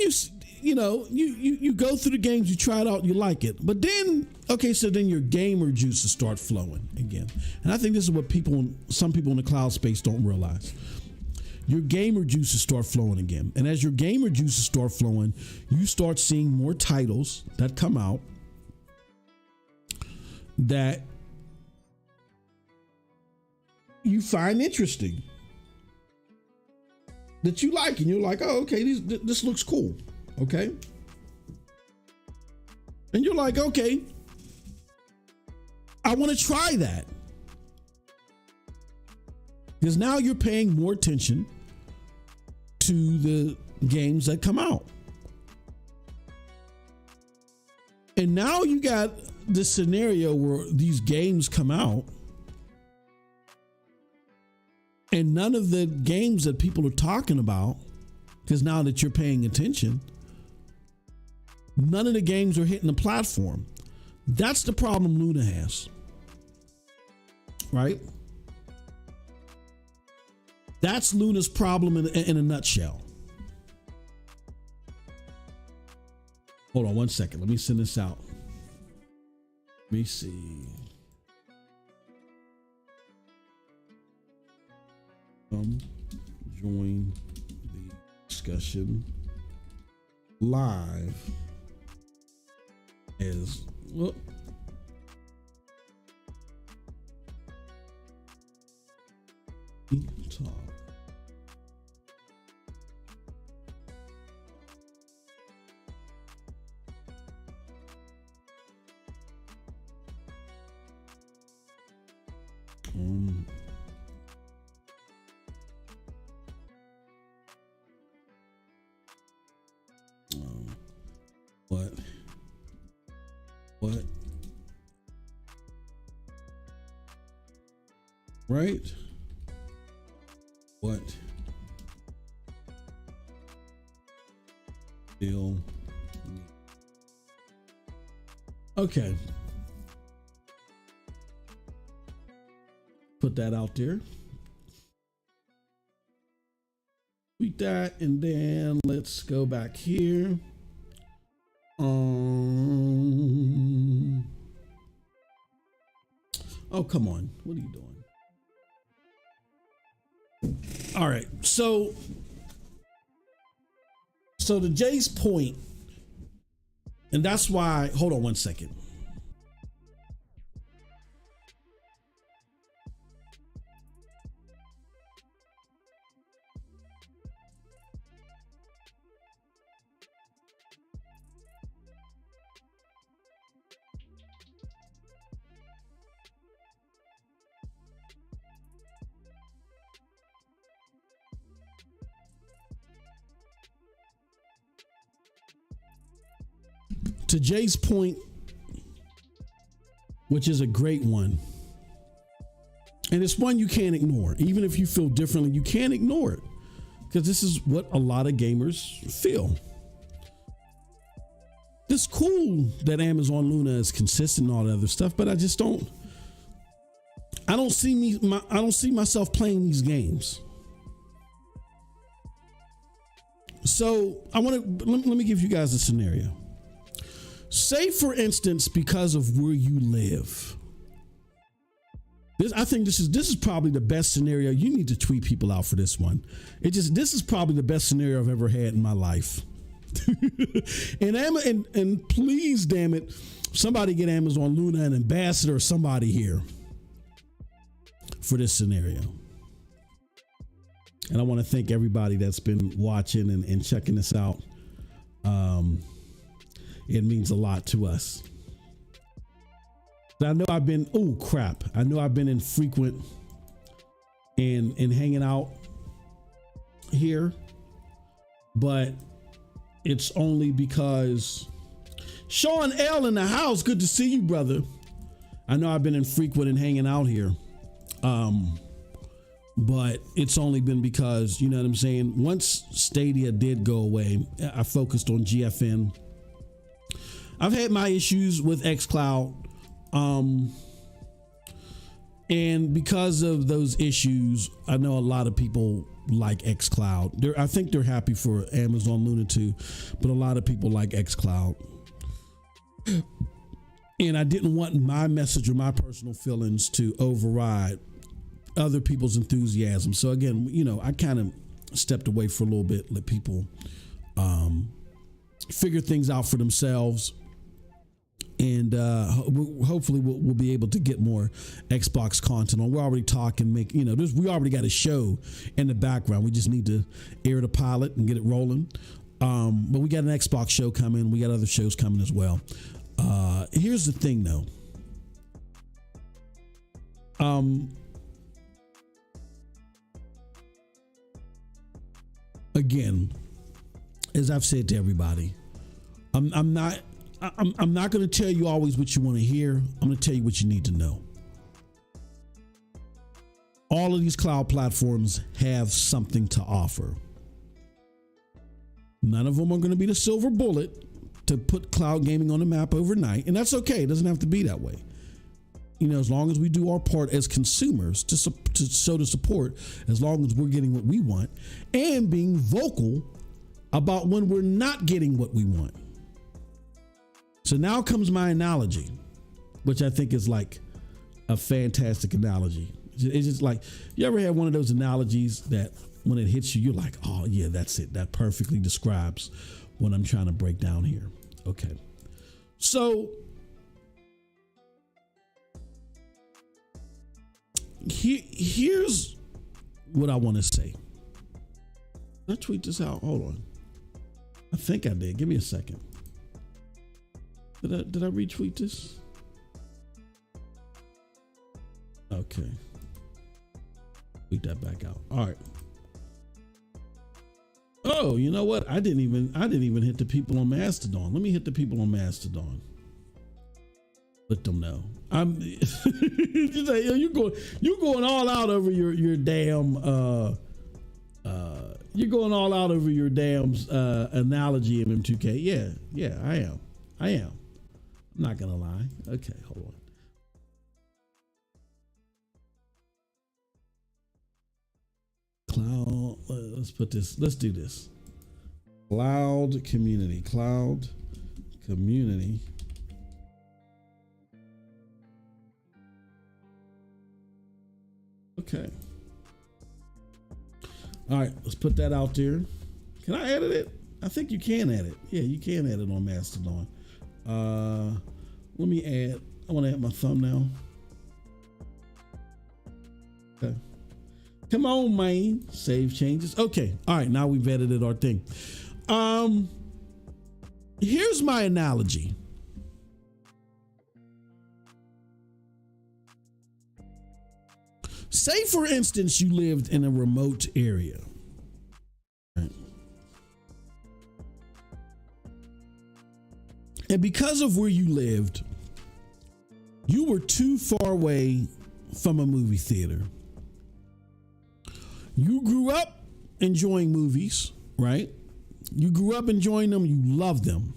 you go through the games, you try it out, you like it. But then, okay, so then your gamer juices start flowing again. And I think this is what some people in the cloud space don't realize. Your gamer juices start flowing again. And as your gamer juices start flowing, you start seeing more titles that come out that you find interesting, that you like, and you're like, oh, okay, this looks cool. Okay. And you're like, okay, I want to try that. Because now you're paying more attention to the games that come out. And now you got this scenario where these games come out and none of the games that people are talking about, because now that you're paying attention, none of the games are hitting the platform. That's the problem Luna has. Right? That's Luna's problem in a nutshell. Hold on 1 second. Let me send this out. Let me see. Join the discussion live as well. Talk. What? Right? What? Still. Okay. Put that out there. Tweet that, and then let's go back here. Oh, come on. What are you doing? All right. So to Jay's point, and that's why, hold on one second. To Jay's point, which is a great one, and it's one you can't ignore. Even if you feel differently, you can't ignore it, because this is what a lot of gamers feel. It's cool that Amazon Luna is consistent and all that other stuff, but I don't see myself playing these games. So let me give you guys a scenario. Say, for instance, because of where you live, I think this is probably the best scenario. You need to tweet people out for this one. This is probably the best scenario I've ever had in my life. and please, damn it, somebody get Amazon Luna an ambassador or somebody here for this scenario. And I want to thank everybody that's been watching and checking this out. It means a lot to us. I know I've been, I know I've been infrequent and hanging out here, but it's only because Sean L in the house. Good to see you, brother. I know I've been infrequent and hanging out here. But it's only been because, you know what I'm saying? Once Stadia did go away, I focused on GFN. I've had my issues with xCloud. And because of those issues, I know a lot of people like xCloud. I think they're happy for Amazon Luna too, but a lot of people like xCloud. And I didn't want my message or my personal feelings to override other people's enthusiasm. So again, you know, I kind of stepped away for a little bit, let people figure things out for themselves. And hopefully we'll be able to get more Xbox content on. We're already talking, we already got a show in the background. We just need to air the pilot and get it rolling. But we got an Xbox show coming. We got other shows coming as well. Here's the thing though. Again, as I've said to everybody, I'm not going to tell you always what you want to hear. I'm going to tell you what you need to know. All of these cloud platforms have something to offer. None of them are going to be the silver bullet to put cloud gaming on the map overnight. And that's okay. It doesn't have to be that way. You know, as long as we do our part as consumers to show the support, as long as we're getting what we want and being vocal about when we're not getting what we want. So now comes my analogy, which I think is like a fantastic analogy. It's just like, you ever had one of those analogies that when it hits you, you're like, oh yeah, that's it. That perfectly describes what I'm trying to break down here. Okay. So here's what I want to say. Did I tweet this out? Hold on. I think I did. Give me a second. Did I retweet this? Okay. Tweet that back out. All right. Oh, Oh, you know what? I didn't even hit the people on Mastodon. Let me hit the people on Mastodon. Let them know. I'm you're going all out over your damn you're going all out over your damn analogy of M2K. Yeah, I am. I'm not gonna lie. Okay, hold on. Cloud, let's do this. Cloud community. Okay. All right, let's put that out there. Can I edit it? I think you can edit. Yeah, you can edit on Mastodon. Let me add. I want to add my thumbnail. Okay. Come on, man. Save changes. Okay. All right. Now we've edited our thing. Here's my analogy. Say, for instance, you lived in a remote area. Right? And because of where you lived, you were too far away from a movie theater. You grew up enjoying movies, right? You grew up enjoying them. You loved them.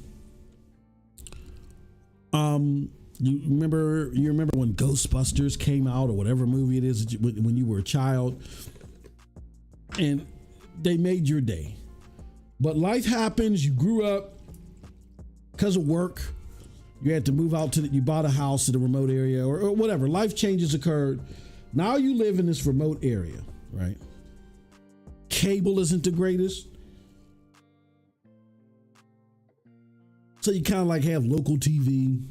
You remember when Ghostbusters came out, or whatever movie it is when you were a child, and they made your day. But life happens. You grew up because of work. You had to move out you bought a house in a remote area or whatever. Life changes occurred. Now you live in this remote area, right? Cable isn't the greatest. So you kind of like have local TV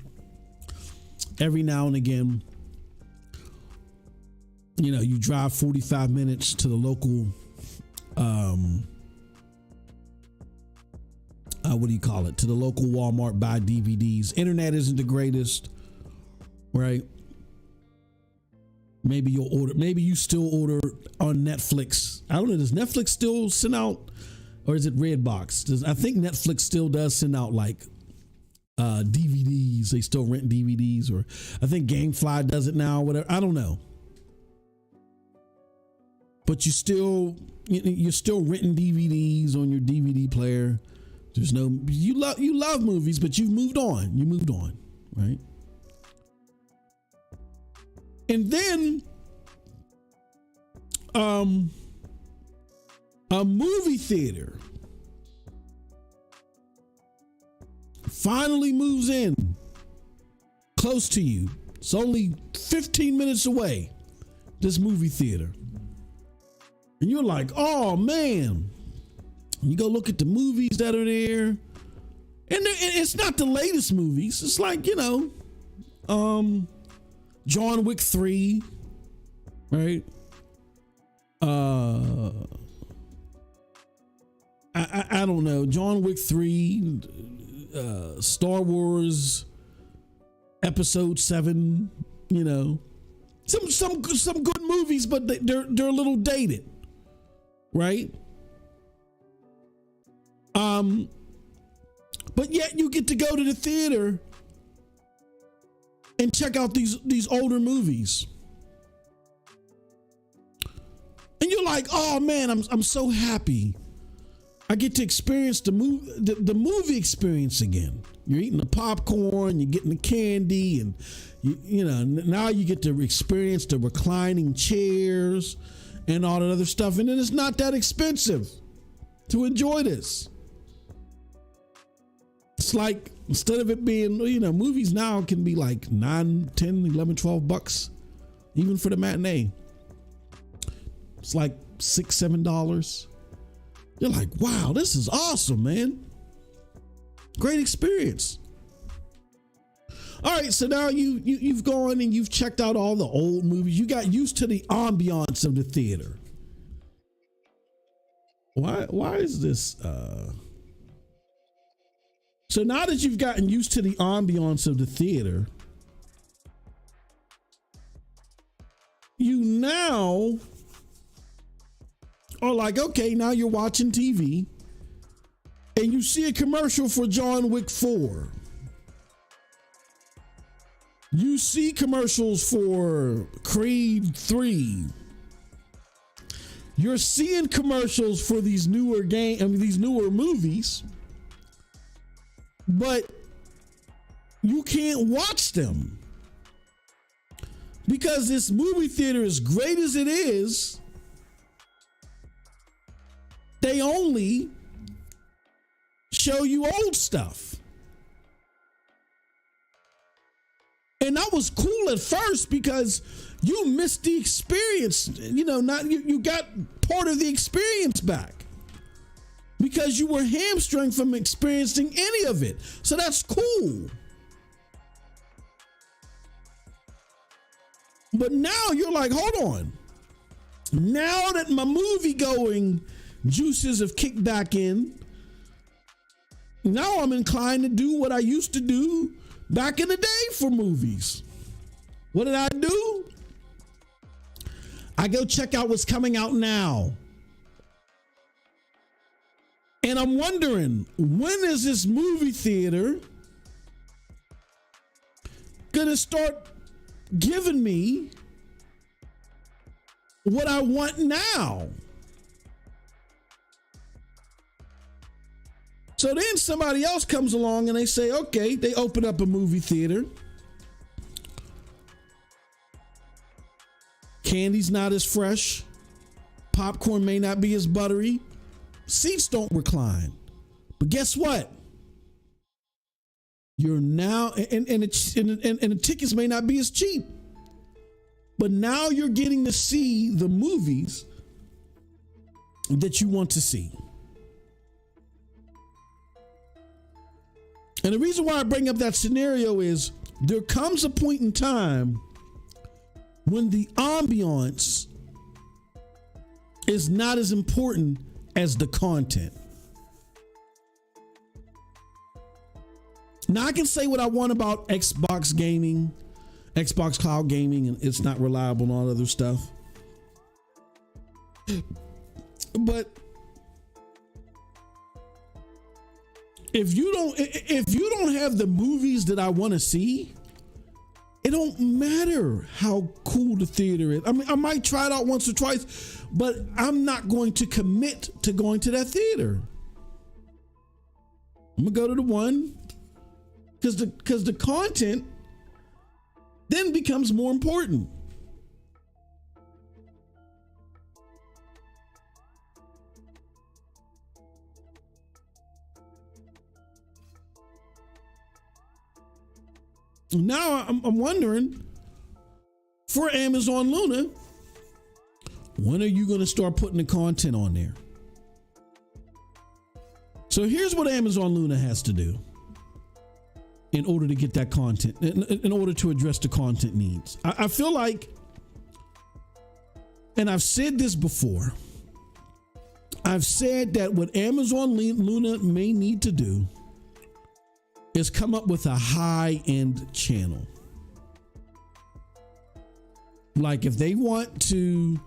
every now and again. You know, you drive 45 minutes to the local, to the local Walmart, buy DVDs. Internet isn't the greatest, right? Maybe you still order on Netflix. I don't know. Does Netflix still send out, or is it Redbox? I think Netflix still does send out like DVDs. They still rent DVDs, or I think Gamefly does it now, whatever. I don't know. But you're still renting DVDs on your DVD player. You love movies, but you've moved on. You moved on, right? And then a movie theater finally moves in close to you. It's only 15 minutes away, this movie theater. And you're like, oh man. You go look at the movies that are there. And it's not the latest movies. It's like, John Wick 3, right? I don't know. John Wick 3, Star Wars Episode 7, some good movies, but they're a little dated, right? But yet you get to go to the theater and check out these older movies. And you're like, oh man, I'm so happy. I get to experience the movie experience again. You're eating the popcorn, you're getting the candy, and now you get to experience the reclining chairs and all that other stuff. And then it's not that expensive to enjoy this. It's like, instead of it being, movies now can be like $9, $10, $11, $12, even for the matinee. It's like $6, $7. You're like, wow, this is awesome, man. Great experience. All right, so now you've gone and you've checked out all the old movies. You got used to the ambiance of the theater. Why is this? So now that you've gotten used to the ambiance of the theater, you now are like, okay, now you're watching TV and you see a commercial for John Wick 4. You see commercials for Creed 3. You're seeing commercials for these newer these newer movies, but you can't watch them because this movie theater, as great as it is, they only show you old stuff. And that was cool at first because you missed the experience. You got part of the experience back because you were hamstrung from experiencing any of it. So that's cool. But now you're like, hold on. Now that my movie going juices have kicked back in, now I'm inclined to do what I used to do back in the day for movies. What did I do? I go check out what's coming out now. And I'm wondering, when is this movie theater gonna start giving me what I want now? So then somebody else comes along and they say, okay, they open up a movie theater. Candy's not as fresh. Popcorn may not be as buttery. Seats don't recline. But guess what? You're now, and the tickets may not be as cheap. But now you're getting to see the movies that you want to see. And the reason why I bring up that scenario is there comes a point in time when the ambiance is not as important as the content. Now I can say what I want about Xbox gaming, Xbox cloud gaming, and it's not reliable and all that other stuff. But if you don't have the movies that I want to see, it don't matter how cool the theater is. I mean, I might try it out once or twice, but I'm not going to commit to going to that theater. I'm gonna go to the one because the content then becomes more important. Now I'm wondering, for Amazon Luna, when are you going to start putting the content on there? So here's what Amazon Luna has to do in order to get that content, in order to address the content needs. I feel like, and I've said this before, I've said that what Amazon Luna may need to do is come up with a high-end channel. Like if they want to,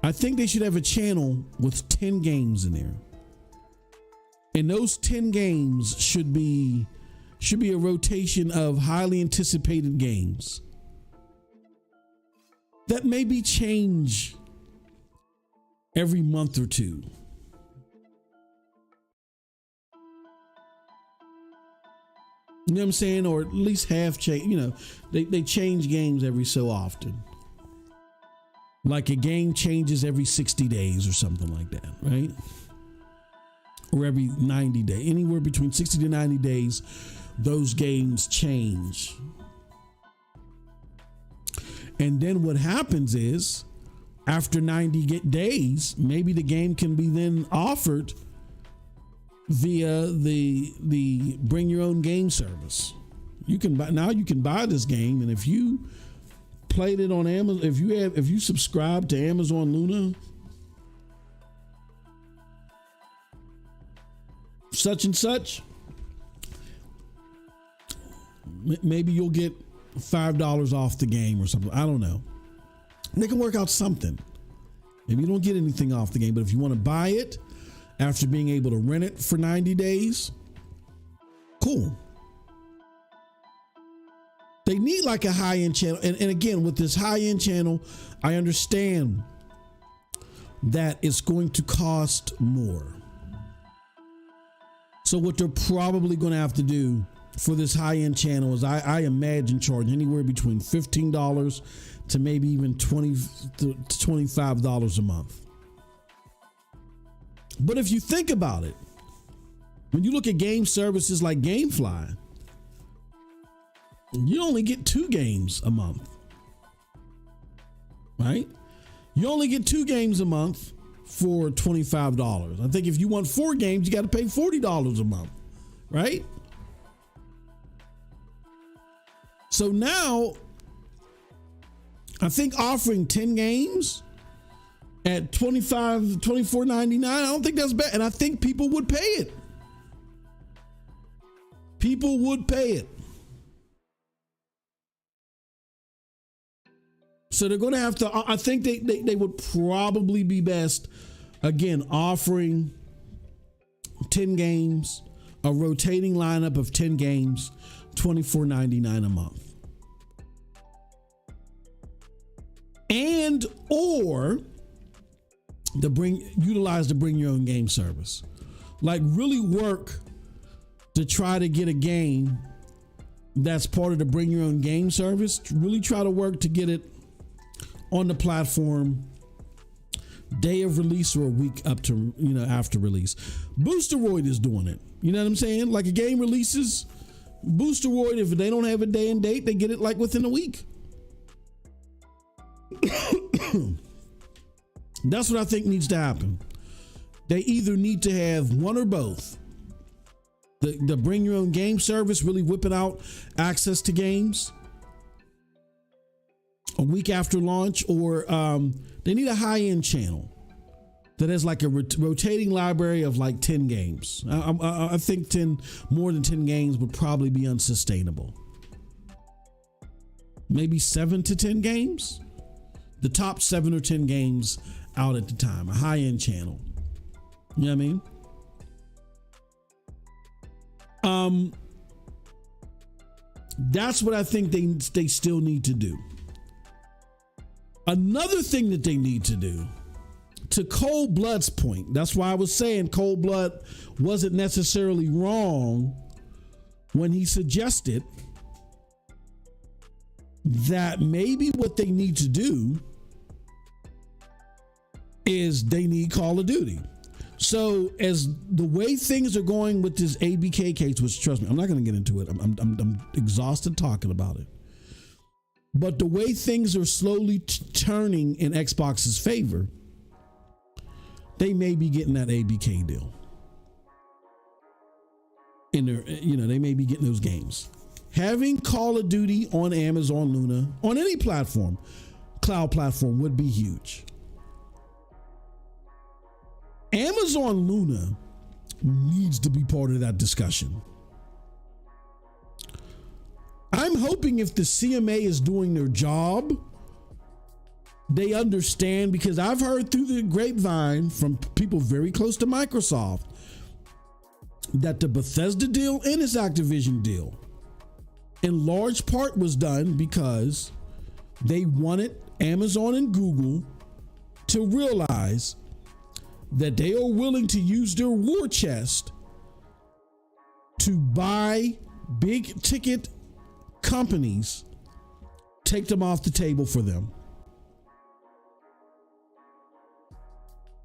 I think they should have a channel with 10 games in there. And those 10 games should be a rotation of highly anticipated games that maybe change every month or two. You know what I'm saying? Or at least half change. You know, they change games every so often. Like a game changes every 60 days or something like that, right? Or every 90 days. Anywhere between 60 to 90 days, those games change. And then what happens is, after 90 days, maybe the game can be then offered via the bring your own game service. You can buy this game, and if you played it on Amazon, if you subscribe to Amazon Luna, such and such, maybe you'll get $5 off the game or something. I don't know. They can work out something. Maybe you don't get anything off the game, but if you want to buy it, after being able to rent it for 90 days, cool. They need like a high-end channel. And again, with this high-end channel, I understand that it's going to cost more. So what they're probably going to have to do for this high-end channel is I imagine charging anywhere between $15 to maybe even $20 to $25 a month. But if you think about it, when you look at game services like GameFly, you only get 2 games a month, right? You only get 2 games a month for $25. I think if you want 4 games, you got to pay $40 a month, right? So now, I think offering 10 games at $24.99, I don't think that's bad. And I think people would pay it. People would pay it. So they're going to have to, I think they would probably be best, again, offering 10 games, a rotating lineup of 10 games, $24.99 a month. And or utilize the bring your own game service. Like really work to try to get a game that's part of the bring your own game service. Really try to work to get it on the platform day of release or a week up to, after release. Boosteroid is doing it. You know what I'm saying? Like a game releases, Boosteroid, if they don't have a day and date, they get it like within a week. That's what I think needs to happen. They either need to have one or both. The bring your own game service, really whipping out access to games a week after launch, or they need a high-end channel that has like a rotating library of like 10 games. I think more than 10 games would probably be unsustainable. Maybe 7 to 10 games. The top 7 or 10 games out at the time, a high-end channel. You know what I mean? That's what I think they still need to do. Another thing that they need to do, to Cold Blood's point, that's why I was saying Cold Blood wasn't necessarily wrong when he suggested that maybe what they need to do is they need Call of Duty. So as the way things are going with this ABK case, which trust me, I'm not going to get into it. I'm exhausted talking about it. But the way things are slowly turning in Xbox's favor, they may be getting that ABK deal. They may be getting those games. Having Call of Duty on Amazon Luna, on any platform, cloud platform, would be huge. Amazon Luna needs to be part of that discussion. I'm hoping if the CMA is doing their job, they understand, because I've heard through the grapevine from people very close to Microsoft that the Bethesda deal and its Activision deal in large part was done because they wanted Amazon and Google to realize that they are willing to use their war chest to buy big ticket companies, take them off the table for them.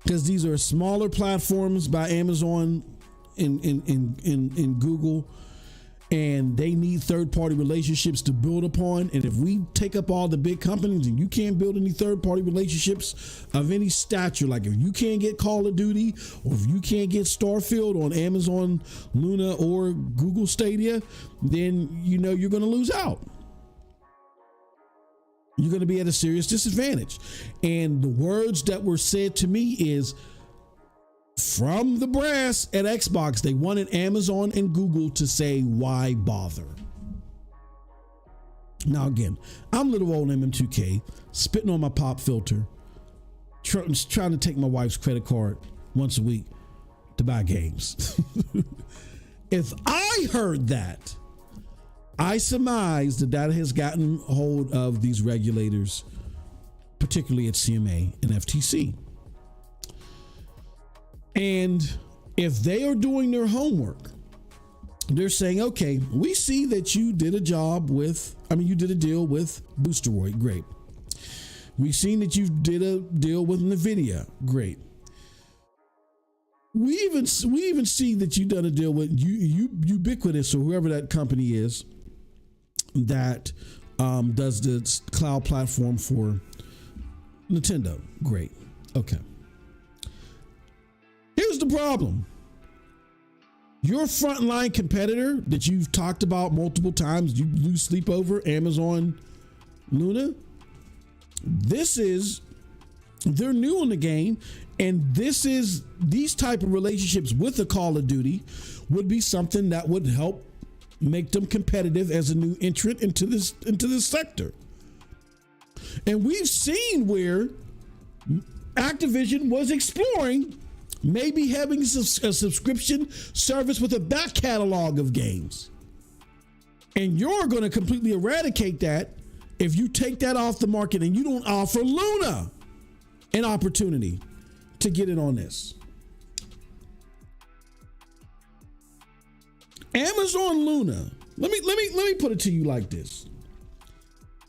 Because these are smaller platforms by Amazon and Google, and they need third-party relationships to build upon. And if we take up all the big companies and you can't build any third-party relationships of any stature, like if you can't get Call of Duty, or if you can't get Starfield on Amazon Luna or Google Stadia, then you're going to lose out. You're going to be at a serious disadvantage. And the words that were said to me is, from the brass at Xbox, they wanted Amazon and Google to say, why bother? Now, again, I'm little old MM2K, spitting on my pop filter, trying to take my wife's credit card once a week. to buy games. If I heard that, I surmise that has gotten hold of these regulators, particularly at CMA and FTC. And if they are doing their homework, they're saying, okay, we see that you did a deal with Boosteroid. Great. We've seen that you did a deal with NVIDIA. Great. We even see that you've done a deal with Ubiquitous, or whoever that company is that does the cloud platform for Nintendo. Great. Okay. Here's the problem. Your frontline competitor that you've talked about multiple times, you lose sleep over, Amazon Luna. They're new in the game, and these type of relationships with the Call of Duty would be something that would help make them competitive as a new entrant into this sector. And we've seen where Activision was exploring maybe having a subscription service with a back catalog of games. And you're going to completely eradicate that if you take that off the market and you don't offer Luna an opportunity to get in on this. Amazon Luna, let me put it to you like this.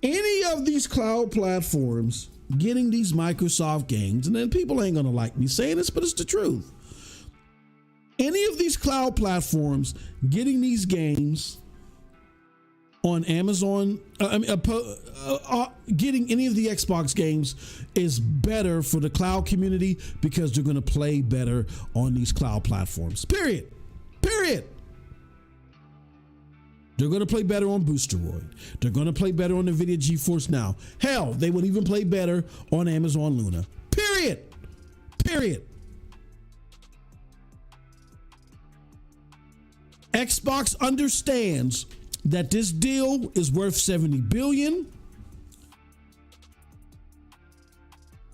Any of these cloud platforms getting these Microsoft games, and then people ain't gonna like me saying this, but it's the truth. Any of these cloud platforms getting these games on Amazon, getting any of the Xbox games is better for the cloud community because they're gonna play better on these cloud platforms. Period. They're going to play better on Boosteroid. They're going to play better on NVIDIA GeForce Now. Hell, they would even play better on Amazon Luna. Period. Xbox understands that this deal is worth $70 billion.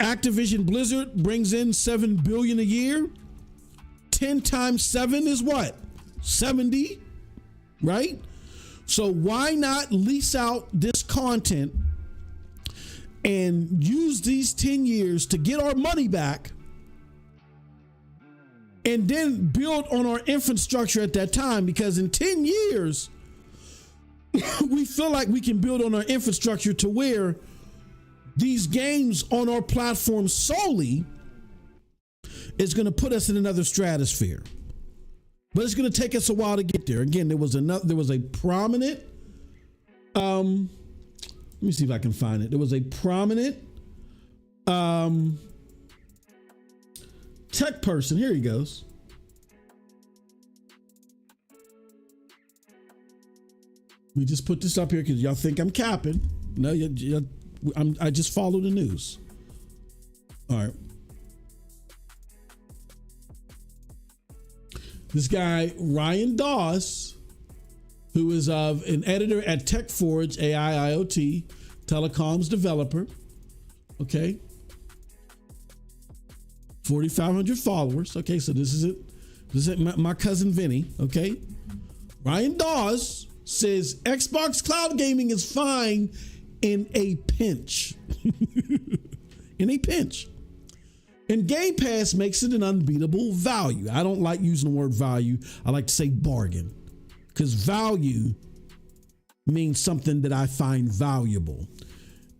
Activision Blizzard brings in $7 billion a year. 10 times 7 is what? 70, right? So why not lease out this content and use these 10 years to get our money back and then build on our infrastructure at that time? Because in 10 years, we feel like we can build on our infrastructure to where these games on our platform solely is going to put us in another stratosphere. But it's going to take us a while to get there. Again, there was a prominent, let me see if I can find it. There was a prominent tech person. Here he goes. We just put this up here because y'all think I'm capping. No, I just follow the news. All right. This guy, Ryan Dawes, who is an editor at TechForge, AI, IoT, telecoms developer. Okay. 4,500 followers. Okay, so this is it. This is my cousin Vinny. Okay. Ryan Dawes says Xbox cloud gaming is fine in a pinch. In a pinch. And Game Pass makes it an unbeatable value. I don't like using the word value. I like to say bargain, because value means something that I find valuable.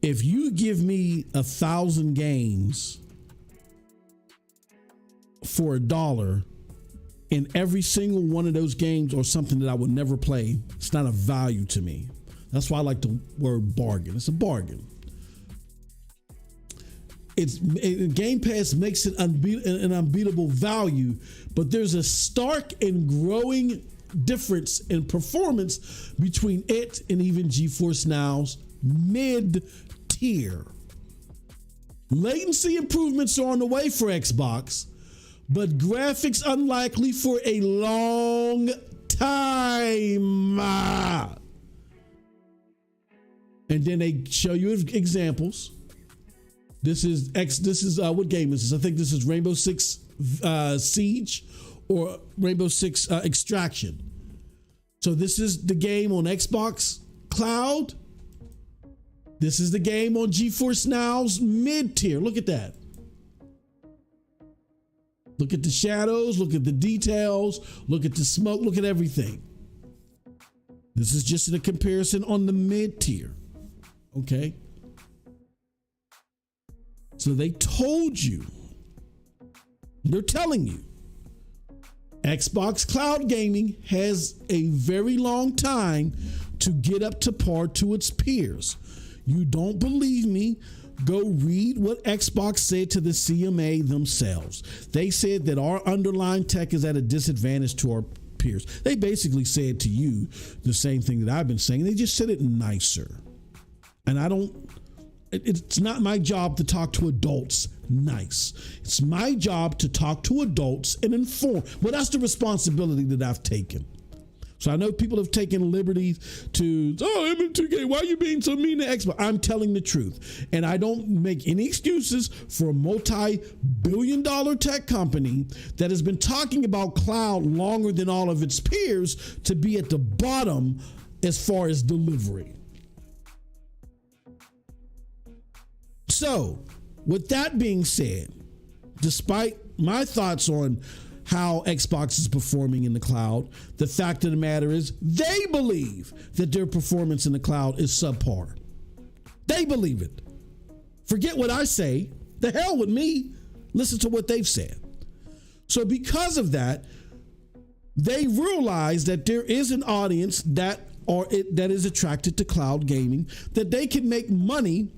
If you give me 1,000 games for $1, and every single one of those games are something that I would never play, it's not a value to me. That's why I like the word bargain. It's a bargain. Game Pass makes it an unbeatable value, but there's a stark and growing difference in performance between it and even GeForce Now's mid-tier. Latency improvements are on the way for Xbox, but graphics unlikely for a long time. And then they show you examples. This is what game is this? I think this is Rainbow Six Siege or Rainbow Six Extraction. So this is the game on Xbox Cloud. This is the game on GeForce Now's mid-tier. Look at that. Look at the shadows. Look at the details. Look at the smoke. Look at everything. This is just a comparison on the mid-tier. Okay. So they told you. They're telling you. Xbox Cloud Gaming has a very long time to get up to par to its peers. You don't believe me? Go read what Xbox said to the CMA themselves. They said that our underlying tech is at a disadvantage to our peers. They basically said to you the same thing that I've been saying. They just said it nicer. And it's not my job to talk to adults nice. It's my job to talk to adults and inform. Well, that's the responsibility that I've taken. So I know people have taken liberties to, M2K, why are you being so mean to Xbox? I'm telling the truth. And I don't make any excuses for a multi-billion-dollar tech company that has been talking about cloud longer than all of its peers to be at the bottom as far as delivery. So, with that being said, despite my thoughts on how Xbox is performing in the cloud, the fact of the matter is they believe that their performance in the cloud is subpar. They believe it. Forget what I say. The hell with me. Listen to what they've said. So because of that, they realize that there is an audience that is attracted to cloud gaming, that they can make money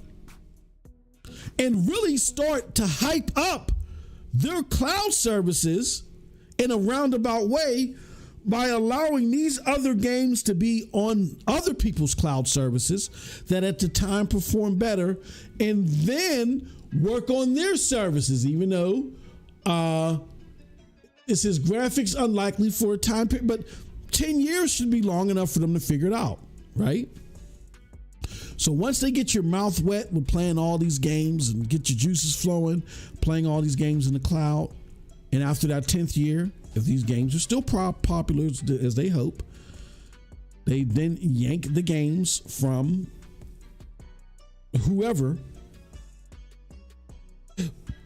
and really start to hype up their cloud services in a roundabout way by allowing these other games to be on other people's cloud services that at the time perform better, and then work on their services, even though it says graphics unlikely for a time period, but 10 years should be long enough for them to figure it out, right? So once they get your mouth wet with playing all these games and get your juices flowing, playing all these games in the cloud, and after that 10th year, if these games are still popular as they hope, they then yank the games from whoever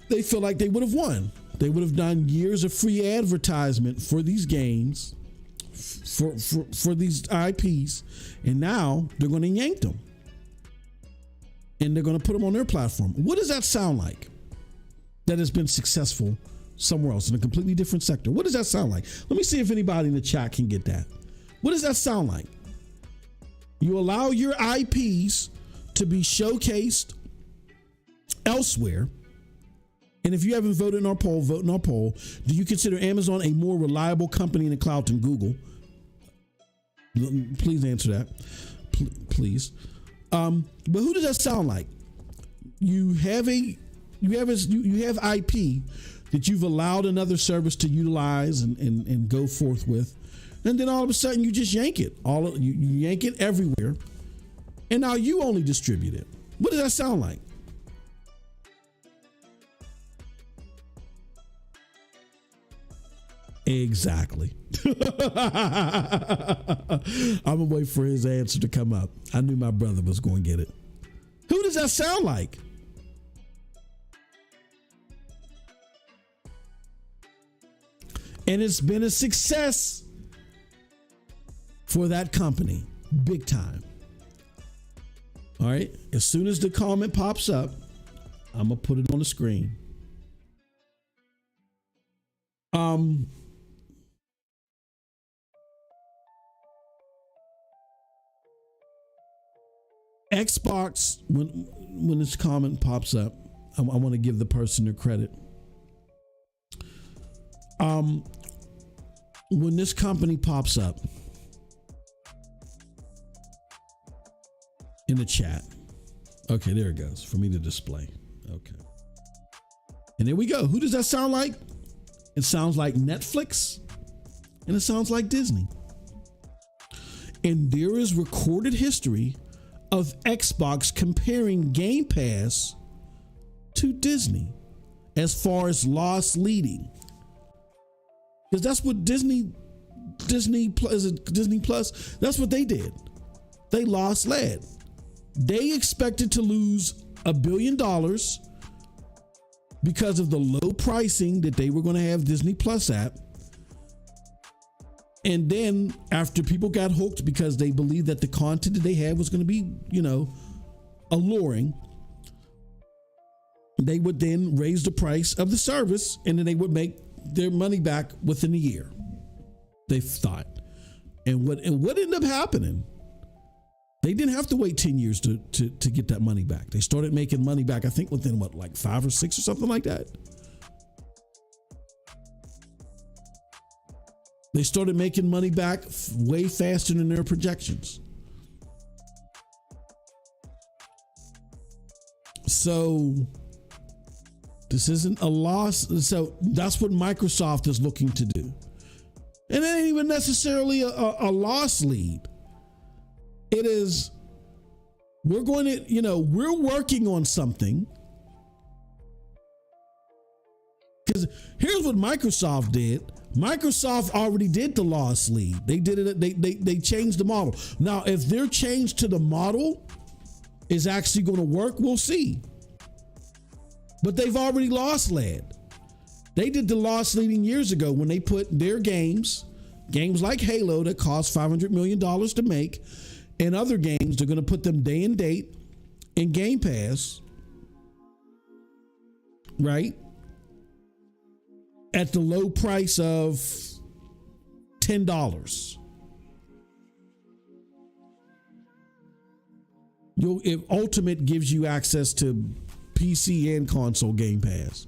they feel like they would have won. They would have done years of free advertisement for these games, for these IPs, and now they're going to yank them. And they're going to put them on their platform. What does that sound like? That has been successful somewhere else in a completely different sector. What does that sound like? Let me see if anybody in the chat can get that. What does that sound like? You allow your IPs to be showcased elsewhere. And if you haven't voted in our poll, vote in our poll. Do you consider Amazon a more reliable company in the cloud than Google? Please answer that. Please. But who does that sound like? You have IP that you've allowed another service to utilize and go forth with, and then all of a sudden you just yank it. You yank it everywhere, and now you only distribute it. What does that sound like? Exactly. I'm gonna wait for his answer to come up. I knew my brother was going to get it. Who does that sound like? And it's been a success for that company, big time. All right. As soon as the comment pops up, I'm gonna put it on the screen. Xbox, when this comment pops up, I want to give the person their credit. When this company pops up in the chat, okay, there it goes for me to display. Okay, and there we go. Who does that sound like? It sounds like Netflix, and it sounds like Disney. And there is recorded history of Xbox comparing Game Pass to Disney as far as loss leading. Because that's what Disney Plus, that's what they did. They lost lead. They expected to lose $1 billion because of the low pricing that they were going to have Disney Plus at. And then after people got hooked because they believed that the content that they had was going to be, alluring, they would then raise the price of the service, and then they would make their money back within a year, they thought. And what ended up happening, they didn't have to wait 10 years to get that money back. They started making money back, I think, within 5 or 6 or something like that. They started making money back way faster than their projections. So this isn't a loss. So that's what Microsoft is looking to do. And it ain't even necessarily a loss lead. It is, we're going to, we're working on something. Because here's what Microsoft did. Microsoft already did the loss lead. They did it. They changed the model. Now, if their change to the model is actually going to work, we'll see. But they've already lost lead. They did the loss leading years ago when they put their games like Halo that cost $500 million to make, and other games, they're going to put them day and date in Game Pass, right? At the low price of $10. If Ultimate gives you access to PC and console Game Pass.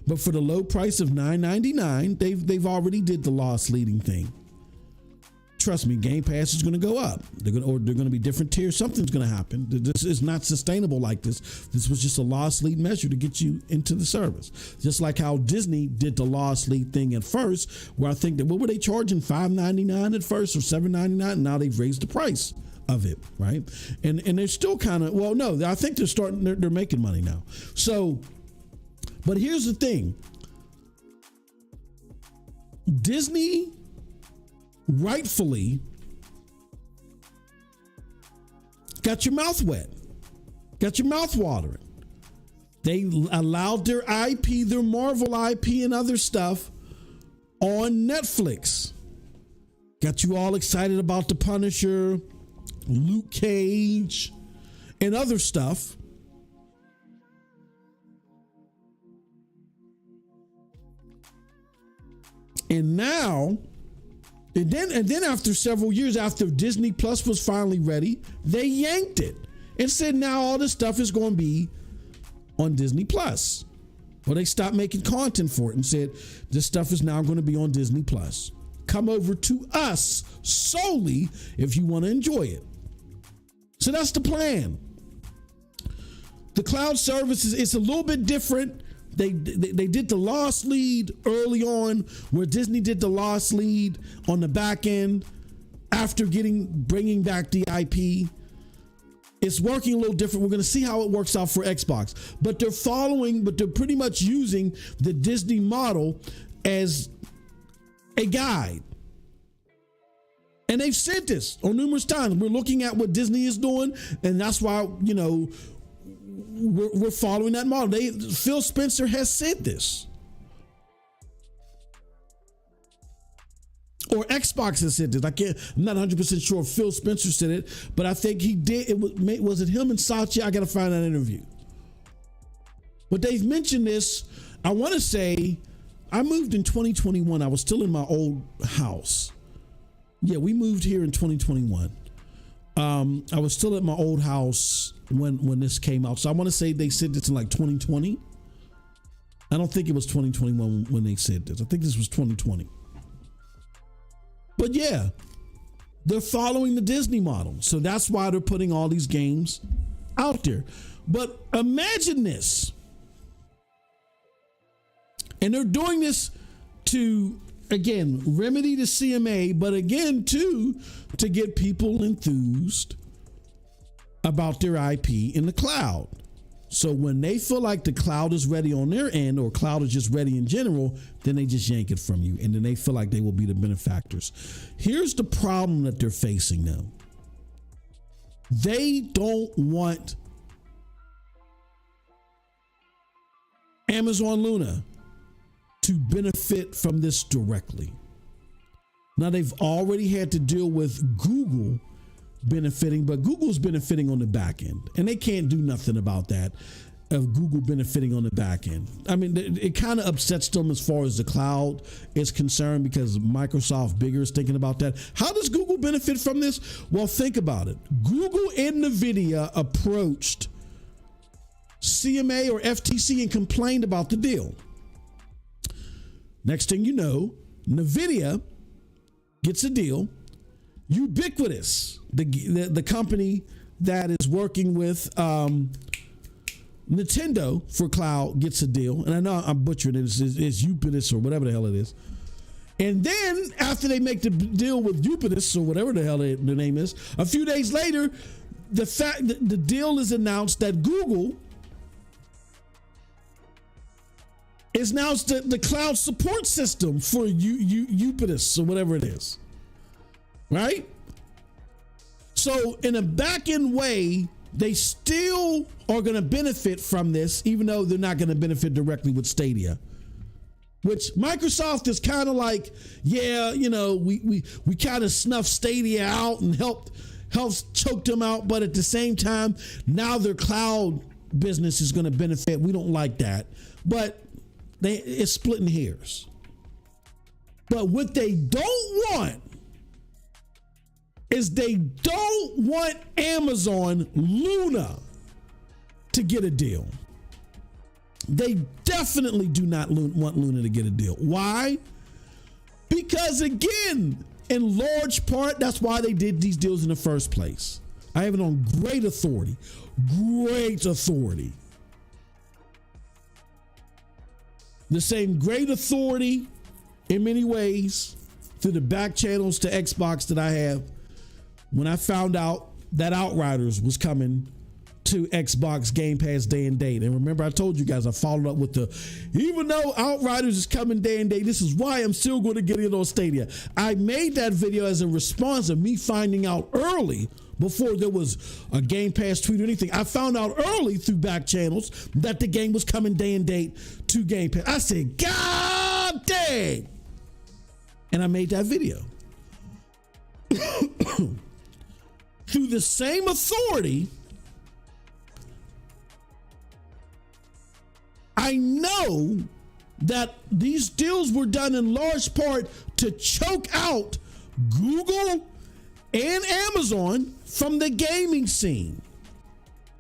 But for the low price of $9.99, they've already did the loss leading thing. Trust me, Game Pass is going to go up. They're going to be different tiers. Something's going to happen. This is not sustainable like this. This was just a loss lead measure to get you into the service. Just like how Disney did the loss lead thing at first, where I think that, what were they charging? $5.99 at first or $7.99? And now they've raised the price of it, right? And they're still kind of, well, no, I think they're making money now. So, but here's the thing. Disney rightfully got your mouth wet, got your mouth watering. They allowed their IP, their Marvel IP and other stuff on Netflix. Got you all excited about The Punisher, Luke Cage, and other stuff. And now, and then after several years, after Disney Plus was finally ready, they yanked it and said now all this stuff is going to be on Disney Plus. Well, they stopped making content for it and said this stuff is now going to be on Disney Plus. Come over to us solely if you want to enjoy it. So that's the plan. The cloud services, it's a little bit different. They did the loss lead early on, where Disney did the loss lead on the back end after bringing back the IP. It's working a little different. We're going to see how it works out for Xbox, but they're pretty much using the Disney model as a guide. And they've said this on numerous times. We're looking at what Disney is doing, and that's why, we're following that model. Phil Spencer has said this. Or Xbox has said this. I'm not 100% sure if Phil Spencer said it, but I think he did. Was it him and Satya? I got to find that interview. But they've mentioned this. I want to say I moved in 2021. I was still in my old house. Yeah, we moved here in 2021. I was still at my old house when this came out. So I want to say they said this in like 2020. I don't think it was 2021 when they said this. I think this was 2020. But yeah, they're following the Disney model. So that's why they're putting all these games out there. But imagine this. And they're doing this to, again, remedy the CMA, but again, too, to get people enthused about their IP in the cloud. So when they feel like the cloud is ready on their end, or cloud is just ready in general, then they just yank it from you. And then they feel like they will be the benefactors. Here's the problem that they're facing now. They don't want Amazon Luna to benefit from this directly. Now, they've already had to deal with Google benefiting, but Google's benefiting on the back end, and they can't do nothing about that, of Google benefiting on the back end. I mean, it kind of upsets them as far as the cloud is concerned, because Microsoft Bigger is thinking about that. How does Google benefit from this? Well, think about it. Google and NVIDIA approached CMA or FTC and complained about the deal. Next thing you know, NVIDIA gets a deal. Ubiquitous, the company that is working with Nintendo for cloud, gets a deal. And I know I'm butchering it. It's Ubiquitous or whatever the hell it is. And then after they make the deal with Ubiquitous or whatever the hell the name is, a few days later, the deal is announced that Google is now the cloud support system for Ubiquitous or whatever it is. Right? So in a back end way, they still are going to benefit from this, even though they're not going to benefit directly with Stadia. Which Microsoft is kind of like, yeah, you know, we kind of snuffed Stadia out and helped choke them out, but at the same time, now their cloud business is going to benefit. We don't like that, but it's splitting hairs. But what they don't want is they don't want Amazon Luna to get a deal. They definitely do not want Luna to get a deal. Why? Because again, in large part, that's why they did these deals in the first place. I have it on great authority. The same great authority in many ways through the back channels to Xbox that I have. When I found out that Outriders was coming to Xbox Game Pass day and date. And remember, I told you guys, I followed up with even though Outriders is coming day and date, this is why I'm still going to get it on Stadia. I made that video as a response of me finding out early, before there was a Game Pass tweet or anything. I found out early through back channels that the game was coming day and date to Game Pass. I said, God dang. And I made that video. Through the same authority, I know that these deals were done in large part to choke out Google and Amazon from the gaming scene.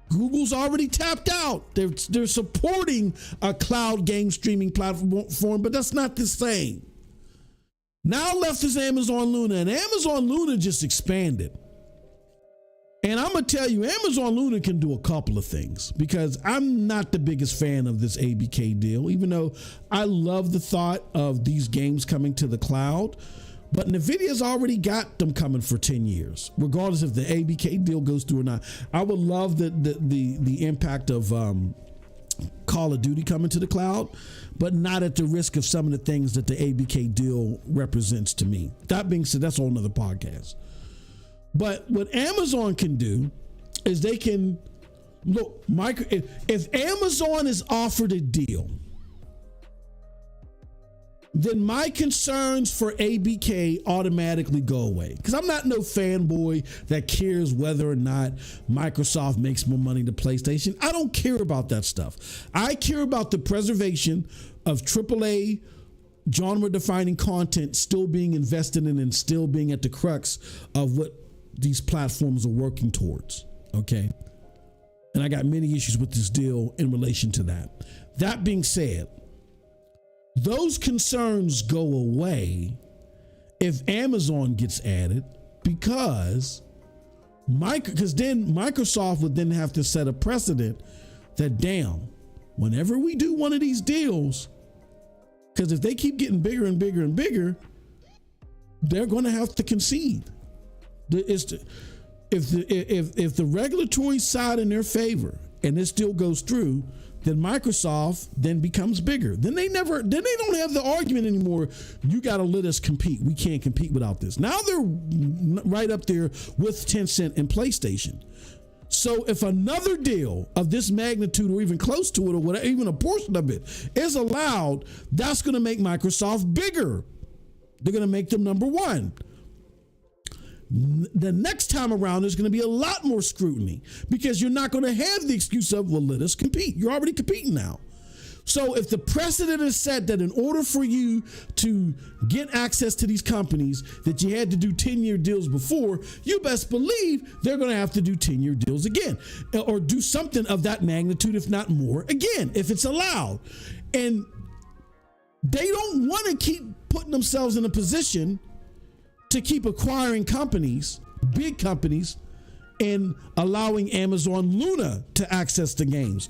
Google's already tapped out. They're supporting a cloud game streaming platform, but that's not the same. Now left is Amazon Luna, and Amazon Luna just expanded. And I'm going to tell you, Amazon Luna can do a couple of things, because I'm not the biggest fan of this ABK deal, even though I love the thought of these games coming to the cloud. But NVIDIA's already got them coming for 10 years, regardless if the ABK deal goes through or not. I would love the impact of Call of Duty coming to the cloud, but not at the risk of some of the things that the ABK deal represents to me. That being said, that's a whole nother podcast. But what Amazon can do is they can look, if Amazon is offered a deal, then my concerns for ABK automatically go away. Because I'm not no fanboy that cares whether or not Microsoft makes more money than PlayStation. I don't care about that stuff. I care about the preservation of AAA genre-defining content still being invested in and still being at the crux of what these platforms are working towards. Okay. And I got many issues with this deal in relation to that. That being said, those concerns go away if Amazon gets added, because then Microsoft would then have to set a precedent that, damn, whenever we do one of these deals, because if they keep getting bigger and bigger and bigger, they're going to have to concede. If the regulatory side in their favor and this deal goes through, then Microsoft then becomes bigger. Then they don't have the argument anymore. You got to let us compete. We can't compete without this. Now they're right up there with Tencent and PlayStation. So if another deal of this magnitude or even close to it or whatever, even a portion of it is allowed, that's going to make Microsoft bigger. They're going to make them number one. The next time around, there's going to be a lot more scrutiny because you're not going to have the excuse of, well, let us compete. You're already competing now. So if the precedent is set that in order for you to get access to these companies that you had to do 10-year deals before, you best believe they're going to have to do 10-year deals again or do something of that magnitude, if not more, again, if it's allowed. And they don't want to keep putting themselves in a position to keep acquiring companies, big companies, and allowing Amazon Luna to access the games.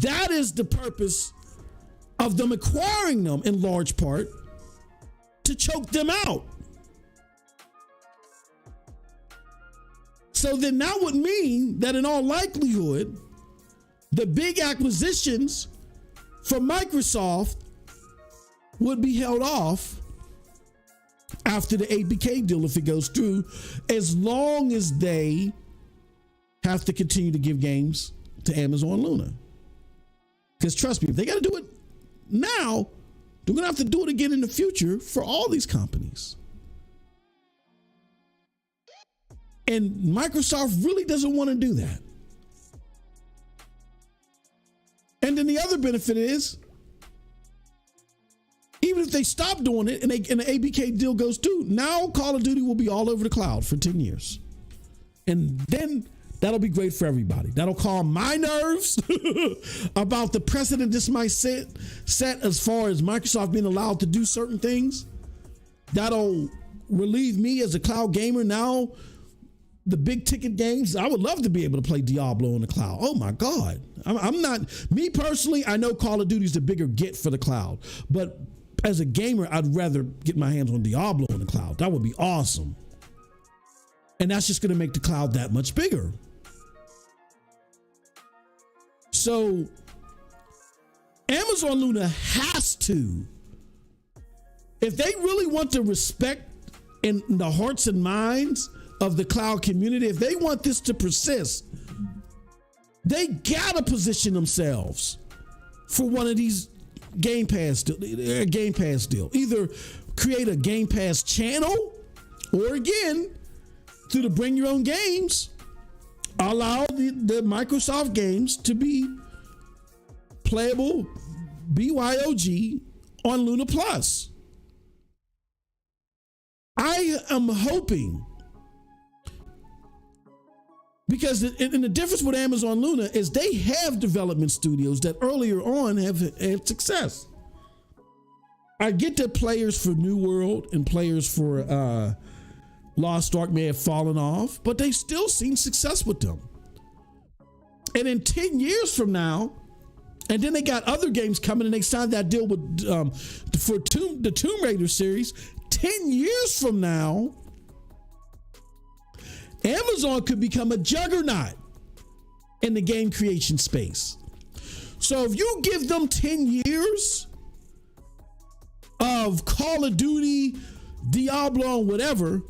That is the purpose of them acquiring them in large part, to choke them out. So then that would mean that in all likelihood, the big acquisitions from Microsoft would be held off after the ABK deal, if it goes through, as long as they have to continue to give games to Amazon Luna. Because trust me, if they got to do it now, they're going to have to do it again in the future for all these companies. And Microsoft really doesn't want to do that. And then the other benefit is, even if they stop doing it and the ABK deal goes through, now Call of Duty will be all over the cloud for 10 years. And then that'll be great for everybody. That'll calm my nerves about the precedent this might set as far as Microsoft being allowed to do certain things. That'll relieve me as a cloud gamer. Now, the big ticket games, I would love to be able to play Diablo in the cloud. Oh my God. I'm not, me personally, I know Call of Duty is the bigger get for the cloud, but as a gamer, I'd rather get my hands on Diablo in the cloud. That would be awesome. And that's just going to make the cloud that much bigger. So Amazon Luna has to, if they really want to respect in the hearts and minds of the cloud community, if they want this to persist, they gotta position themselves for one of these Game Pass deal. Either create a Game Pass channel, or again, through the bring your own games, allow the Microsoft games to be playable BYOG on Luna Plus. I am hoping, because the difference with Amazon Luna is they have development studios that earlier on have had success. I get that players for New World and players for Lost Ark may have fallen off, but they've still seen success with them. And in 10 years from now, and then they got other games coming, and they signed that deal with for the Tomb Raider series. 10 years from now, Amazon could become a juggernaut in the game creation space. So if you give them 10 years of Call of Duty, Diablo, whatever,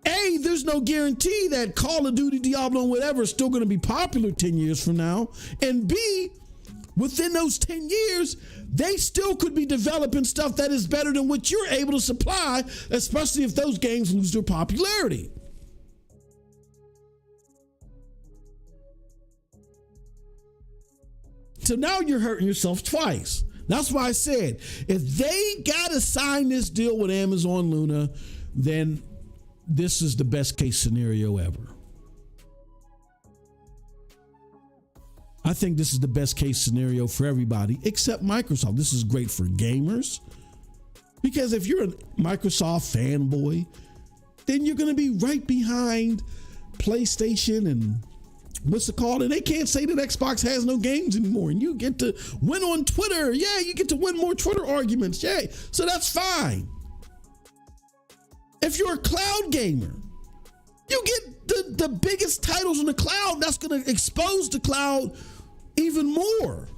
A, there's no guarantee that Call of Duty, Diablo, and whatever is still going to be popular 10 years from now. And B, within those 10 years, they still could be developing stuff that is better than what you're able to supply, especially if those games lose their popularity. So now you're hurting yourself twice. That's why I said, if they got to sign this deal with Amazon Luna, then this is the best case scenario ever. I think this is the best case scenario for everybody except Microsoft. This is great for gamers, because if you're a Microsoft fanboy, then you're going to be right behind PlayStation and what's it called? And they can't say that Xbox has no games anymore. And you get to win on Twitter. Yeah, you get to win more Twitter arguments. Yay. So that's fine. If you're a cloud gamer, you get the biggest titles in the cloud. That's going to expose the cloud even more,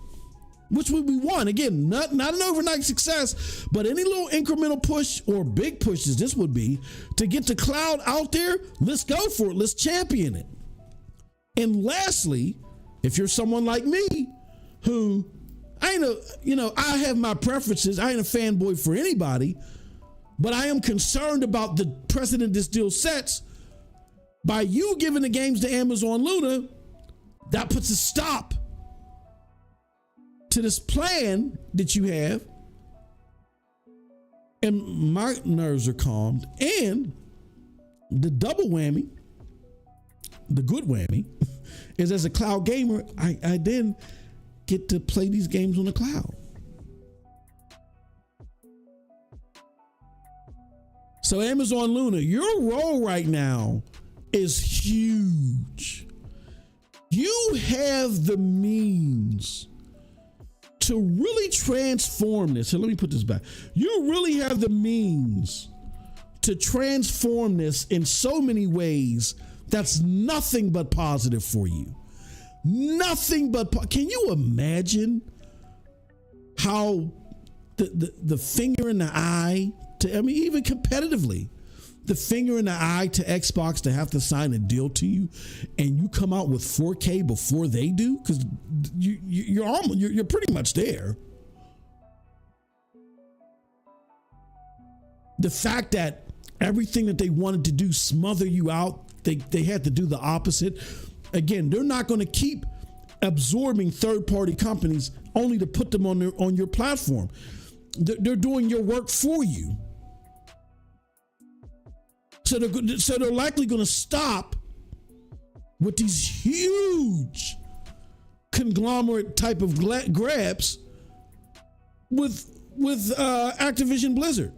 which would be one. Again, not an overnight success, but any little incremental push or big pushes this would be to get the cloud out there. Let's go for it. Let's champion it. And lastly, if you're someone like me who I have my preferences. I ain't a fanboy for anybody, but I am concerned about the precedent this deal sets. By you giving the games to Amazon Luna, that puts a stop to this plan that you have. And my nerves are calmed. And the double whammy, the good whammy, is as a cloud gamer, I then get to play these games on the cloud. So Amazon Luna, your role right now is huge. You have the means to really transform this. So let me put this back. You really have the means to transform this in so many ways that's nothing but positive for you. Nothing but, can you imagine how the finger in the eye to, even competitively, the finger in the eye to Xbox to have to sign a deal to you and you come out with 4K before they do? Because you're pretty much there. The fact that everything that they wanted to do, smother you out, they had to do the opposite. Again, they're not going to keep absorbing third-party companies only to put them on your platform. They're doing your work for you. So they're likely going to stop with these huge conglomerate type of grabs with Activision Blizzard.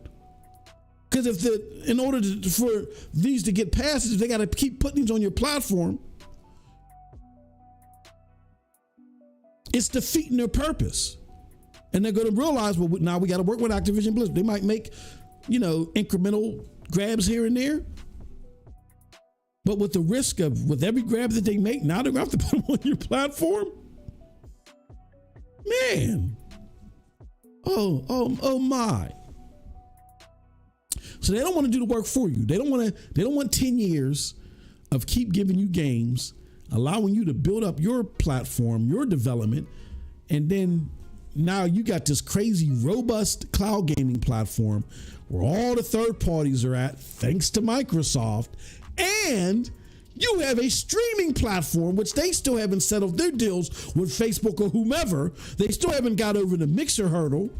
Because in order for these to get past, they got to keep putting these on your platform. It's defeating their purpose. And they're going to realize, well, now we got to work with Activision Blizzard. They might make, incremental grabs here and there. But with the risk of, with every grab that they make, now they're going to have to put them on your platform. Man. Oh my. So they don't want to do the work for you. They don't want 10 years of keep giving you games, allowing you to build up your platform, your development, and then now you got this crazy robust cloud gaming platform where all the third parties are at, thanks to Microsoft, and you have a streaming platform, which they still haven't settled their deals with Facebook or whomever. They still haven't got over the Mixer hurdle.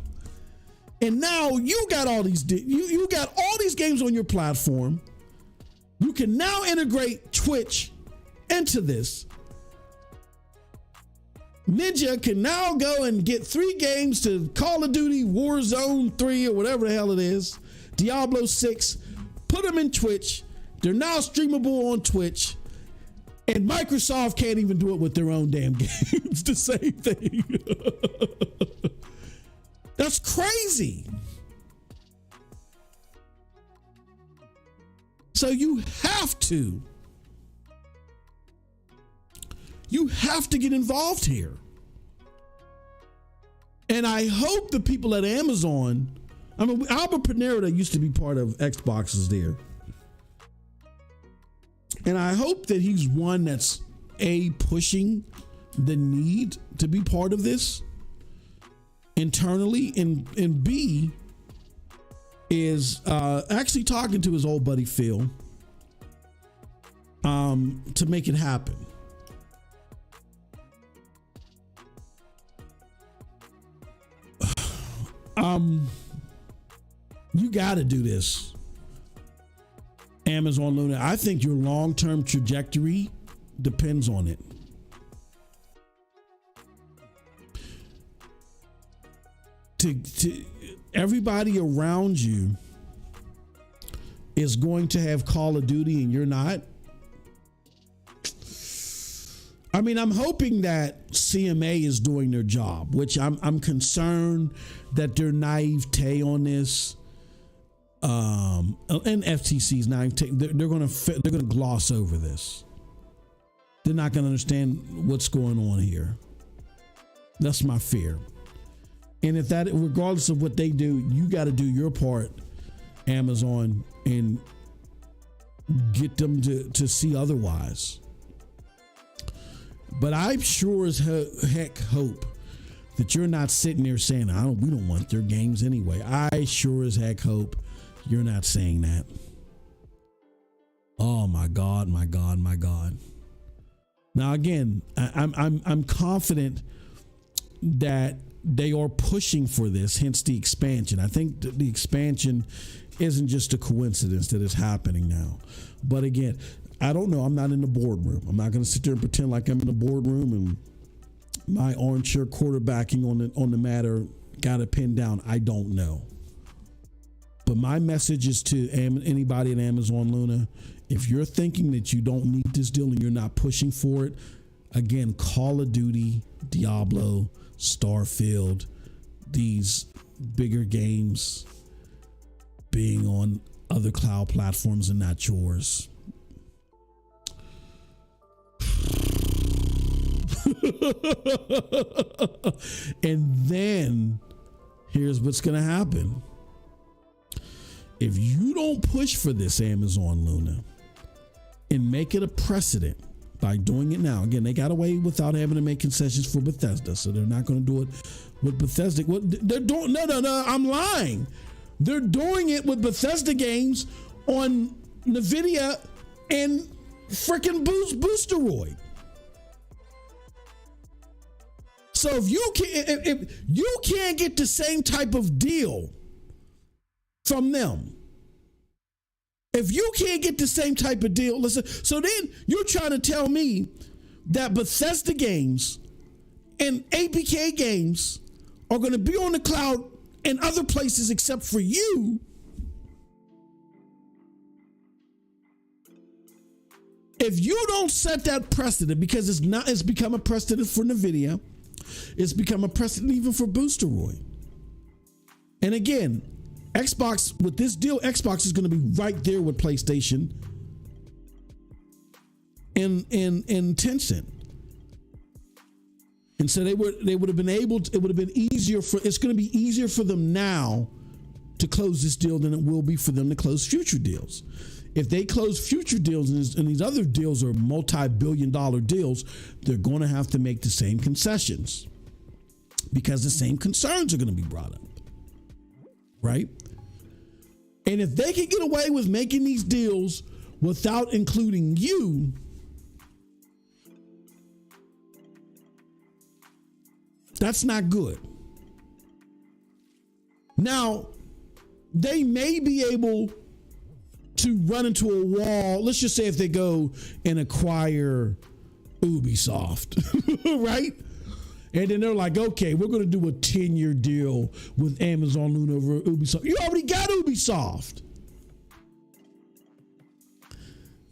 And now you got all these you got all these games on your platform. You can now integrate Twitch into this. Ninja can now go and get 3 games to Call of Duty Warzone 3 or whatever the hell it is, Diablo 6, put them in Twitch. They're now streamable on Twitch. And Microsoft can't even do it with their own damn games. The same thing. That's crazy. So you have to get involved here. And I hope the people at Amazon, Albert Panera used to be part of Xbox is there. And I hope that he's one that's pushing the need to be part of this internally, and B is actually talking to his old buddy Phil to make it happen. You got to do this, Amazon Luna. I think your long-term trajectory depends on it. To everybody around you is going to have Call of Duty and you're not. I'm hoping that CMA is doing their job, which I'm concerned that their naivete on this and FTC's now they're going to gloss over this. They're not going to understand what's going on here. That's my fear. And if that, regardless of what they do, you got to do your part, Amazon, and get them to see otherwise. But I sure as heck hope that you're not sitting there saying, we don't want their games anyway. I sure as heck hope you're not saying that. Oh my God, my God, my God. Now again, I'm confident that they are pushing for this, hence the expansion. I think the expansion isn't just a coincidence that it's happening now. But again, I don't know. I'm not in the boardroom. I'm not going to sit there and pretend like I'm in the boardroom and my armchair quarterbacking on the matter got it pinned down. I don't know. But my message is to anybody at Amazon Luna, if you're thinking that you don't need this deal and you're not pushing for it, again, Call of Duty, Diablo, Starfield, these bigger games being on other cloud platforms and not yours. And then here's what's going to happen. If you don't push for this, Amazon Luna, and make it a precedent by doing it now, again, they got away without having to make concessions for Bethesda, so they're not going to do it with Bethesda. What they're doing? No, I'm lying. They're doing it with Bethesda games on NVIDIA and freaking Boosteroid. So if you can't get the same type of deal from them, if you can't get the same type of deal, listen, so then you're trying to tell me that Bethesda games and APK games are going to be on the cloud in other places except for you. If you don't set that precedent, because it's become a precedent for NVIDIA, it's become a precedent even for Boosteroid. And again, Xbox, with this deal, Xbox is going to be right there with PlayStation and Tencent. And so they would have been able to, it would have been easier it's going to be easier for them now to close this deal than it will be for them to close future deals. If they close future deals and these other deals are multi-billion-dollar deals, they're going to have to make the same concessions because the same concerns are going to be brought up, right? And if they can get away with making these deals without including you, that's not good. Now, they may be able to run into a wall. Let's just say if they go and acquire Ubisoft, right? And then they're like, okay, we're going to do a 10-year deal with Amazon Luna over Ubisoft. You already got Ubisoft.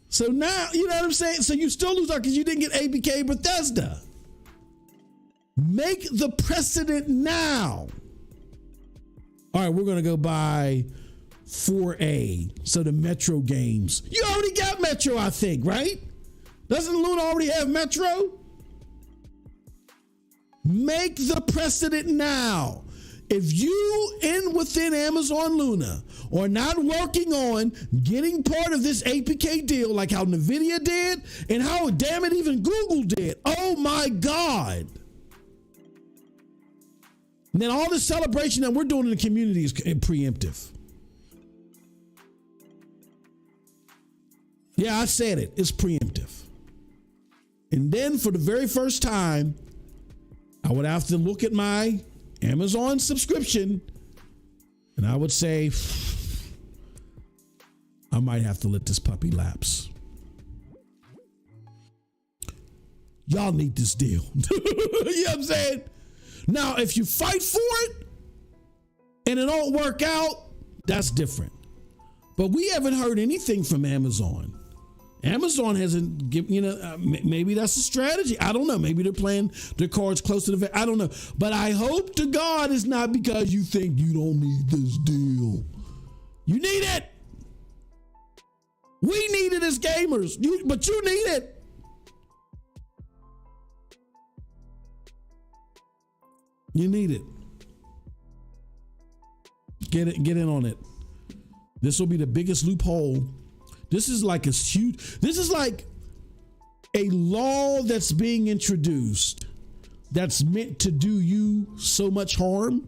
So now, you know what I'm saying? So you still lose out because you didn't get ABK Bethesda. Make the precedent now. All right, we're going to go buy 4A. So the Metro games. You already got Metro, I think, right? Doesn't Luna already have Metro? Make the precedent now. If you within Amazon Luna are not working on getting part of this APK deal like how NVIDIA did and how, damn it, even Google did. Oh my God. And then all this celebration that we're doing in the community is preemptive. Yeah, I said it. It's preemptive. And then for the very first time, I would have to look at my Amazon subscription and I would say, I might have to let this puppy lapse. Y'all need this deal. You know what I'm saying? Now, if you fight for it and it don't work out, that's different. But we haven't heard anything from Amazon. Amazon hasn't given, maybe that's a strategy. I don't know. Maybe they're playing their cards close to the, I don't know. But I hope to God it's not because you think you don't need this deal. You need it. We need it as gamers, but you need it. You need it. Get in on it. This will be the biggest loophole. This is like this is like a law that's being introduced that's meant to do you so much harm.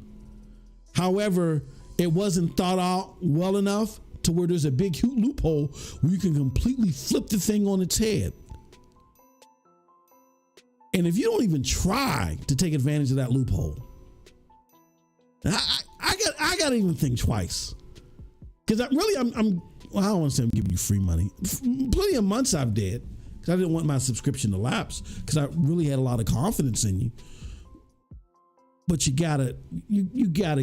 However, it wasn't thought out well enough to where there's a big loophole where you can completely flip the thing on its head. And if you don't even try to take advantage of that loophole, I gotta even think twice. Because I don't want to say I'm giving you free money. Plenty of months I've did because I didn't want my subscription to lapse because I really had a lot of confidence in you. But you gotta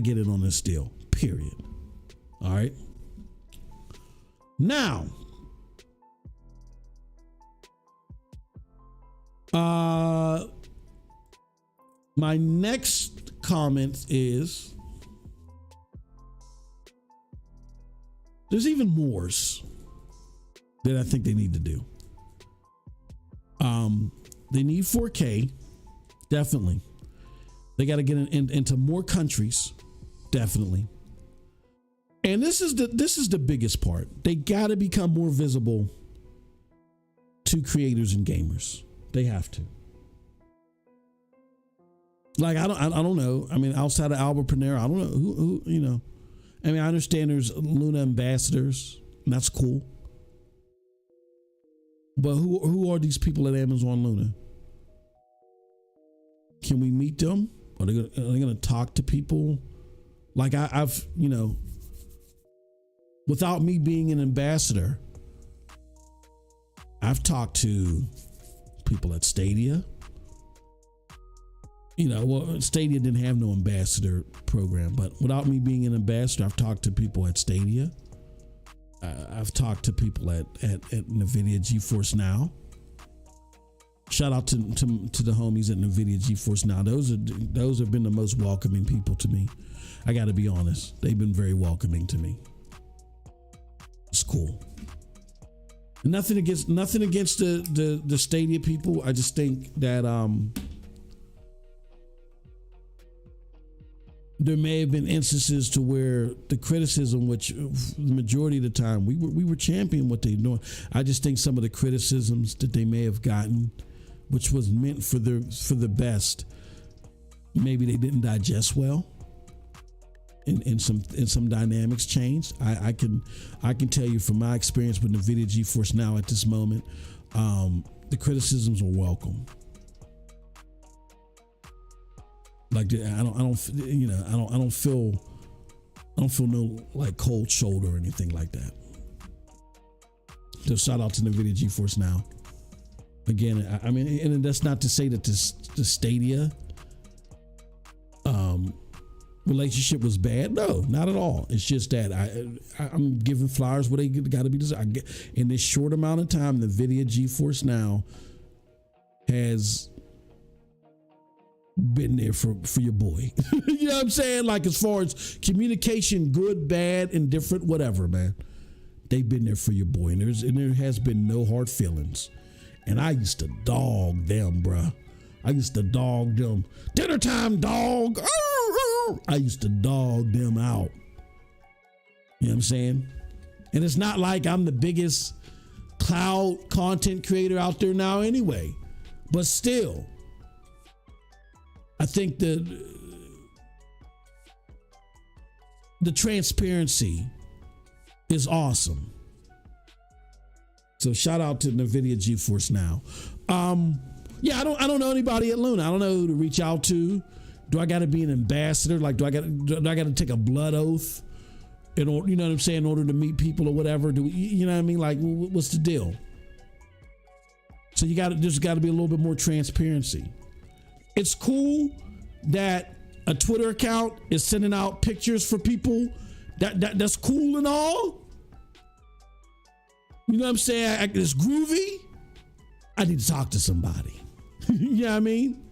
get in on this deal, period. All right. Now, my next comment is there's even more that I think they need to do. They need 4K, definitely. They got to get into more countries, definitely. And this is the biggest part. They got to become more visible to creators and gamers. They have to. Like I don't know. I mean, outside of Albert Panera, I don't know who you know. I mean, I understand there's Luna ambassadors, and that's cool. But who are these people at Amazon Luna? Can we meet them? Are they going to talk to people? Like I've, you know, without me being an ambassador, I've talked to people at Stadia. You know, well, Stadia didn't have no ambassador program, but without me being an ambassador, I've talked to people at Stadia. I've talked to people at NVIDIA GeForce Now. Shout out to the homies at NVIDIA GeForce Now. Those have been the most welcoming people to me. I got to be honest; they've been very welcoming to me. It's cool. Nothing against the Stadia people. I just think that there may have been instances to where the criticism, which the majority of the time we were championing what they're doing. I just think some of the criticisms that they may have gotten, which was meant for the best, maybe they didn't digest well, and some dynamics changed. I can tell you from my experience with NVIDIA GeForce Now at this moment, the criticisms are welcome. Like I don't feel no like cold shoulder or anything like that. So shout out to NVIDIA GeForce Now. Again, I mean, and that's not to say that the Stadia relationship was bad. No, not at all. It's just that I'm giving flowers where they got to be desired. In this short amount of time, the NVIDIA GeForce Now has been there for your boy. You know what I'm saying? Like, as far as communication, good, bad, indifferent, whatever, man. They've been there for your boy, and there has been no hard feelings. And I used to dog them, bruh. I used to dog them. Dinner time, dog. I used to dog them out. You know what I'm saying? And it's not like I'm the biggest cloud content creator out there now anyway. But still, I think the transparency is awesome. So shout out to NVIDIA GeForce Now. Yeah, I don't know anybody at Luna. I don't know who to reach out to. Do I got to be an ambassador? Like, do I got to take a blood oath in order, you know what I'm saying, in order to meet people or whatever? You know what I mean? Like, what's the deal? So there's got to be a little bit more transparency. It's cool that a Twitter account is sending out pictures for people. That's cool and all. You know what I'm saying? It's groovy. I need to talk to somebody. You know what I mean?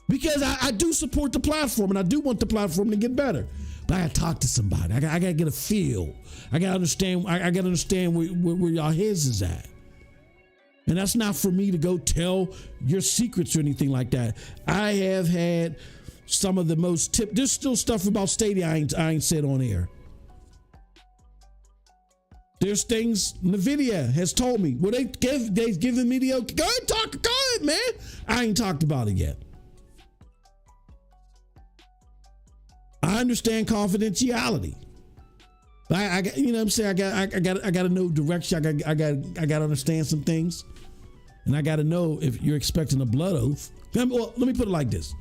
Because I do support the platform and I do want the platform to get better. but I gotta talk to somebody. I gotta get a feel. I gotta understand. I gotta understand where y'all heads is at. And that's not for me to go tell your secrets or anything like that. I have had some of the most there's still stuff about Stadia I ain't said on air. There's things NVIDIA has told me. Well, they've given me the okay. Go ahead, man. I ain't talked about it yet. I understand confidentiality. I you know what I'm saying? I got to know direction. I got to understand some things. And I got to know if you're expecting a blood oath. Well, let me put it like this.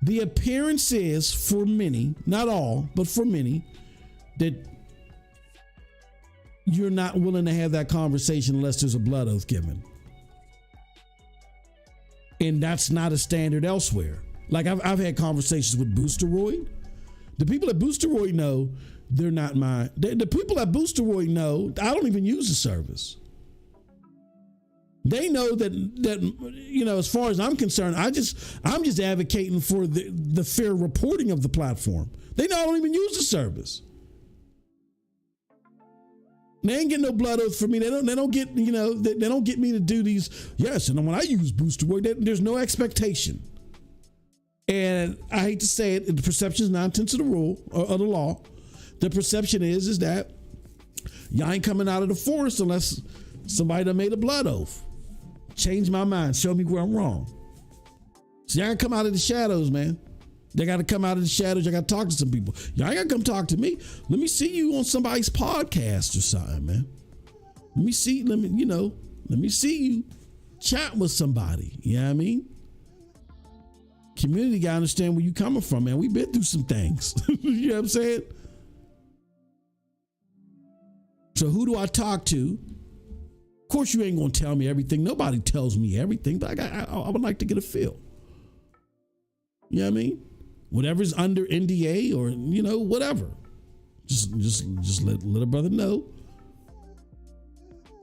The appearance is for many, not all, but for many, that you're not willing to have that conversation unless there's a blood oath given. And that's not a standard elsewhere. Like I've had conversations with Boosteroid. The people at Boosteroid know they're not the people at Boosteroid know I don't even use the service. They know that you know, as far as I'm concerned, I'm just advocating for the fair reporting of the platform. They know I don't even use the service. They ain't getting no blood oath for me. They don't get, you know, they don't get me to do these. Yes, and when I use Boosteroid, there's no expectation. And I hate to say it, the perception is 9/10 of the rule or of the law. The perception is that y'all ain't coming out of the forest unless somebody done made a blood oath. Change my mind. Show me where I'm wrong. So y'all gotta come out of the shadows, man. They got to come out of the shadows. You got to talk to some people. Y'all got to come talk to me. Let me see you on somebody's podcast or something, man. Let me see you chat with somebody. You know what I mean? Community got to understand where you coming from, man. We've been through some things. You know what I'm saying? So who do I talk to? Of course, you ain't going to tell me everything. Nobody tells me everything, but I would like to get a feel. You know what I mean? Whatever's under NDA or, you know, whatever. Just let a brother know.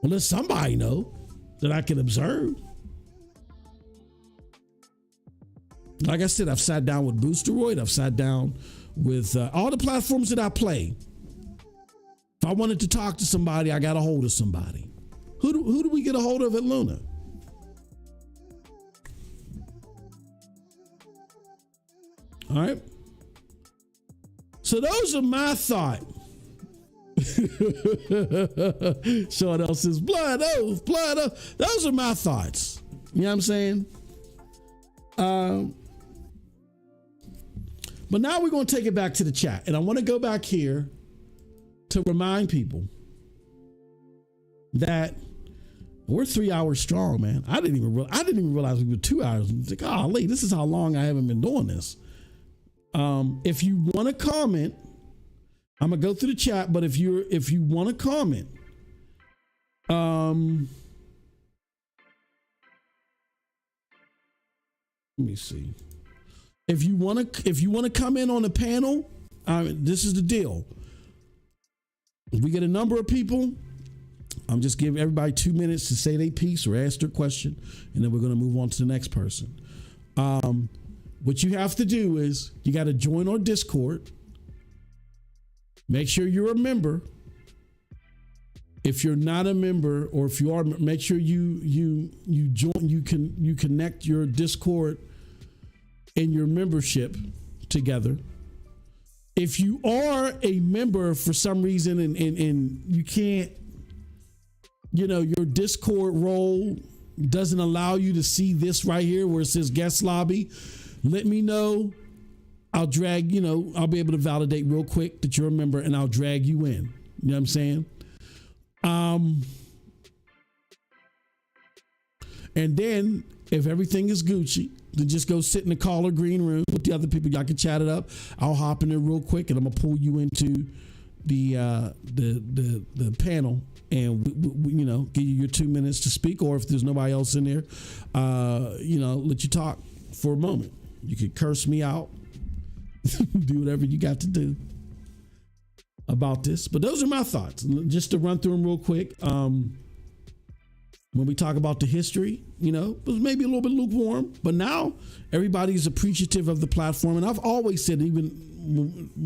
Well, let somebody know that I can observe. Like I said, I've sat down with Boosteroid. I've sat down with all the platforms that I play. If I wanted to talk to somebody, I got a hold of somebody. Who do we get a hold of at Luna? All right. So those are my thoughts. Sean L says, blood oath. Those are my thoughts. You know what I'm saying? But now we're going to take it back to the chat. And I want to go back here to remind people that we're 3 hours strong, man. I didn't even realize we were 2 hours. I was like, golly, this is how long I haven't been doing this. If you want to comment, I'm gonna go through the chat, but if you want to comment, let me see. If you want to come in on the panel, this is the deal. If we get a number of people, I'm just giving everybody 2 minutes to say their piece or ask their question, and then we're going to move on to the next person. What you have to do is you got to join our Discord. Make sure you're a member. If you're not a member, or if you are, make sure you join. You connect your Discord and your membership together. If you are a member for some reason and you can't, you know, your Discord role doesn't allow you to see this right here where it says guest lobby, let me know. I'll drag, you know, I'll be able to validate real quick that you're a member and I'll drag you in. You know what I'm saying? And then if everything is Gucci, then just go sit in the caller green room with the other people. Y'all can chat it up. I'll hop in there real quick and I'm gonna pull you into the panel and we, you know, give you your 2 minutes to speak. Or if there's nobody else in there, you know, let you talk for a moment. You could curse me out, do whatever you got to do about this. But those are my thoughts. Just to run through them real quick. When we talk about the history, you know, it was maybe a little bit lukewarm, but now everybody's appreciative of the platform. And I've always said, even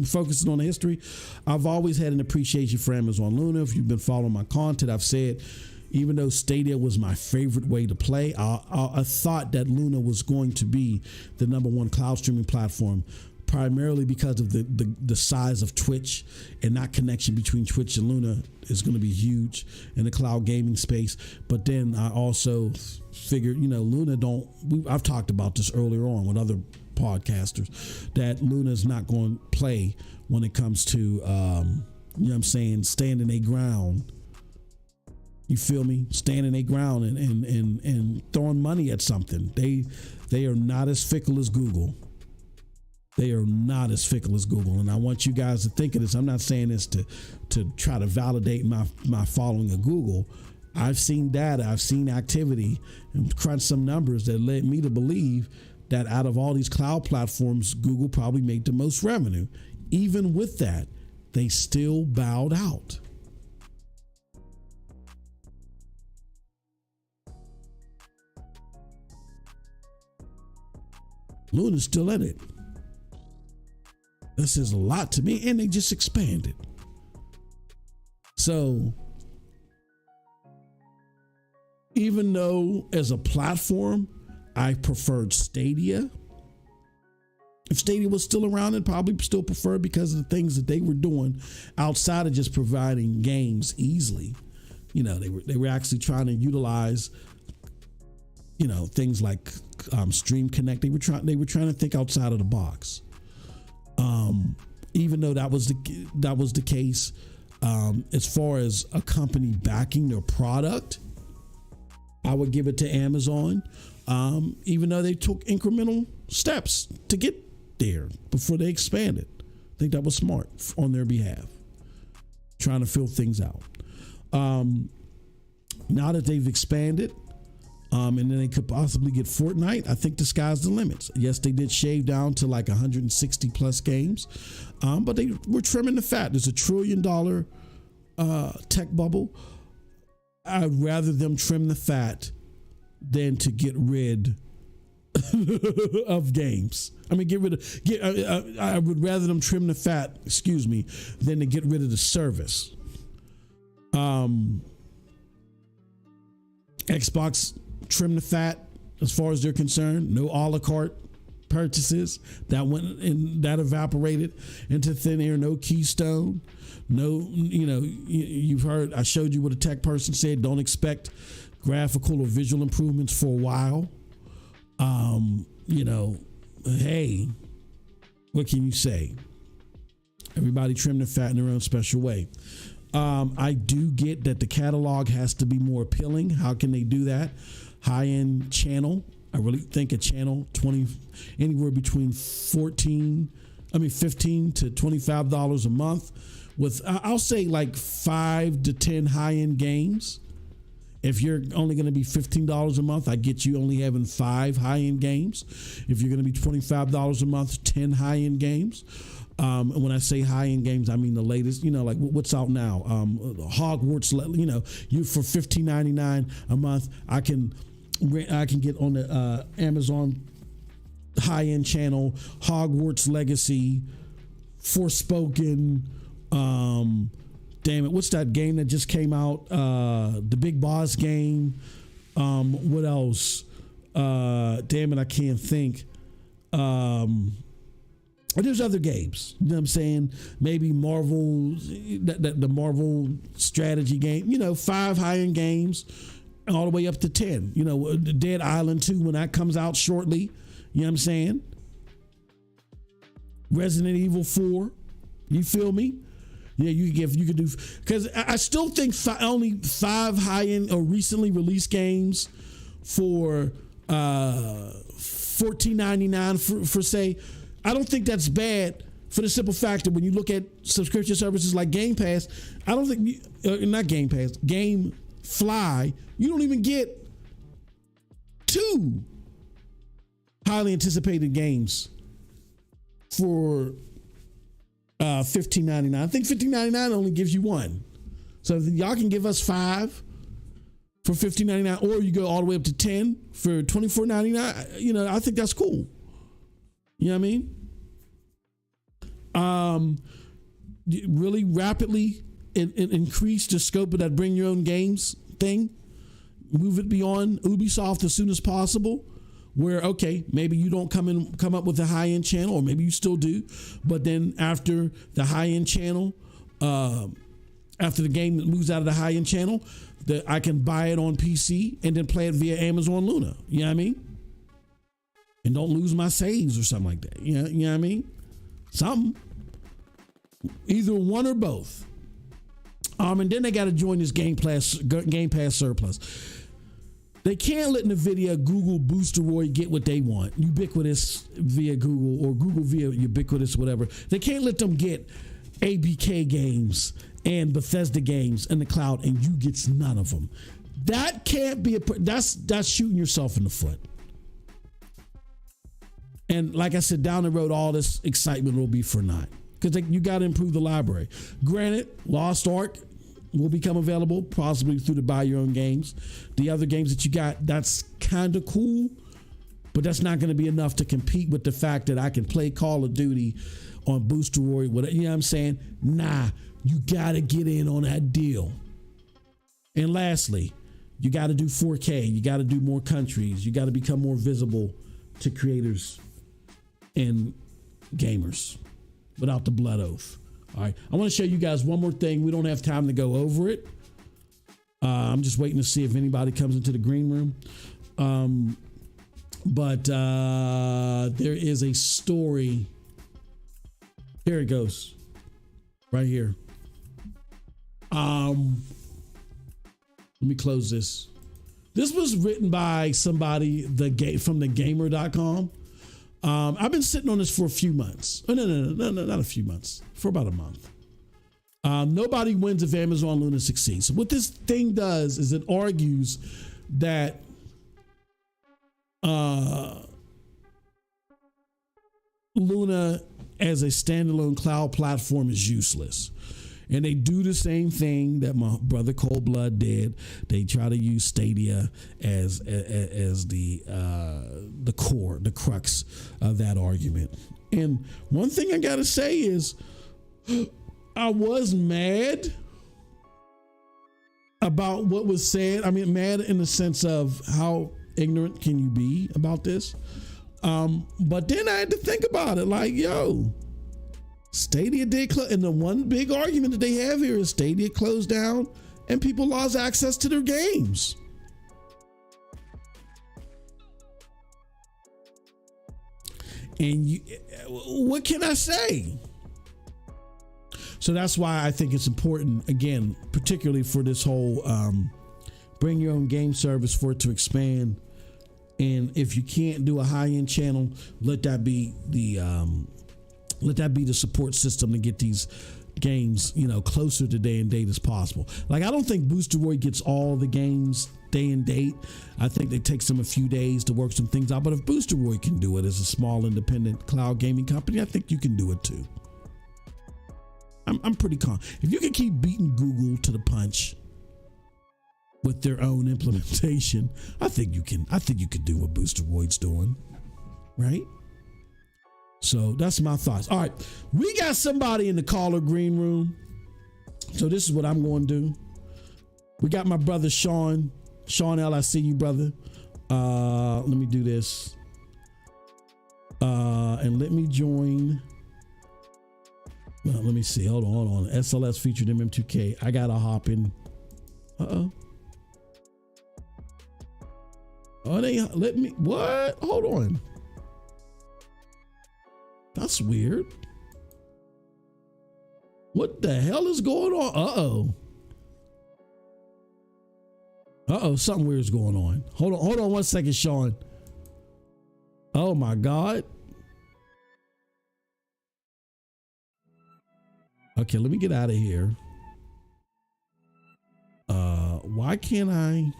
focusing on the history, I've always had an appreciation for Amazon Luna. If you've been following my content, I've said, even though Stadia was my favorite way to play, I thought that Luna was going to be the number one cloud streaming platform, primarily because of the size of Twitch, and that connection between Twitch and Luna is going to be huge in the cloud gaming space. But then I also figured, Luna I've talked about this earlier on with other podcasters, that Luna is not going to play when it comes to, standing their ground. You feel me? Standing their ground and throwing money at something. They are not as fickle as Google. They are not as fickle as Google. And I want you guys to think of this. I'm not saying this to try to validate my following of Google. I've seen data, I've seen activity, and crunched some numbers that led me to believe that out of all these cloud platforms, Google probably made the most revenue. Even with that, they still bowed out. Luna's still in it. This is a lot to me, and they just expanded. So, even though as a platform, I preferred Stadia. If Stadia was still around, I'd probably still prefer it because of the things that they were doing outside of just providing games easily. They were actually trying to utilize, things like Stream Connect. They were trying to think outside of the box. Even though that was the case, as far as a company backing their product, I would give it to Amazon. Even though they took incremental steps to get there before they expanded. I think that was smart on their behalf, trying to fill things out. Now that they've expanded, and then they could possibly get Fortnite, I think the sky's the limits. Yes, they did shave down to like 160 plus games, but they were trimming the fat. There's $1 trillion tech bubble. I'd rather them trim the fat than to get rid of games. I would rather them trim the fat, than to get rid of the service. Xbox trim the fat as far as they're concerned. No a la carte purchases. That evaporated into thin air. No Keystone. No, you've heard, I showed you what a tech person said. Don't expect graphical or visual improvements for a while. Hey, what can you say? Everybody trim the fat in their own special way. I do get that the catalog has to be more appealing. How can they do that? High-end channel. I really think a channel, anywhere between $15 to $25 a month, with I'll say like 5 to 10 high-end games. If you're only going to be $15 a month, I get you only having 5 high-end games. If you're going to be $25 a month, 10 high-end games. And when I say high-end games, I mean the latest, like what's out now. Hogwarts, you for $15.99 a month, I can get on the Amazon high-end channel, Hogwarts Legacy, Forspoken, damn it, what's that game that just came out? The Big Boss game. What else? Damn it, I can't think. There's other games, you know what I'm saying? Maybe Marvel, the Marvel strategy game, 5 high-end games all the way up to 10. Dead Island 2 when that comes out shortly, you know what I'm saying? Resident Evil 4, you feel me? Yeah, you could do, because I still think only 5 high-end or recently released games for $14.99 for say, I don't think that's bad, for the simple fact that when you look at subscription services like Game Pass, I don't think, not Game Pass, GameFly, you don't even get 2 highly anticipated games for $15.99. I think $15.99 only gives you 1. So if y'all can give us 5 for $15.99, or you go all the way up to 10 for $24.99, I think that's cool. You know what I mean? Really rapidly increase the scope of that bring your own games thing. Move it beyond Ubisoft as soon as possible. Where, okay, maybe you don't come up with a high-end channel, or maybe you still do, but then after the high-end channel, after the game moves out of the high-end channel, that I can buy it on PC and then play it via Amazon Luna. You know what I mean? And don't lose my saves or something like that. You know what I mean? Something. Either one or both. And then they got to join this Game Pass surplus. They can't let NVIDIA, Google, Boosteroid get what they want. Ubiquitous via Google, or Google via Ubiquitous, whatever. They can't let them get ABK games and Bethesda games in the cloud, and you get none of them. That can't be that's shooting yourself in the foot. And like I said, down the road, all this excitement will be for naught, because you got to improve the library. Granted, Lost Ark will become available possibly through the buy your own games. The other games that you got, that's kind of cool, but that's not going to be enough to compete with the fact that I can play Call of Duty on Boosteroid, whatever. You know what I'm saying? Nah, you got to get in on that deal. And lastly, you got to do 4K. You got to do more countries. You got to become more visible to creators and gamers without the blood oath. All right, I want to show you guys one more thing. We don't have time to go over it. I'm just waiting to see if anybody comes into the green room. But there is a story. Here it goes. Right here. Let me close this. This was written by somebody from thegamer.com. I've been sitting on this for a few months. Oh, no, not a few months. For about a month. Nobody wins if Amazon Luna succeeds. So what this thing does is it argues that Luna as a standalone cloud platform is useless. And they do the same thing that my brother Cold Blood did. They try to use Stadia as the core, the crux of that argument. And one thing I gotta say is, I was mad about what was said. I mean, mad in the sense of how ignorant can you be about this? But then I had to think about it, like, yo, Stadia did close, and the one big argument that they have here is Stadia closed down and people lost access to their games. And what can I say? So that's why I think it's important, again, particularly for this whole bring your own game service, for it to expand. And if you can't do a high-end channel, let that be the support system to get these games, closer to day and date as possible. Like, I don't think Boosteroid gets all the games day and date. I think it takes them a few days to work some things out. But if Boosteroid can do it as a small independent cloud gaming company, I think you can do it too. I'm pretty confident. If you can keep beating Google to the punch with their own implementation, I think you can do what Boosteroid's doing, right? So that's my thoughts. All right, we got somebody in the caller green room. So this is what I'm going to do. We got my brother Sean L. I see you, brother. Let me do this. And let me join. Well, let me see. Hold on. SLS featured MM2K. I gotta hop in. Oh, they let me. What? Hold on. That's weird. What the hell is going on? Something weird is going on. Hold on 1 second, Sean. Oh my God. Okay, let me get out of here. Why can't I?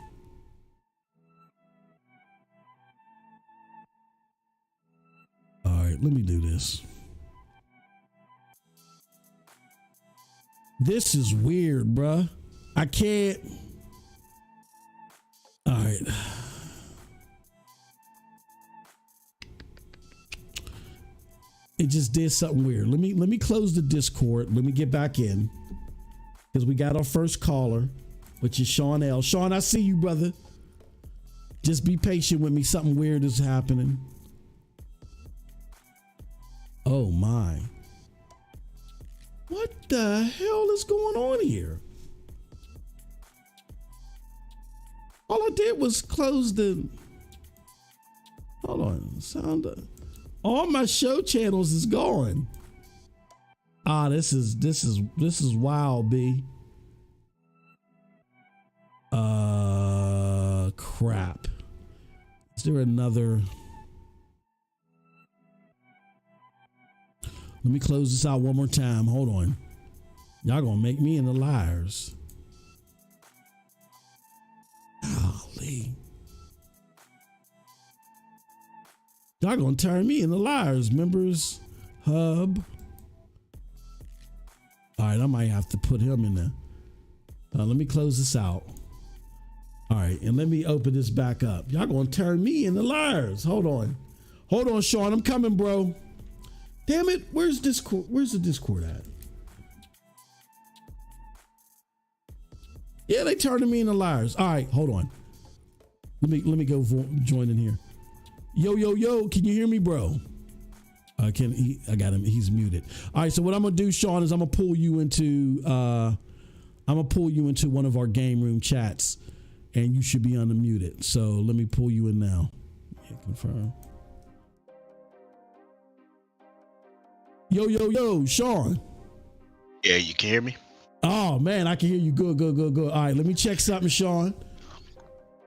All right, let me do this. This is weird, bruh. I can't. All right. It just did something weird. Let me close the Discord. Let me get back in because we got our first caller, which is Sean L. Sean, I see you, brother. Just be patient with me. Something weird is happening. Oh my. What the hell is going on here? All I did was close the. Hold on. Sound. All my show channels is gone. This is wild, B. Crap. Is there another? Let me close this out one more time. Hold on. Y'all gonna make me into liars. Golly. Y'all gonna turn me into liars. Members hub. All right, I might have to put him in there. Let me close this out. All right, and let me open this back up. Y'all gonna turn me into liars. Hold on, Sean. I'm coming, bro. Damn it, where's Discord? Where's the Discord at? Yeah, they turning me into liars. All right, hold on. Let me go join in here. Yo, can you hear me, bro? I got him. He's muted. All right, so what I'm gonna do, Sean, is I'm gonna pull you into one of our game room chats, and you should be unmuted. So let me pull you in now. Yeah, confirm. Yo, Sean. Yeah, you can hear me? Oh man, I can hear you. Good. All right, let me check something, Sean.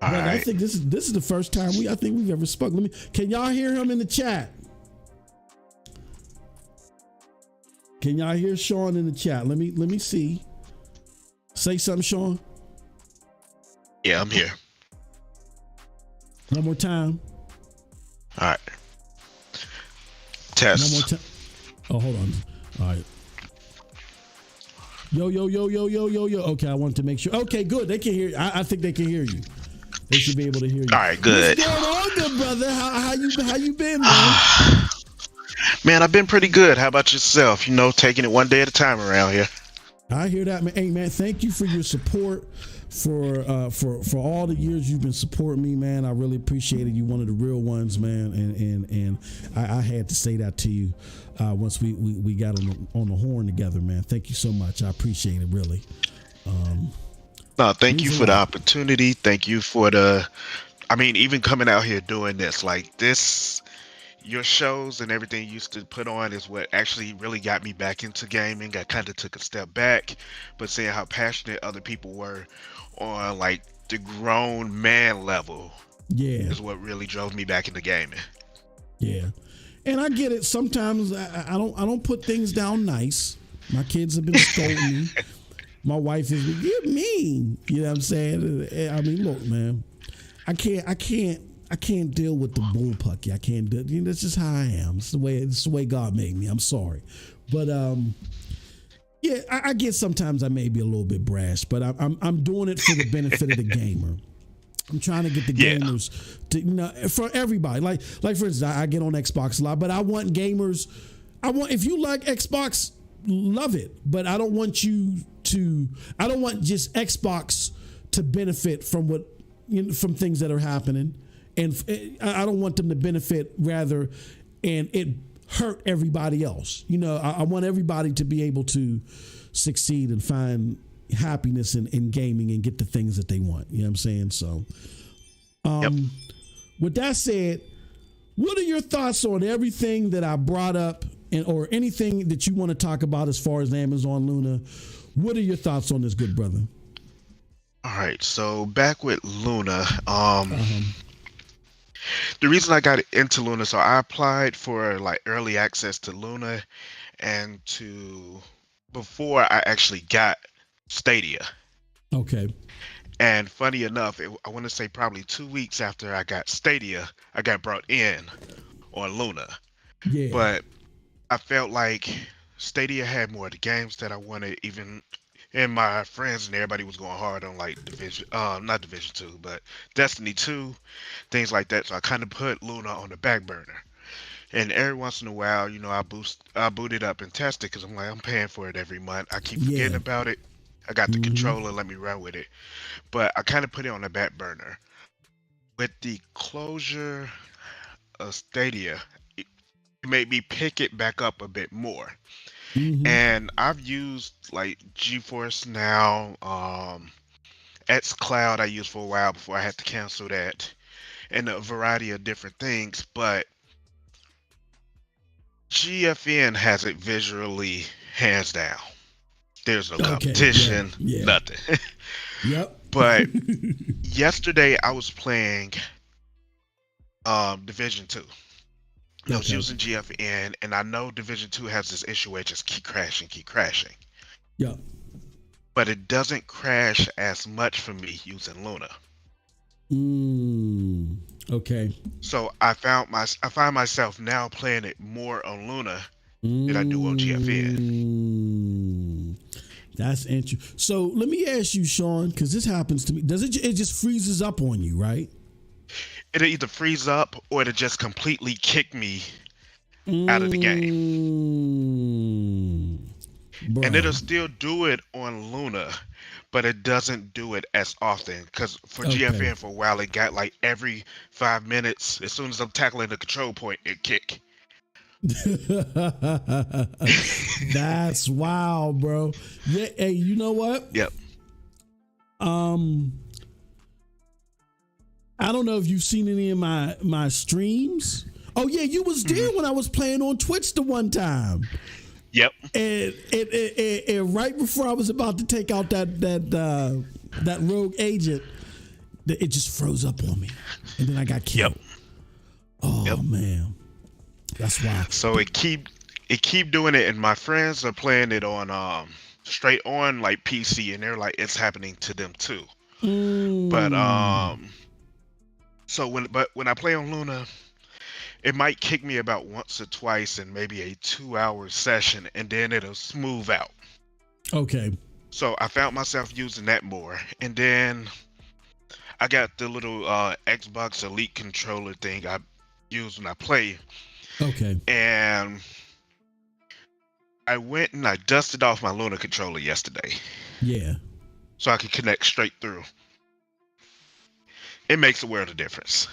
All right. I think this is the first time we've ever spoken. Can y'all hear him in the chat? Can y'all hear Sean in the chat? Let me see. Say something, Sean. Yeah, I'm here. One more time. All right. Test. One more time. Oh, hold on. All right. Yo. Okay, I wanted to make sure. Okay, good. They can hear. I think they can hear you. They should be able to hear you. All right, good. What's going on, good brother? How you been, man? Man, I've been pretty good. How about yourself? You know, taking it one day at a time around here. I hear that, man. Hey, man, thank you for your support, for all the years you've been supporting me, man. I really appreciate it. You one of the real ones, man. And I had to say that to you once we got on the horn together, man. Thank you so much. I appreciate it, really. No, thank you for the opportunity. Thank you for even coming out here doing this, like this. Your shows and everything you used to put on is what actually really got me back into gaming. I kind of took a step back, but seeing how passionate other people were on like the grown man level, is what really drove me back into gaming. Yeah, and I get it. Sometimes I don't put things down nice. My kids have been scolding me. My wife is, you're mean. You know what I'm saying? I mean, look, man, I can't deal with the bullpucky. I can't do. You know, that's just how I am. It's the way God made me. I'm sorry, but yeah, I get sometimes I may be a little bit brash, but I'm doing it for the benefit of the gamer. I'm trying to get the gamers to, for everybody. Like for instance, I get on Xbox a lot, but I want gamers. If you like Xbox, love it, but I don't want I don't want just Xbox to benefit from from things that are happening. And I don't want them to benefit rather, and it hurt everybody else. You know, I want everybody to be able to succeed and find happiness in gaming and get the things that they want. You know what I'm saying? So, With that said, what are your thoughts on everything that I brought up, or anything that you want to talk about as far as Amazon Luna? What are your thoughts on this, good brother? All right, so back with Luna, the reason I got into Luna, so I applied for like early access to Luna and before I actually got Stadia. Okay. And funny enough, I want to say probably 2 weeks after I got Stadia, I got brought in on Luna. Yeah. But I felt like Stadia had more of the games that I wanted, and my friends and everybody was going hard on like not Division 2, but Destiny 2, things like that. So I kind of put Luna on the back burner. And every once in a while, I boot it up and test it because I'm like, I'm paying for it every month. I keep forgetting Yeah. about it. I got the Mm-hmm. controller, let me run with it. But I kind of put it on the back burner. With the closure of Stadia, it made me pick it back up a bit more. Mm-hmm. And I've used like GeForce Now, xCloud I used for a while before I had to cancel that, and a variety of different things. But GFN has it visually hands down. There's no Okay. Yeah. competition, Yeah. nothing. Yep. But yesterday I was playing Division 2. I was Okay. using GFN, and I know Division 2 has this issue where it just keep crashing, keep crashing. Yep. But it doesn't crash as much for me using Luna. Okay. So I find myself now playing it more on Luna than I do on GFN. That's interesting. So let me ask you, Sean, because this happens to me. Does it? It just freezes up on you, right? It'll either freeze up or it'll just completely kick me out of the game. And Bro. it'll still do it on Luna, but it doesn't do it as often. Because for Okay. GFN for a while, it got like every 5 minutes. As soon as I'm tackling the control point, it kick. That's wild, bro. Yeah. Hey, you know what? Yep. I don't know if you've seen any of my streams. Oh yeah, you was there when I was playing on Twitch the one time. Yep. And right before I was about to take out that rogue agent, it just froze up on me, and then I got killed. Yep. Oh man, that's wild. So it keep doing it, and my friends are playing it on straight on like PC, and they're like it's happening to them too. But so when I play on Luna, it might kick me about once or twice in maybe a 2-hour session, and then it'll smooth out. Okay. So I found myself using that more, and then I got the little Xbox Elite controller thing I use when I play. Okay. And I went and I dusted off my Luna controller yesterday. Yeah. So I could connect straight through. It makes a world of difference.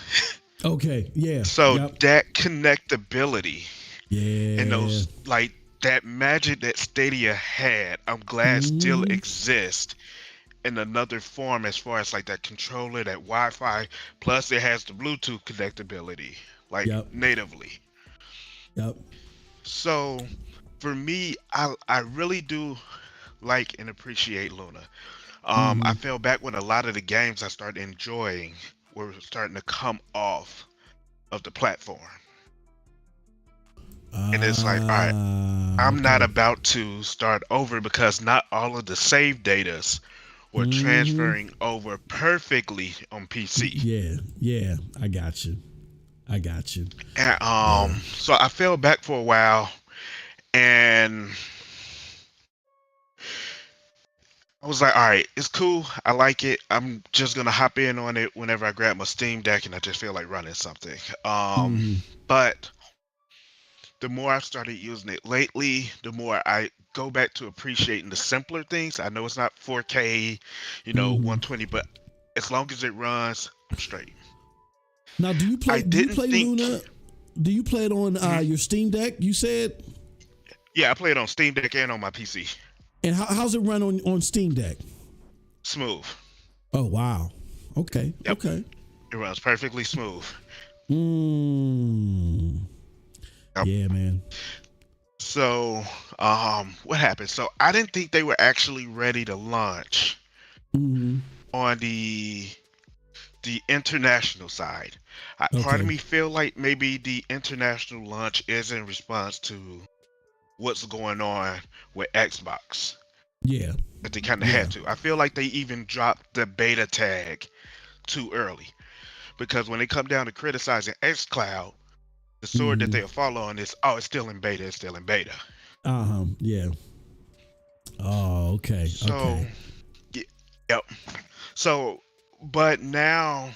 Okay. Yeah. So that connectability and those like that magic that Stadia had, I'm glad still exists in another form as far as like that controller, that Wi-Fi, plus it has the Bluetooth connectability, like natively. Yep. So for me, I really do like and appreciate Luna. I fell back when a lot of the games I started enjoying were starting to come off of the platform. And it's like, all right, I'm not about to start over because not all of the save datas were transferring over perfectly on PC. Yeah, I got you. And so I fell back for a while, and I was like, all right, it's cool. I like it. I'm just gonna hop in on it whenever I grab my Steam Deck and I just feel like running something. But the more I've started using it lately, the more I go back to appreciating the simpler things. I know it's not 4K, 120, but as long as it runs, I'm straight. Now, do you play Luna? Do you play it on your Steam Deck? You said. Yeah, I play it on Steam Deck and on my PC. And how's it run on Steam Deck? Smooth. Oh wow. Okay. Yep. Okay. It runs perfectly smooth. Yep. Yeah, man. So, what happened? So I didn't think they were actually ready to launch on the international side. Part of me feel like maybe the international launch is in response to what's going on with Xbox. Yeah. But they kind of had to. I feel like they even dropped the beta tag too early. Because when they come down to criticizing xCloud, the sword that they'll follow on is, it's still in beta, Yeah. Oh, okay. So, yep. So, but now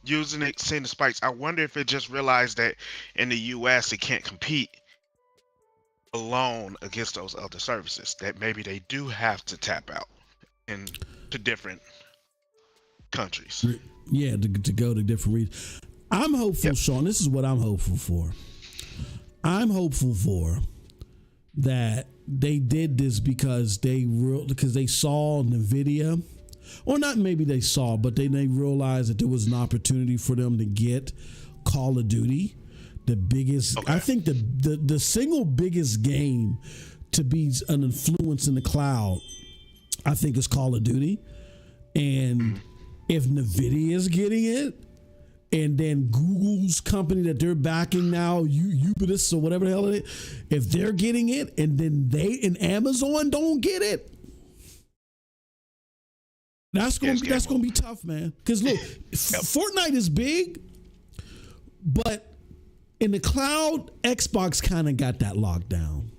using it, seeing the spikes. I wonder if it just realized that in the US it can't compete alone against those other services. That maybe they do have to tap out to different countries. Yeah, to go to different regions. I'm hopeful, Sean. This is what I'm hopeful for. I'm hopeful for that they did this because they saw NVIDIA, or not maybe they saw, but they realized that there was an opportunity for them to get Call of Duty, the biggest. Okay. I think the single biggest game to be an influence in the cloud, I think, is Call of Duty, and if NVIDIA is getting it, and then Google's company that they're backing now, Ubisoft or whatever the hell it is, if they're getting it, and then Amazon don't get it, that's gonna be tough, man. Because look, Fortnite is big, but in the cloud, Xbox kind of got that lockdown.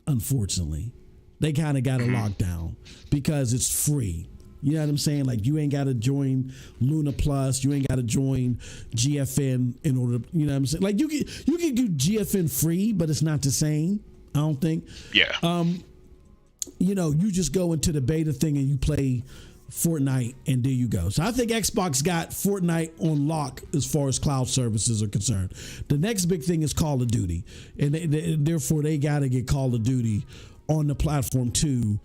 Unfortunately, they kind of got it locked down because it's free. You know what I'm saying? Like, you ain't got to join Luna Plus. You ain't got to join GFN in order to, you know what I'm saying? Like, you can do GFN free, but it's not the same, I don't think. Yeah. You just go into the beta thing and you play Fortnite, and there you go. So I think Xbox got Fortnite on lock as far as cloud services are concerned. The next big thing is Call of Duty, and therefore they got to get Call of Duty on the platform too.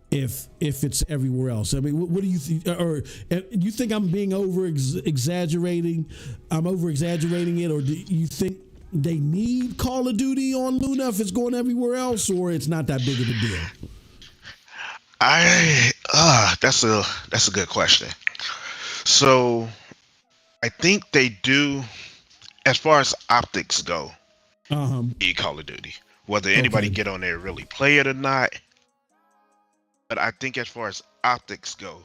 If it's everywhere else, I mean, what do you think? Or you think I'm being exaggerating? I'm over exaggerating it, or do you think they need Call of Duty on Luna if it's going everywhere else, or it's not that big of a deal? That's a good question. So I think they do, as far as optics go, need Call of Duty. Whether anybody get on there and really play it or not. But I think as far as optics go,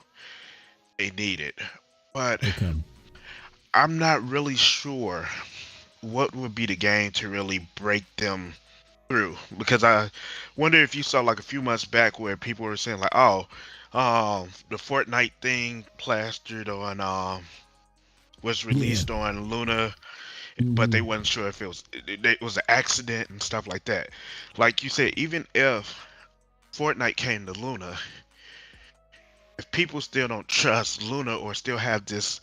they need it. But I'm not really sure what would be the game to really break them through. Because I wonder if you saw like a few months back where people were saying like, the Fortnite thing plastered on, was released on Luna, but they wasn't sure if it was an accident and stuff like that. Like you said, even if Fortnite came to Luna, if people still don't trust Luna or still have this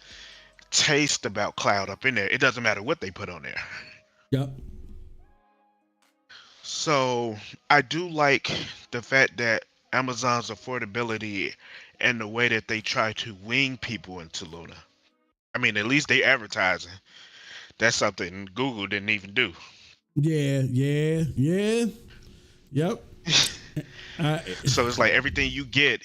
taste about cloud up in there, it doesn't matter what they put on there. Yep. So I do like the fact that Amazon's affordability and the way that they try to wing people into Luna. I mean, at least they advertising. That's something Google didn't even do. Yeah. Yep. So it's like everything you get,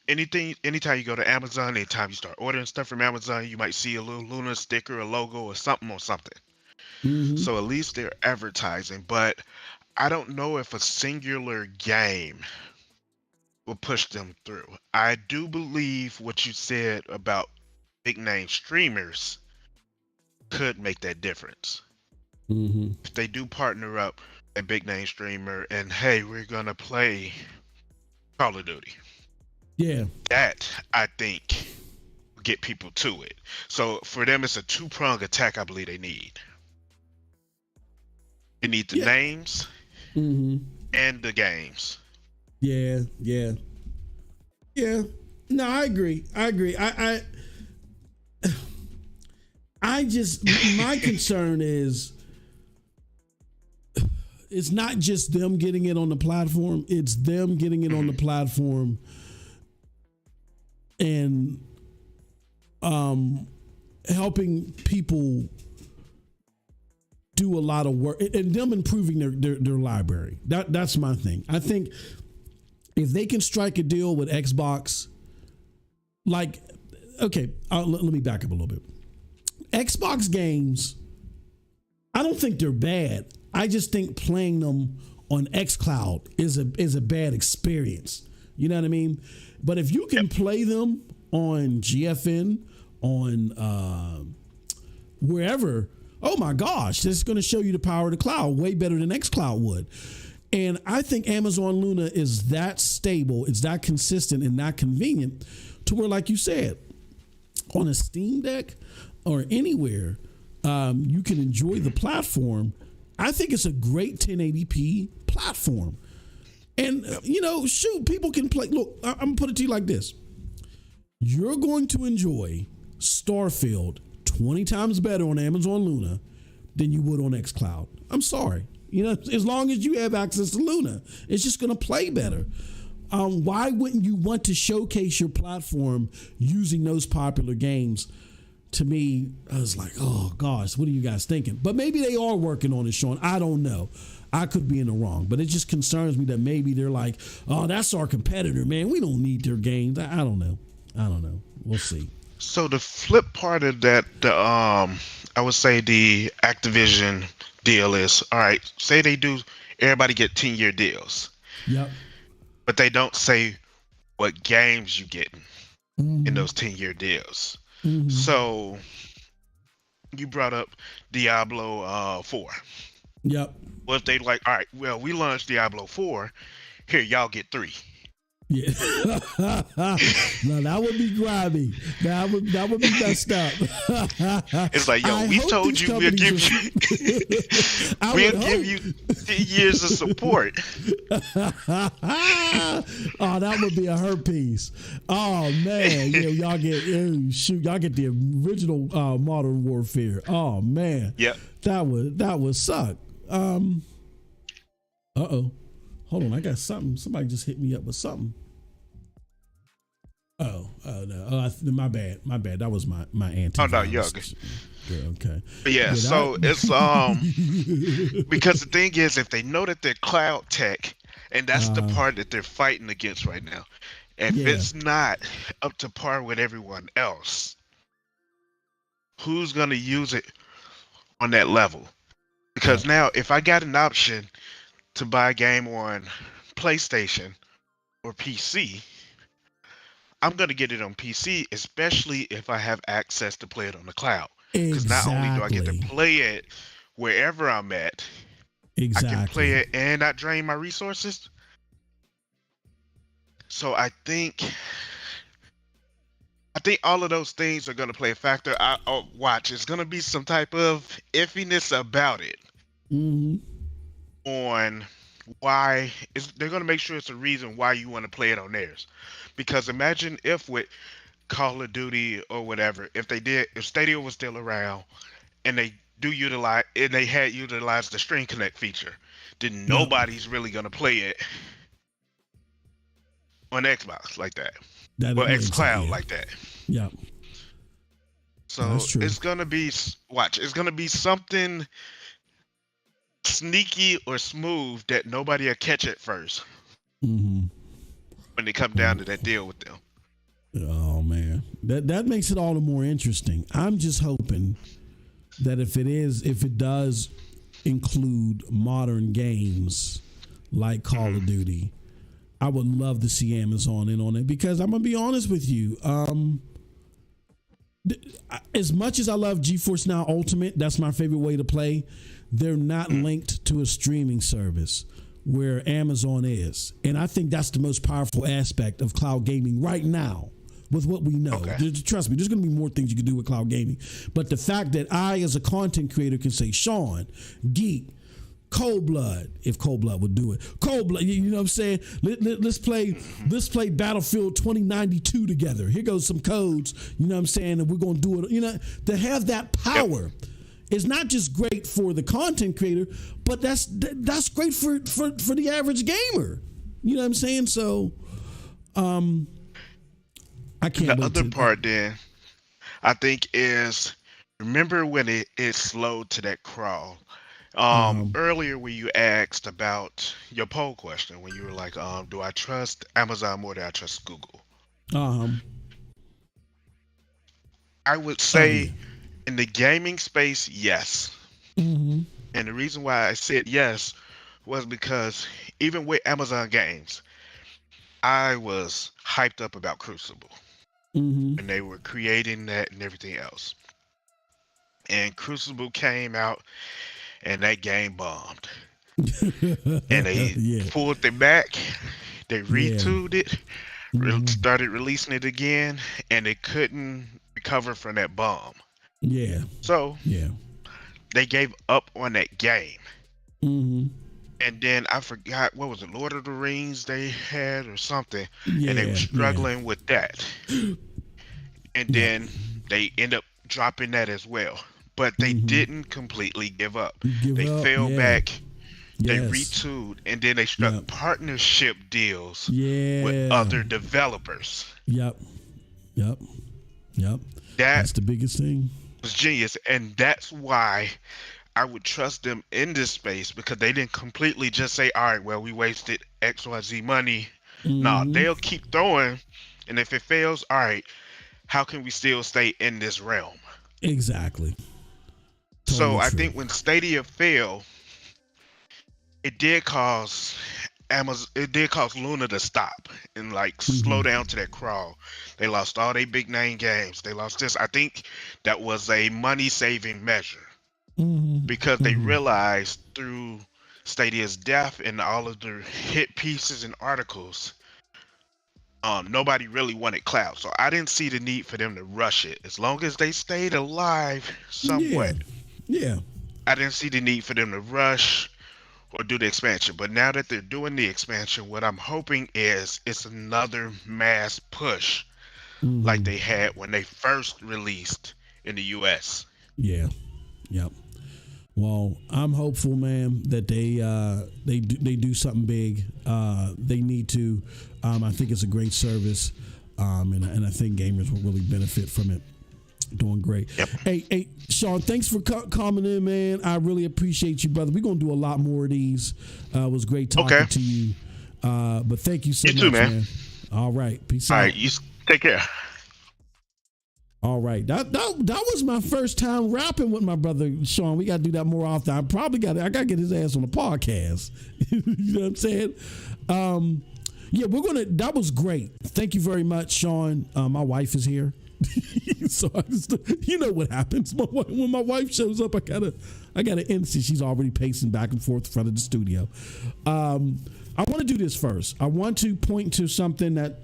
anytime you go to Amazon, anytime you start ordering stuff from Amazon, you might see a little Luna sticker, a logo, or something on something. So at least they're advertising, but I don't know if a singular game will push them through. I do believe what you said about big name streamers could make that difference. If they do partner up a big name streamer and hey, we're gonna play Call of Duty. Yeah. That I think will get people to it. So for them it's a two-pronged attack I believe they need. They need the names and the games. Yeah. No, I agree. I just, my concern is it's not just them getting it on the platform, it's them getting it on the platform and helping people do a lot of work and them improving their library. That's my thing. I think if they can strike a deal with Xbox, like, okay, let me back up a little bit. Xbox games, I don't think they're bad. I just think playing them on xCloud is a bad experience. You know what I mean? But if you can play them on GFN, on wherever, oh my gosh, this is going to show you the power of the cloud way better than xCloud would. And I think Amazon Luna is that stable, it's that consistent and that convenient to where, like you said, on a Steam Deck, or anywhere you can enjoy the platform, I think it's a great 1080p platform. And, shoot, people can play. Look, I'm going to put it to you like this. You're going to enjoy Starfield 20 times better on Amazon Luna than you would on xCloud. I'm sorry. As long as you have access to Luna, it's just going to play better. Why wouldn't you want to showcase your platform using those popular games? To me, I was like, oh, gosh, what are you guys thinking? But maybe they are working on it, Sean. I don't know. I could be in the wrong. But it just concerns me that maybe they're like, oh, that's our competitor, man. We don't need their games. I don't know. We'll see. So the flip part of that, I would say the Activision deal is, all right, say everybody get 10-year deals. Yep. But they don't say what games you get in those 10-year deals. Mm-hmm. So you brought up Diablo 4. Yep. Well, if they like, all right, well, we launched Diablo 4. Here, y'all get 3. Yeah. No, that would be grimy. That would be messed up. It's like, yo, we told you we'll give you 10 years of support. Oh, that would be a hurt piece. Oh man, y'all get the original Modern Warfare. Oh man. Yep. That would suck. Hold on, I got something. Somebody just hit me up with something. Oh no. My bad. That was my auntie. Oh no, you're good. Okay. Yeah, so it's because the thing is, if they know that they're cloud tech, and that's the part that they're fighting against right now, if it's not up to par with everyone else, who's gonna use it on that level? Because now, if I got an option to buy a game on PlayStation or PC, I'm going to get it on PC, especially if I have access to play it on the cloud. Because not only do I get to play it wherever I'm at, I can play it and not drain my resources. So I think all of those things are going to play a factor. Watch, it's going to be some type of iffiness about it. Mm-hmm. On why they're going to make sure it's a reason why you want to play it on theirs. Because imagine if with Call of Duty or whatever, if Stadia was still around and they had utilized the Stream Connect feature, then nobody's really going to play it on Xbox like that. Or xCloud like that. Yeah. So it's going to be something sneaky or smooth that nobody will catch at first when they come down to that deal with them. Oh man, that makes it all the more interesting. I'm just hoping that if it does include modern games like Call of Duty, I would love to see Amazon in on it, because I'm gonna be honest with you. As much as I love GeForce Now Ultimate, that's my favorite way to play. They're not linked to a streaming service where Amazon is. And I think that's the most powerful aspect of cloud gaming right now with what we know. Okay. Trust me, there's going to be more things you can do with cloud gaming. But the fact that I, as a content creator, can say, Sean, Geek, Cold Blood, if Cold Blood would do it. Cold Blood, you know what I'm saying? Let's play Battlefield 2092 together. Here goes some codes, you know what I'm saying? And we're going to do it, to have that power. Yep. It's not just great for the content creator, but that's great for the average gamer. You know what I'm saying? So, I can't. The other part then, I think, is remember when it slowed to that crawl. Earlier when you asked about your poll question, when you were like, do I trust Amazon more than I trust Google? I would say in the gaming space, yes. And the reason why I said yes was because even with Amazon games, I was hyped up about Crucible. And they were creating that and everything else. And Crucible came out and that game bombed. And they pulled it back. They retooled it, started releasing it again, and they couldn't recover from that bomb. Yeah. So Yeah. they gave up on that game. Mm-hmm. And then I forgot, what was it, Lord of the Rings they had or something, and they were Yeah. Yeah. struggling with that. And Yep. then they end up dropping that as well. But they Mm-hmm. didn't completely give up. Give They up. fell Yeah. back, they Yes. retooled, and then they struck Yep. partnership deals with Yeah. other developers. Yep. Yep. Yep. That That's the biggest thing. was genius, and that's why I would trust them in this space, because they didn't completely just say, all right, well, we wasted XYZ money. No, Mm-hmm. they'll keep throwing, and if it fails, all right, how can we still stay in this realm? Exactly. So Totally I true. think when Stadia failed, it did cause Luna to stop and like slow Mm-hmm. down to that crawl. They lost all their big name games. They lost this. I think that was a money saving measure, Mm-hmm. because they Mm-hmm. realized through Stadia's death and all of the hit pieces and articles, nobody really wanted cloud. So I didn't see the need for them to rush it. As long as they stayed alive Yeah. somewhat, Yeah. I didn't see the need for them to rush or do the expansion. But now that they're doing the expansion, what I'm hoping is it's another mass push like Mm-hmm. they had when they first released in the US. Yeah. Yep. Well, I'm hopeful, man, that they do something big. They need to. I think it's a great service, and I think gamers will really benefit from it. Doing great. Yep. Hey, Sean, thanks for coming in, man. I really appreciate you, brother. We're gonna do a lot more of these. It was great talking Okay. to you. But thank you so You much, too, man. man. All right, peace All out. right, you take care. All right, that was my first time rapping with my brother Sean. We got to do that more often. I gotta get his ass on the podcast. You know what I'm saying? Yeah, that was great. Thank you very much, Sean. My wife is here. So you know what happens when my wife shows up. I gotta insist. She's already pacing back and forth in front of the studio. I want to do this first. I want to point to something that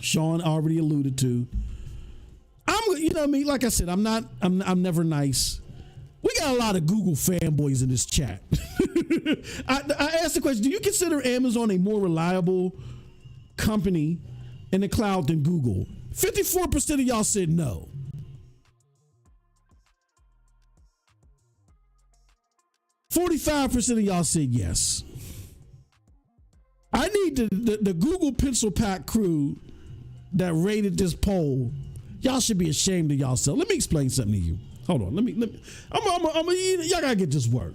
Sean already alluded to. You know me, like I said, I'm never nice. We got a lot of Google fanboys in this chat. I asked the question: do you consider Amazon a more reliable company in the cloud than Google? 54% of y'all said no. 45% of y'all said yes. I need the Google Pencil Pack crew that rated this poll. Y'all should be ashamed of y'allself. Let me explain something to you. Hold on. Let me. Y'all gotta get this work.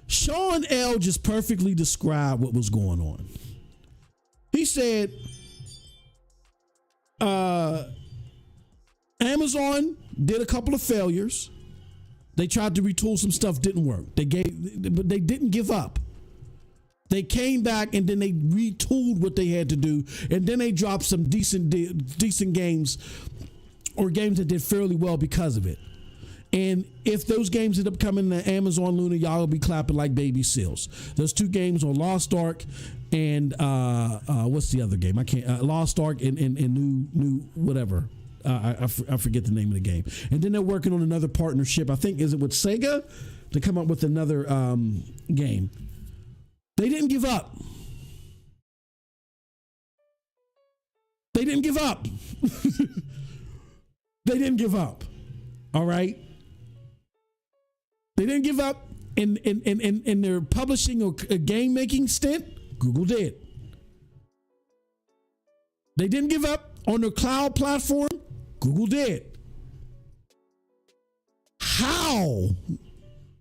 Sean L just perfectly described what was going on. He said, Amazon did a couple of failures. They tried to retool some stuff, didn't work. But they didn't give up. They came back and then they retooled what they had to do, and then they dropped some decent games, or games that did fairly well because of it. And if those games end up coming to Amazon Luna, y'all will be clapping like baby seals. Those two games are Lost Ark and what's the other game? I can't. Lost Ark and new whatever. I forget the name of the game. And then they're working on another partnership. I think is it with Sega to come up with another game. They didn't give up. They didn't give up. They didn't give up. All right. They didn't give up in their publishing or game making stint. Google did. They didn't give up on their cloud platform. Google did. How?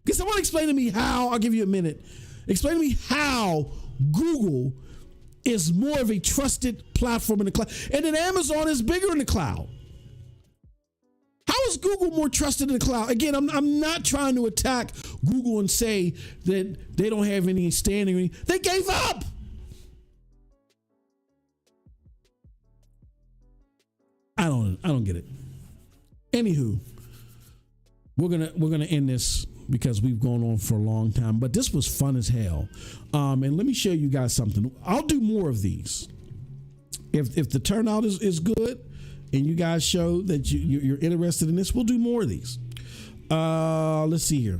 Can someone explain to me how? I'll give you a minute. Explain to me how Google is more of a trusted platform in the cloud, and then Amazon is bigger in the cloud. How is Google more trusted in the cloud? Again, I'm not trying to attack Google and say that they don't have any standing. They gave up. I don't get it. Anywho, we're gonna end this because we've gone on for a long time, but this was fun as hell. And let me show you guys something. I'll do more of these if the turnout is good. and you guys show that you're interested in this, we'll do more of these. Let's see here.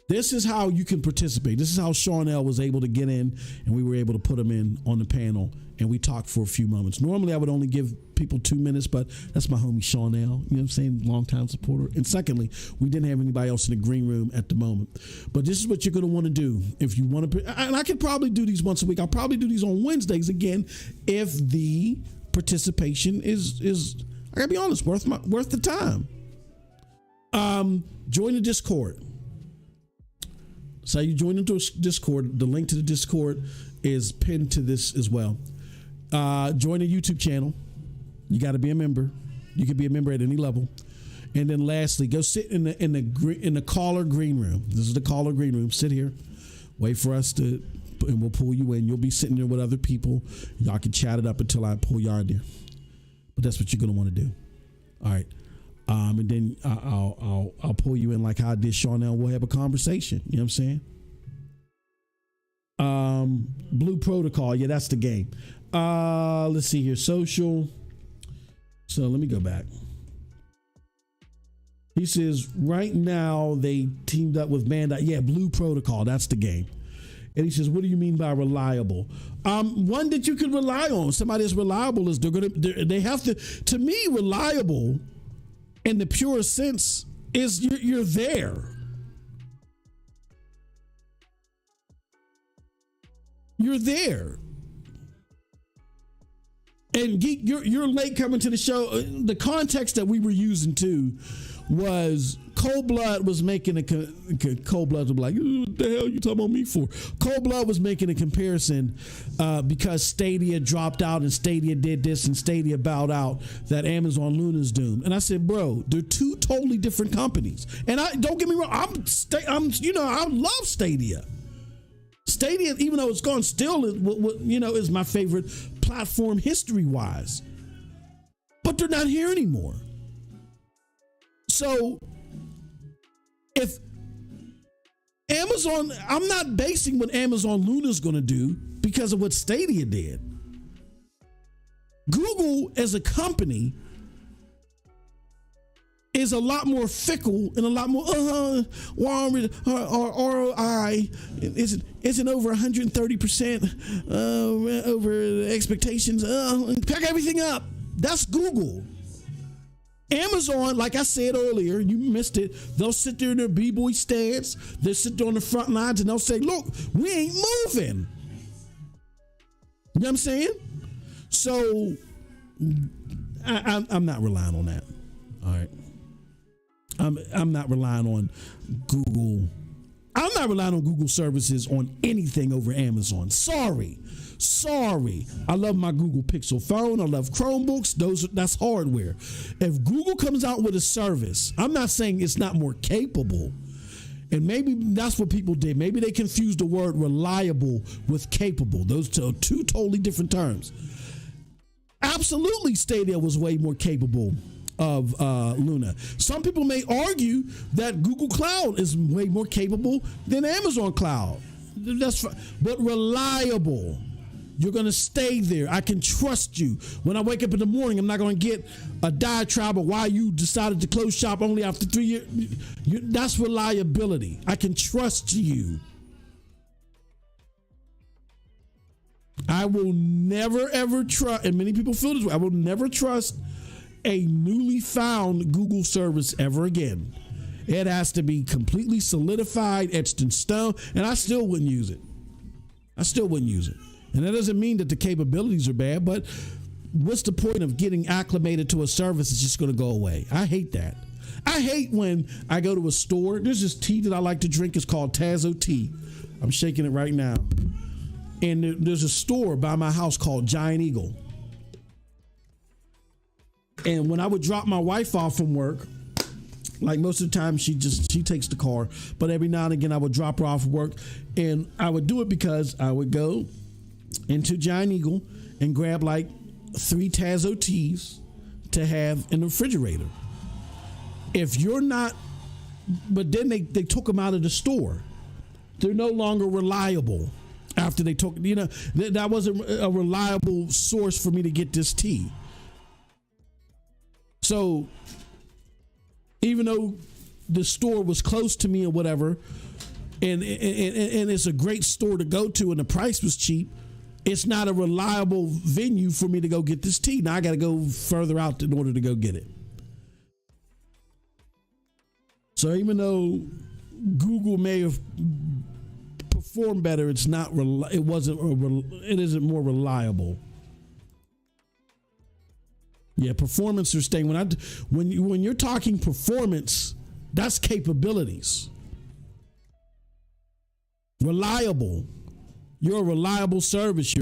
This is how you can participate. This is how Sean L was able to get in, and we were able to put him in on the panel, and we talked for a few moments. Normally, I would only give people 2 minutes, but that's my homie Sean L. You know what I'm saying? Longtime supporter. And secondly, we didn't have anybody else in the green room at the moment. But this is what you're going to want to do if you want to. And I could probably do these once a week. I'll probably do these on Wednesdays again if the participation is I gotta be honest, worth the time. Join the Discord. So you join into Discord. The link to the Discord is pinned to this as well. Join the YouTube channel. You got to be a member. You can be a member at any level. And then lastly, go sit in the caller green room. This is the caller green room. Sit here. Wait for us and we'll pull you in. You'll be sitting there with other people. Y'all can chat it up until I pull y'all in there. But that's what you're gonna want to do. All right. And then I'll pull you in like how I did Sean L. We'll have a conversation. You know what I'm saying? Blue Protocol. Yeah, that's the game. Let's see here. Social. So let me go back. He says right now they teamed up with Bandai. Yeah, Blue Protocol. That's the game. And he says, what do you mean by reliable? One that you can rely on. Somebody that's reliable is they have to me, reliable in the purest sense is you're there. You're there. And Geek, you're late coming to the show. The context that we were using too was Cold Blood was making Cold Blood was like, what the hell you talking about me for? Cold Blood was making a comparison because Stadia dropped out and Stadia did this and Stadia bowed out, that Amazon Luna's doomed. And I said, bro, they're two totally different companies. And don't get me wrong, I love Stadia. Stadia, even though it's gone, still is my favorite platform history wise. But they're not here anymore. So if Amazon, I'm not basing what Amazon Luna's going to do because of what Stadia did. Google as a company is a lot more fickle and a lot more ROI isn't over 130% over expectations. Pack everything up. That's Google. Amazon, like I said earlier, you missed it. They'll sit there in their b-boy stance. They'll sit there on the front lines and they'll say, look, we ain't moving. You know what I'm saying? So I'm not relying on that. All right. I'm not relying on Google. I'm not relying on Google services on anything over Amazon. Sorry. I love my Google Pixel phone. I love Chromebooks. That's hardware. If Google comes out with a service, I'm not saying it's not more capable. And maybe that's what people did. Maybe they confused the word reliable with capable. Those are two totally different terms. Absolutely, Stadia was way more capable of Luna. Some people may argue that Google Cloud is way more capable than Amazon Cloud. But reliable. You're going to stay there. I can trust you. When I wake up in the morning, I'm not going to get a diatribe of why you decided to close shop only after 3 years. That's reliability. I can trust you. I will never, ever trust, and many people feel this way, I will never trust a newly found Google service ever again. It has to be completely solidified, etched in stone, and I still wouldn't use it. And that doesn't mean that the capabilities are bad, but what's the point of getting acclimated to a service that's just going to go away? I hate that. I hate when I go to a store. There's this tea that I like to drink. It's called Tazo tea. I'm shaking it right now. And there's a store by my house called Giant Eagle. And when I would drop my wife off from work, like most of the time she takes the car, but every now and again I would drop her off work, and I would do it because I would go into Giant Eagle and grab like 3 Tazo teas to have in the refrigerator. If you're not, but then they took them out of the store. They're no longer reliable. after they took, that wasn't a reliable source for me to get this tea. So even though the store was close to me or whatever, and it's a great store to go to and the price was cheap, it's not a reliable venue for me to go get this tea. Now I got to go further out in order to go get it. So even though Google may have performed better, it isn't more reliable. Yeah, performance or staying. When you're talking performance, that's capabilities. Reliable. You're a reliable service.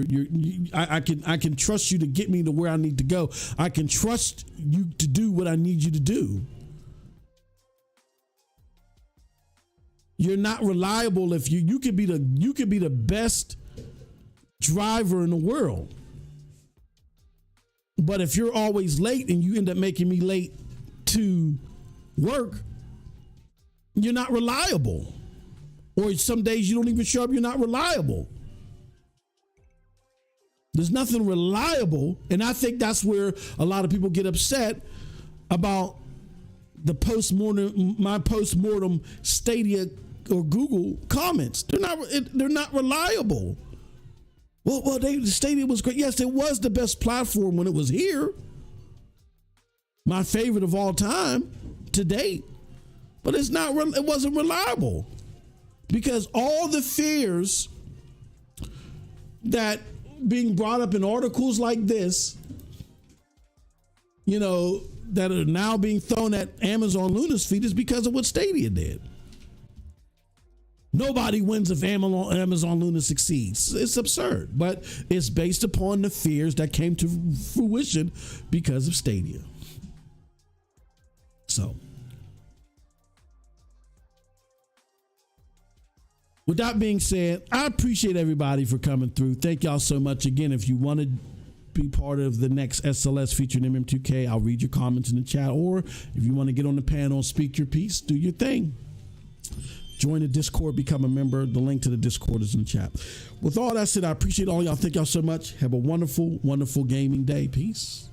I can trust you to get me to where I need to go. I can trust you to do what I need you to do. You're not reliable if you could be the best driver in the world. But if you're always late and you end up making me late to work, you're not reliable. Or some days you don't even show up, you're not reliable. There's nothing reliable. And I think that's where a lot of people get upset about my post-mortem Stadia or Google comments. They're not reliable. Well, the Stadia was great. Yes, it was the best platform when it was here. My favorite of all time to date. But it wasn't reliable. Because all the fears that being brought up in articles like this, that are now being thrown at Amazon Luna's feet is because of what Stadia did. Nobody wins if Amazon Luna succeeds. It's absurd, but it's based upon the fears that came to fruition because of Stadia. So, with that being said, I appreciate everybody for coming through. Thank y'all so much. Again, if you want to be part of the next SLS featuring MM2K, I'll read your comments in the chat. Or if you want to get on the panel, speak your piece, do your thing. Join the Discord, become a member. The link to the Discord is in the chat. With all that said, I appreciate all y'all. Thank y'all so much. Have a wonderful, wonderful gaming day. Peace.